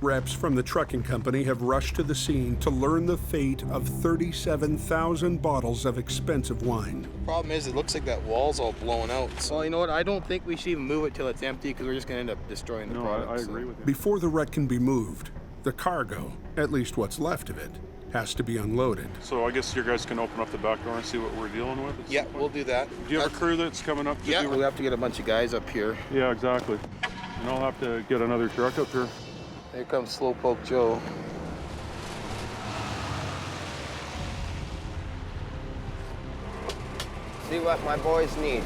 Speaker 1: Reps from the trucking company have rushed to the scene to learn the fate of 37,000 bottles of expensive wine.
Speaker 7: Problem is, it looks like that wall's all blown out. So you know what? I don't think we should even move it till it's empty because we're just going to end up destroying the product.
Speaker 23: I agree with you.
Speaker 1: Before the wreck can be moved, the cargo, at least what's left of it, has to be unloaded.
Speaker 23: So I guess you guys can open up the back door and see what we're dealing with?
Speaker 7: Yeah, we'll do that.
Speaker 23: Do you have a crew that's coming up?
Speaker 7: Yeah, we'll have to get a bunch of guys up here.
Speaker 23: Yeah, exactly. And I'll have to get another truck up here.
Speaker 7: Here comes Slowpoke Joe.
Speaker 4: See what my boys need.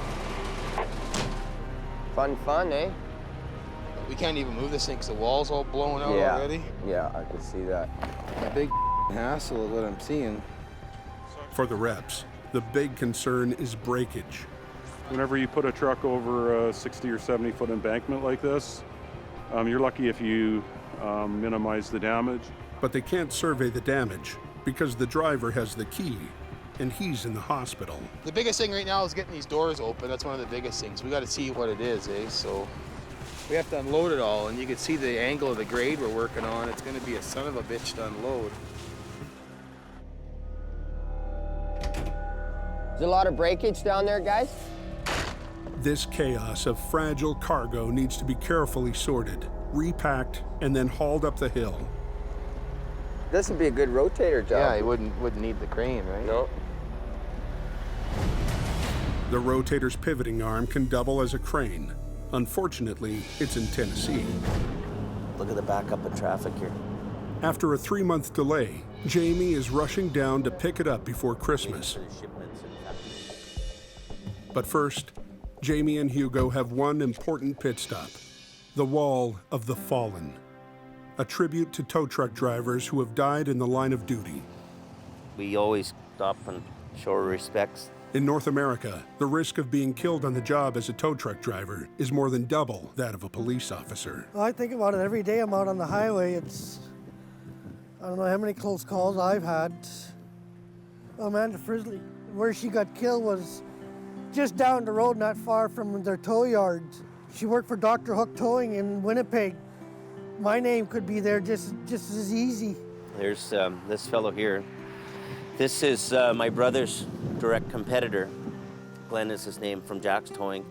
Speaker 4: Fun, eh?
Speaker 7: We can't even move this thing because the wall's all blown out already.
Speaker 4: Yeah, I can see that.
Speaker 7: A big hassle is what I'm seeing.
Speaker 1: For the reps, the big concern is breakage.
Speaker 23: Whenever you put a truck over a 60 or 70 foot embankment like this, you're lucky if you minimize the damage.
Speaker 1: But they can't survey the damage because the driver has the key and he's in the hospital.
Speaker 7: The biggest thing right now is getting these doors open. That's one of the biggest things. We got to see what it is, eh? So we have to unload it all, and you can see the angle of the grade we're working on. It's going to be a son of a bitch to unload.
Speaker 4: There's a lot of breakage down there, guys.
Speaker 1: This chaos of fragile cargo needs to be carefully sorted, repacked, and then hauled up the hill.
Speaker 4: This would be a good rotator job.
Speaker 7: Yeah, you wouldn't need the crane, right?
Speaker 4: No.
Speaker 1: The rotator's pivoting arm can double as a crane. Unfortunately, it's in Tennessee.
Speaker 2: Look at the backup in traffic here.
Speaker 1: After a 3-month delay, Jamie is rushing down to pick it up before Christmas. But first, Jamie and Hugo have one important pit stop, the Wall of the Fallen, a tribute to tow truck drivers who have died in the line of duty.
Speaker 2: We always stop and show our respects.
Speaker 1: In North America, the risk of being killed on the job as a tow truck driver is more than double that of a police officer.
Speaker 9: Well, I think about it every day I'm out on the highway. I don't know how many close calls I've had. Amanda Frisley, where she got killed was just down the road, not far from their tow yards. She worked for Dr. Hook Towing in Winnipeg. My name could be there just as easy.
Speaker 2: There's this fellow here. This is my brother's direct competitor. Glenn is his name, from Jack's Towing.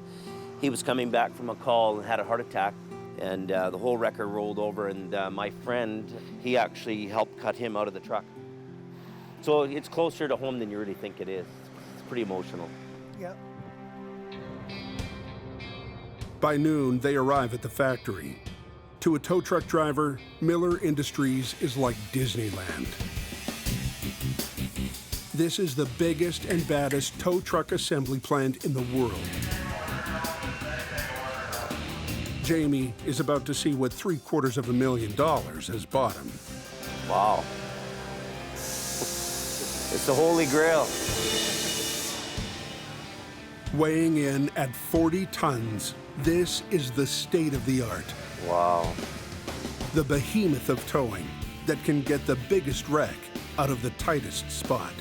Speaker 2: He was coming back from a call and had a heart attack, and the whole wrecker rolled over, and my friend, he actually helped cut him out of the truck. So it's closer to home than you really think it is. It's pretty emotional.
Speaker 9: Yep.
Speaker 1: By noon, they arrive at the factory. To a tow truck driver, Miller Industries is like Disneyland. This is the biggest and baddest tow truck assembly plant in the world. Jamie is about to see what $750,000 has bought him.
Speaker 2: Wow. It's the Holy Grail.
Speaker 1: Weighing in at 40 tons, this is the state of the art.
Speaker 2: Wow.
Speaker 1: The behemoth of towing that can get the biggest wreck out of the tightest spot.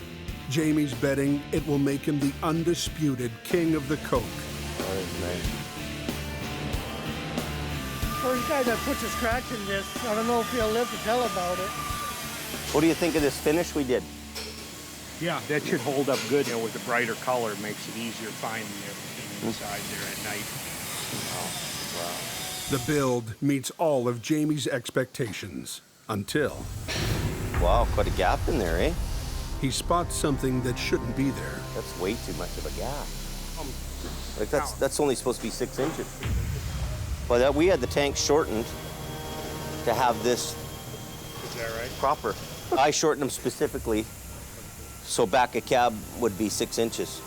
Speaker 1: Jamie's betting it will make him the undisputed king of the coke.
Speaker 2: That is nice.
Speaker 9: For the guy that puts a scratch in this, I don't know if he'll live to tell about it.
Speaker 2: What do you think of this finish we did?
Speaker 13: Yeah, that should hold up good. You know, with the brighter color, it makes it easier finding everything inside there at night.
Speaker 2: Wow.
Speaker 1: The build meets all of Jamie's expectations until...
Speaker 2: Wow, quite a gap in there, eh?
Speaker 1: He spots something that shouldn't be there.
Speaker 2: That's way too much of a gap. Like that's only supposed to be 6 inches. Well, we had the tank shortened to have this
Speaker 13: Is that right?
Speaker 2: proper. I shortened them specifically so back a cab would be 6 inches.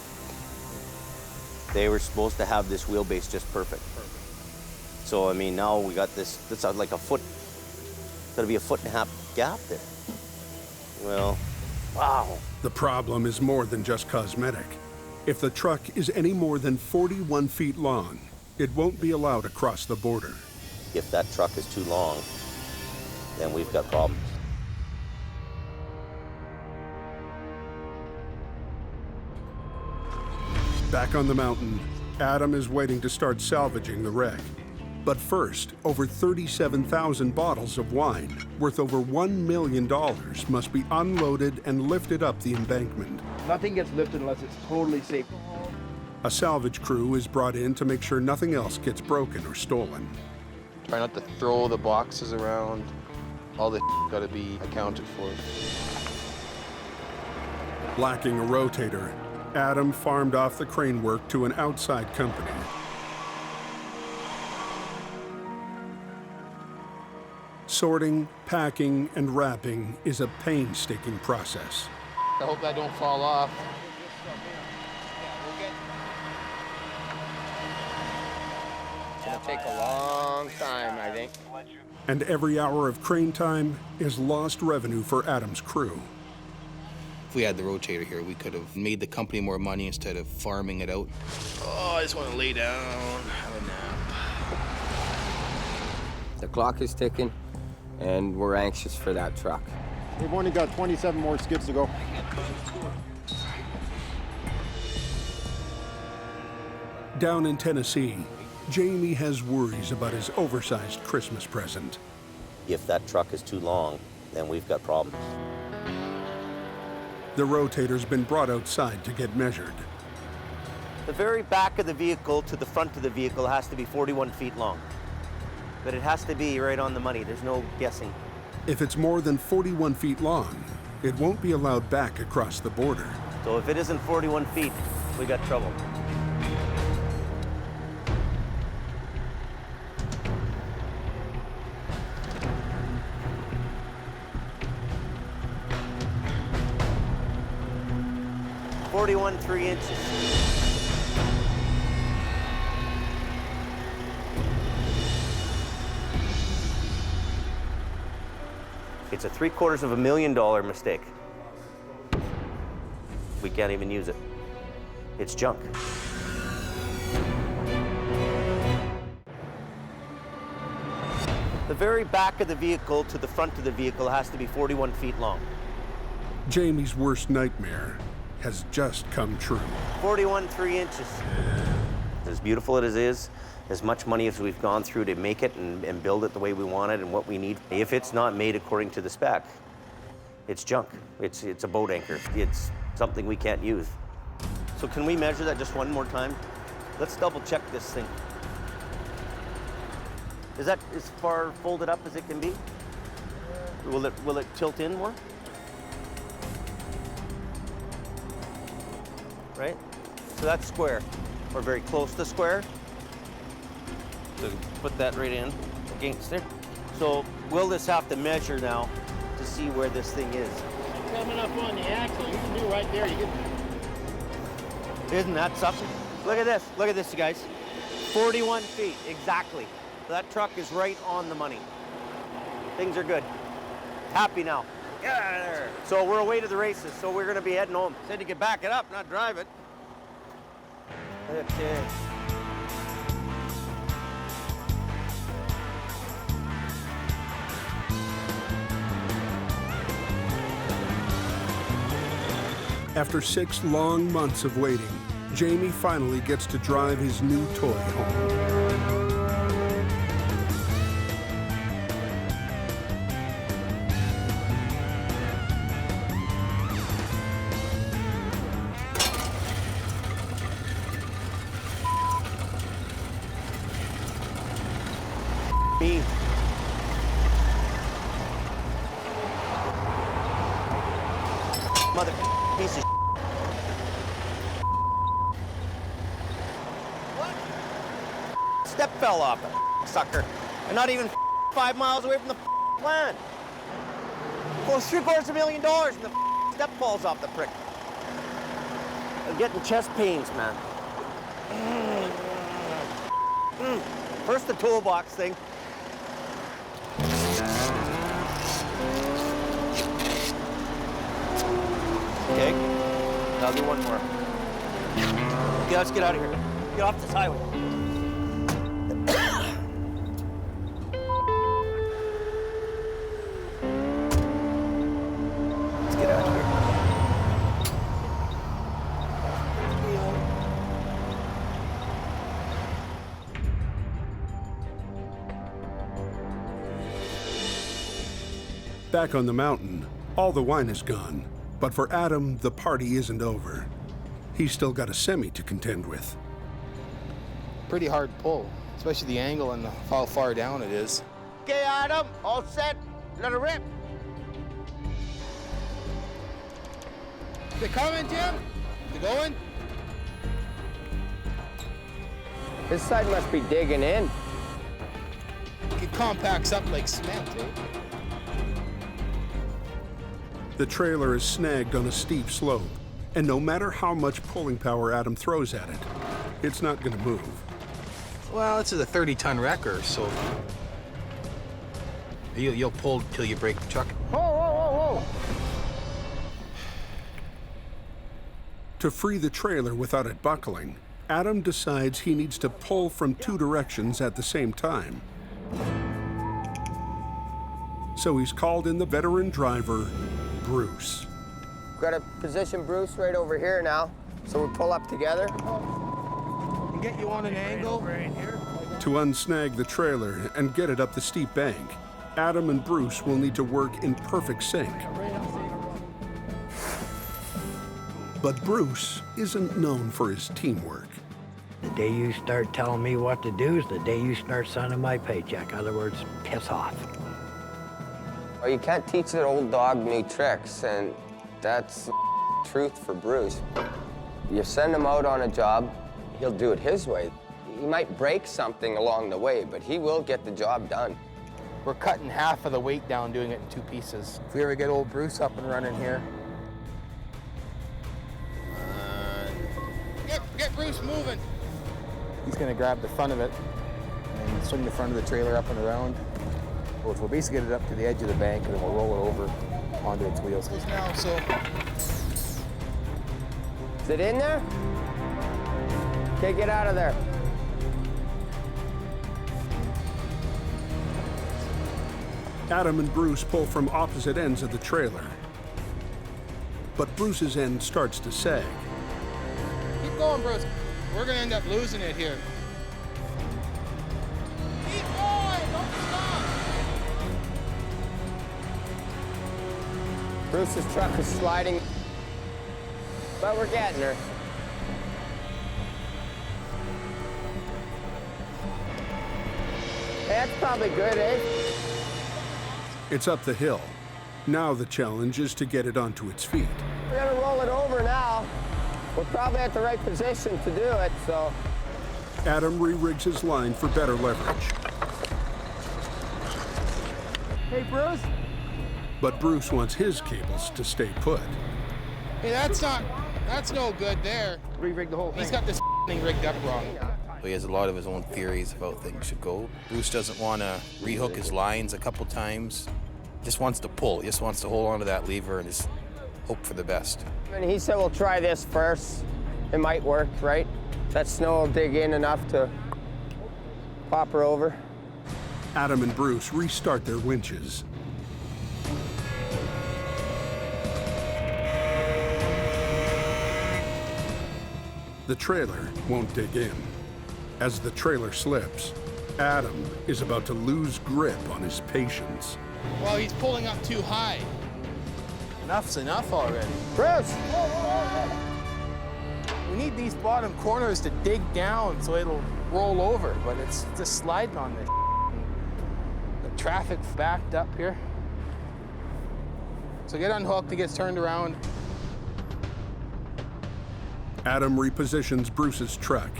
Speaker 2: They were supposed to have this wheelbase just perfect. So, I mean, now we got this, that's like a foot, gotta be a 1.5 foot gap there. Well, wow.
Speaker 1: The problem is more than just cosmetic. If the truck is any more than 41 feet long, it won't be allowed across the border.
Speaker 2: If that truck is too long, then we've got problems.
Speaker 1: Back on the mountain, Adam is waiting to start salvaging the wreck. But first, over 37,000 bottles of wine, worth over $1 million, must be unloaded and lifted up the embankment.
Speaker 12: Nothing gets lifted unless it's totally safe.
Speaker 1: A salvage crew is brought in to make sure nothing else gets broken or stolen.
Speaker 5: Try not to throw the boxes around. All the gotta be accounted for.
Speaker 1: Lacking a rotator, Adam farmed off the crane work to an outside company. Sorting, packing, and wrapping is a painstaking process.
Speaker 5: I hope that don't fall off.
Speaker 8: It's gonna take a long time, I think.
Speaker 1: And every hour of crane time is lost revenue for Adam's crew.
Speaker 5: If we had the rotator here, we could have made the company more money instead of farming it out. Oh, I just want to lay down, have a nap.
Speaker 8: The clock is ticking, and we're anxious for that truck.
Speaker 22: We've only got 27 more skids to go.
Speaker 1: Down in Tennessee, Jamie has worries about his oversized Christmas present.
Speaker 2: If that truck is too long, then we've got problems.
Speaker 1: The rotator's been brought outside to get measured.
Speaker 2: The very back of the vehicle to the front of the vehicle has to be 41 feet long. But it has to be right on the money. There's no guessing.
Speaker 1: If it's more than 41 feet long, it won't be allowed back across the border.
Speaker 2: So if it isn't 41 feet, we got trouble. .41 3 inches. It's a $750,000 mistake. We can't even use it. It's junk. The very back of the vehicle to the front of the vehicle has to be 41 feet long.
Speaker 1: Jamie's worst nightmare has just come true.
Speaker 2: 41 3 inches. As beautiful as it is, as much money as we've gone through to make it and build it the way we want it and what we need, if it's not made according to the spec, it's junk. It's a boat anchor. It's something we can't use. So can we measure that just one more time? Let's double check this thing. Is that as far folded up as it can be? Will it tilt in more? Right? So that's square, or very close to square. So put that right in against there. So we'll just have to measure now to see where this thing is.
Speaker 18: Coming up on the axle, you can do right there.
Speaker 2: Isn't that something? Look at this, you guys. 41 feet, exactly. That truck is right on the money. Things are good. Happy now. Get out of there. So we're away to the races, so we're gonna be heading home. Said you could back it up, not drive it. Okay.
Speaker 1: After 6 long months of waiting, Jamie finally gets to drive his new toy home.
Speaker 2: Mother piece of What? Step fell off it, sucker. And not even 5 miles away from the plant. Well, $750,000 and the step falls off the prick. I'm getting chest pains, man. First the toolbox thing. Okay, I'll do one more. Okay, let's get out of here. Get off this highway. Let's get out of here.
Speaker 1: Back on the mountain, all the wine is gone. But for Adam, the party isn't over. He's still got a semi to contend with.
Speaker 7: Pretty hard pull, especially the angle and how far down it is.
Speaker 4: Okay, Adam, all set. Let her rip.
Speaker 7: They coming, Jim? They going?
Speaker 4: This side must be digging in.
Speaker 7: It compacts up like cement, eh?
Speaker 1: The trailer is snagged on a steep slope, and no matter how much pulling power Adam throws at it, it's not going to move.
Speaker 7: Well, this is a 30-ton wrecker, so you'll pull till you break the truck.
Speaker 4: Whoa, whoa, whoa, whoa.
Speaker 1: To free the trailer without it buckling, Adam decides he needs to pull from two directions at the same time. So he's called in the veteran driver, Bruce.
Speaker 4: Got to position Bruce right over here now, so we pull up together.
Speaker 7: And get you on an angle.
Speaker 1: To unsnag the trailer and get it up the steep bank, Adam and Bruce will need to work in perfect sync. But Bruce isn't known for his teamwork.
Speaker 16: The day you start telling me what to do is the day you start sending my paycheck. In other words, piss off.
Speaker 4: Well, you can't teach an old dog new tricks, and that's truth for Bruce. You send him out on a job, he'll do it his way. He might break something along the way, but he will get the job done.
Speaker 7: We're cutting half of the weight down, doing it in 2 pieces. If we ever get old Bruce up and running here. Get Bruce moving. He's gonna grab the front of it and swing the front of the trailer up and around. We'll basically get it up to the edge of the bank, and then we'll roll it over onto its wheels. Now, so.
Speaker 4: Is it in there? Okay, get out of there.
Speaker 1: Adam and Bruce pull from opposite ends of the trailer. But Bruce's end starts to sag.
Speaker 7: Keep going, Bruce. We're gonna end up losing it here. Keep going, don't stop.
Speaker 4: Bruce's truck is sliding, but we're getting her. That's probably good, eh?
Speaker 1: It's up the hill. Now the challenge is to get it onto its feet.
Speaker 4: We're gonna roll it over now. We're probably at the right position to do it, so.
Speaker 1: Adam re-rigs his line for better leverage.
Speaker 7: Hey, Bruce.
Speaker 1: But Bruce wants his cables to stay put.
Speaker 7: Hey, that's no good there.
Speaker 12: Re-rig the whole thing.
Speaker 7: He's got this thing rigged up wrong. He has a lot of his own theories of how things should go. Bruce doesn't want to rehook his lines a couple times. Just wants to pull. He just wants to hold on to that lever and just hope for the best.
Speaker 4: And he said, we'll try this first. It might work, right? That snow will dig in enough to pop her over.
Speaker 1: Adam and Bruce restart their winches. The trailer won't dig in. As the trailer slips, Adam is about to lose grip on his patience.
Speaker 7: Well, he's pulling up too high. Enough's enough already.
Speaker 4: Bruce!
Speaker 7: We need these bottom corners to dig down so it'll roll over, but it's just sliding on this. The traffic's backed up here. So get unhooked, it gets turned around.
Speaker 1: Adam repositions Bruce's truck.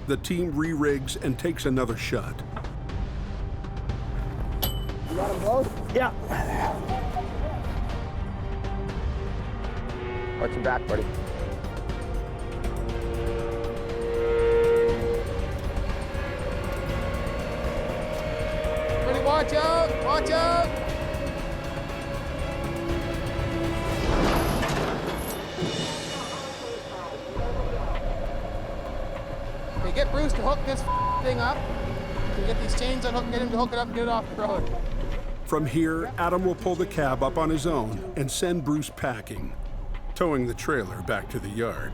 Speaker 1: The team re-rigs and takes another shot.
Speaker 4: You got them both?
Speaker 12: Yeah.
Speaker 4: Watch your back, buddy.
Speaker 7: Ready, watch out! Watch out! Okay, get Bruce to hook this thing up. You can get these chains unhooked, get him to hook it up and get it off the road.
Speaker 1: From here, Adam will pull the cab up on his own and send Bruce packing, towing the trailer back to the yard.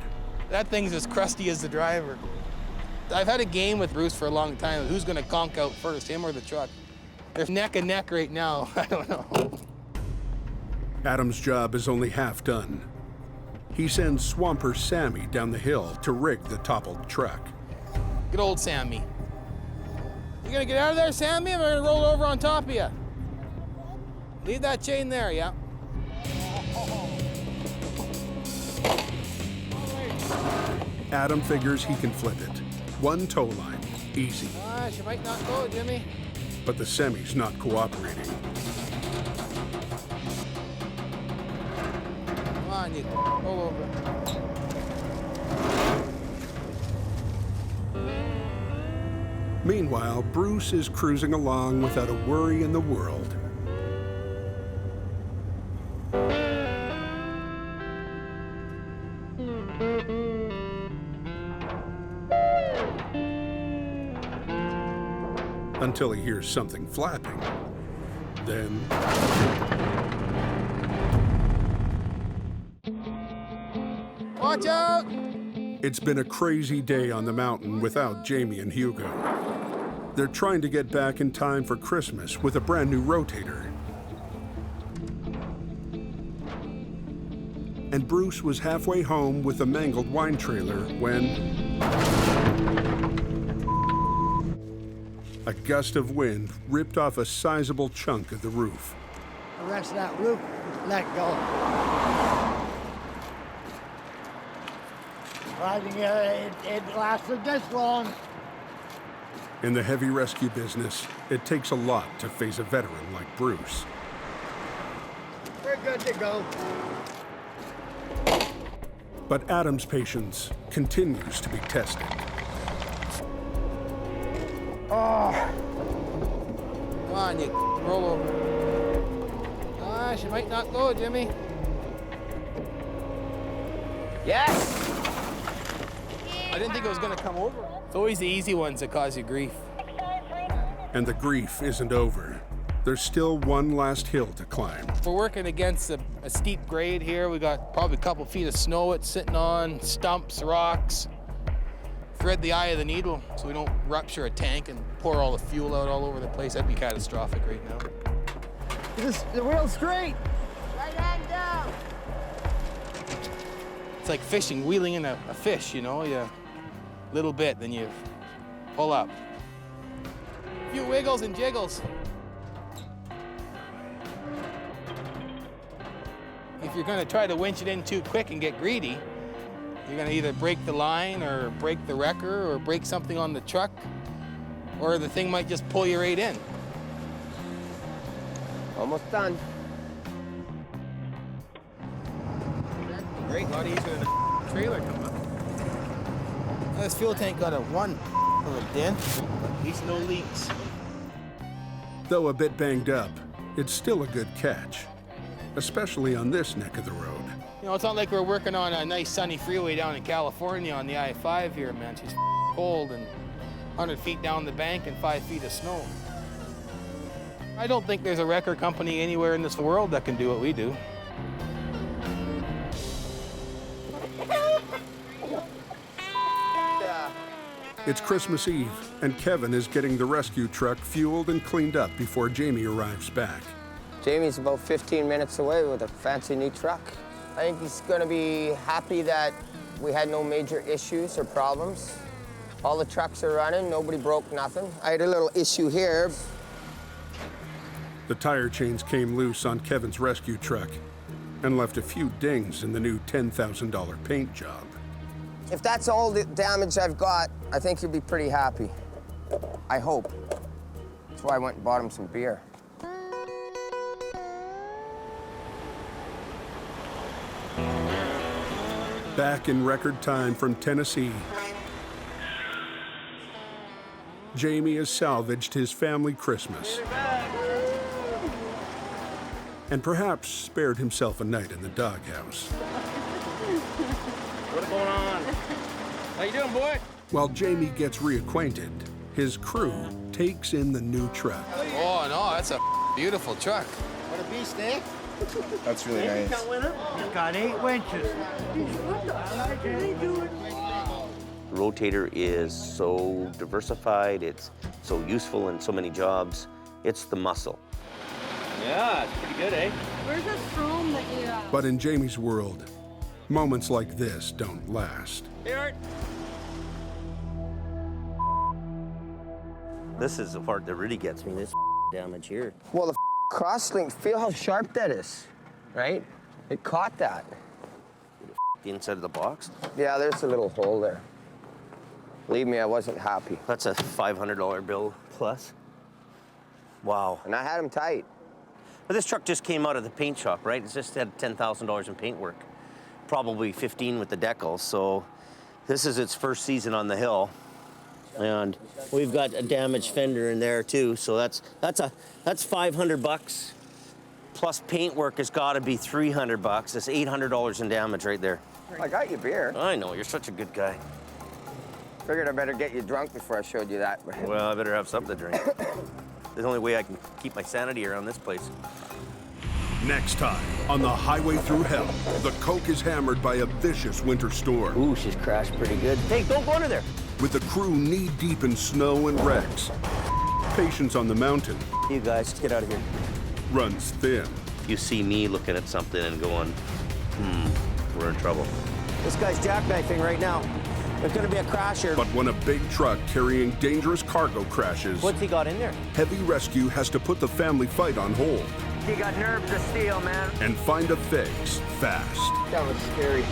Speaker 7: That thing's as crusty as the driver. I've had a game with Bruce for a long time. Who's gonna conk out first, him or the truck? They're neck and neck right now. I don't know.
Speaker 1: Adam's job is only half done. He sends Swamper Sammy down the hill to rig the toppled truck.
Speaker 7: Good old Sammy. You gonna get out of there, Sammy? I'm gonna roll over on top of you. Leave that chain there, yeah.
Speaker 1: Adam figures he can flip it. One tow line, easy.
Speaker 7: She might not go, Jimmy.
Speaker 1: But the semi's not cooperating.
Speaker 7: Come on, you roll over.
Speaker 1: Meanwhile, Bruce is cruising along without a worry in the world. Until he hears something flapping. Then...
Speaker 7: Watch out!
Speaker 1: It's been a crazy day on the mountain without Jamie and Hugo. They're trying to get back in time for Christmas with a brand new rotator. And Bruce was halfway home with a mangled wine trailer when a gust of wind ripped off a sizable chunk of the roof.
Speaker 9: The rest of that roof, let go. Riding it lasted this long.
Speaker 1: In the heavy rescue business, it takes a lot to face a veteran like Bruce.
Speaker 9: We're good to go.
Speaker 1: But Adam's patience continues to be tested.
Speaker 7: Oh. Come on, you roll over. She might not go, Jimmy.
Speaker 4: Yes!
Speaker 7: I didn't think it was gonna come over. It's always the easy ones that cause you grief.
Speaker 1: And the grief isn't over. There's still one last hill to climb.
Speaker 7: We're working against a steep grade here. We got probably a couple feet of snow it's sitting on, stumps, rocks. Thread the eye of the needle so we don't rupture a tank and pour all the fuel out all over the place. That'd be catastrophic right now.
Speaker 6: The wheel's straight.
Speaker 4: Right hand down.
Speaker 7: It's like fishing, wheeling in a fish, you know? You little bit, then you pull up. A few wiggles and jiggles. If you're gonna try to winch it in too quick and get greedy, you're gonna either break the line or break the wrecker or break something on the truck, or the thing might just pull you right in.
Speaker 4: Almost done.
Speaker 7: Great, a lot easier than a trailer coming up. This fuel tank got a one little dent, at least no leaks.
Speaker 1: Though a bit banged up, it's still a good catch, especially on this neck of the road.
Speaker 7: You know, it's not like we're working on a nice sunny freeway down in California on the I-5 here, man. She's cold and 100 feet down the bank and 5 feet of snow. I don't think there's a wrecker company anywhere in this world that can do what we do.
Speaker 1: It's Christmas Eve, and Kevin is getting the rescue truck fueled and cleaned up before Jamie arrives back.
Speaker 4: Jamie's about 15 minutes away with a fancy new truck. I think he's gonna be happy that we had no major issues or problems. All the trucks are running, nobody broke nothing. I had a little issue here.
Speaker 1: The tire chains came loose on Kevin's rescue truck and left a few dings in the new $10,000 paint job.
Speaker 4: If that's all the damage I've got, I think you'll be pretty happy. I hope. That's why I went and bought him some beer.
Speaker 1: Back in record time from Tennessee, Jamie has salvaged his family Christmas and perhaps spared himself a night in the doghouse.
Speaker 7: What's going on? How you doing, boy?
Speaker 1: While Jamie gets reacquainted, his crew takes in the new truck.
Speaker 7: Oh, no, that's a beautiful truck.
Speaker 6: What a beast, eh?
Speaker 10: That's really nice.
Speaker 16: It's got 8 winches.
Speaker 2: The rotator is so diversified, it's so useful in so many jobs. It's the muscle.
Speaker 3: Yeah, it's pretty good, eh?
Speaker 14: Where's the strom that you
Speaker 1: But in Jamie's world, moments like this don't last.
Speaker 3: Hey, Art.
Speaker 2: This is the part that really gets me, this damage here.
Speaker 8: Well, the crosslink, feel how sharp that is, right? It caught that.
Speaker 2: The inside of the box?
Speaker 8: Yeah, there's a little hole there. Believe me, I wasn't happy.
Speaker 2: That's a $500 bill plus. Wow.
Speaker 8: And I had him tight.
Speaker 2: But this truck just came out of the paint shop, right? It's just had $10,000 in paint work. Probably 15 with the decals, so this is its first season on the hill. And we've got a damaged fender in there too, so that's $500 plus paint work has got to be $300. That's $800 in damage right there.
Speaker 8: I got you beer.
Speaker 2: I know, you're such a good guy.
Speaker 8: Figured I better get you drunk before I showed you that.
Speaker 2: Well, I better have something to drink. The only way I can keep my sanity around this place.
Speaker 1: Next time on the Highway Through Hell, the Coke is hammered by a vicious winter storm.
Speaker 2: Ooh, she's crashed pretty good. Hey, don't go under there.
Speaker 1: With the crew knee-deep in snow and wrecks, patience on the mountain
Speaker 2: You guys, let's get out of here.
Speaker 1: runs thin.
Speaker 2: You see me looking at something and going, we're in trouble.
Speaker 8: This guy's jackknifing right now. There's gonna be a crash here.
Speaker 1: But when a big truck carrying dangerous cargo crashes,
Speaker 2: What's he got in there?
Speaker 1: heavy rescue has to put the family fight on hold
Speaker 8: You got nerves of steel, man.
Speaker 1: and find a fix fast.
Speaker 8: That was scary.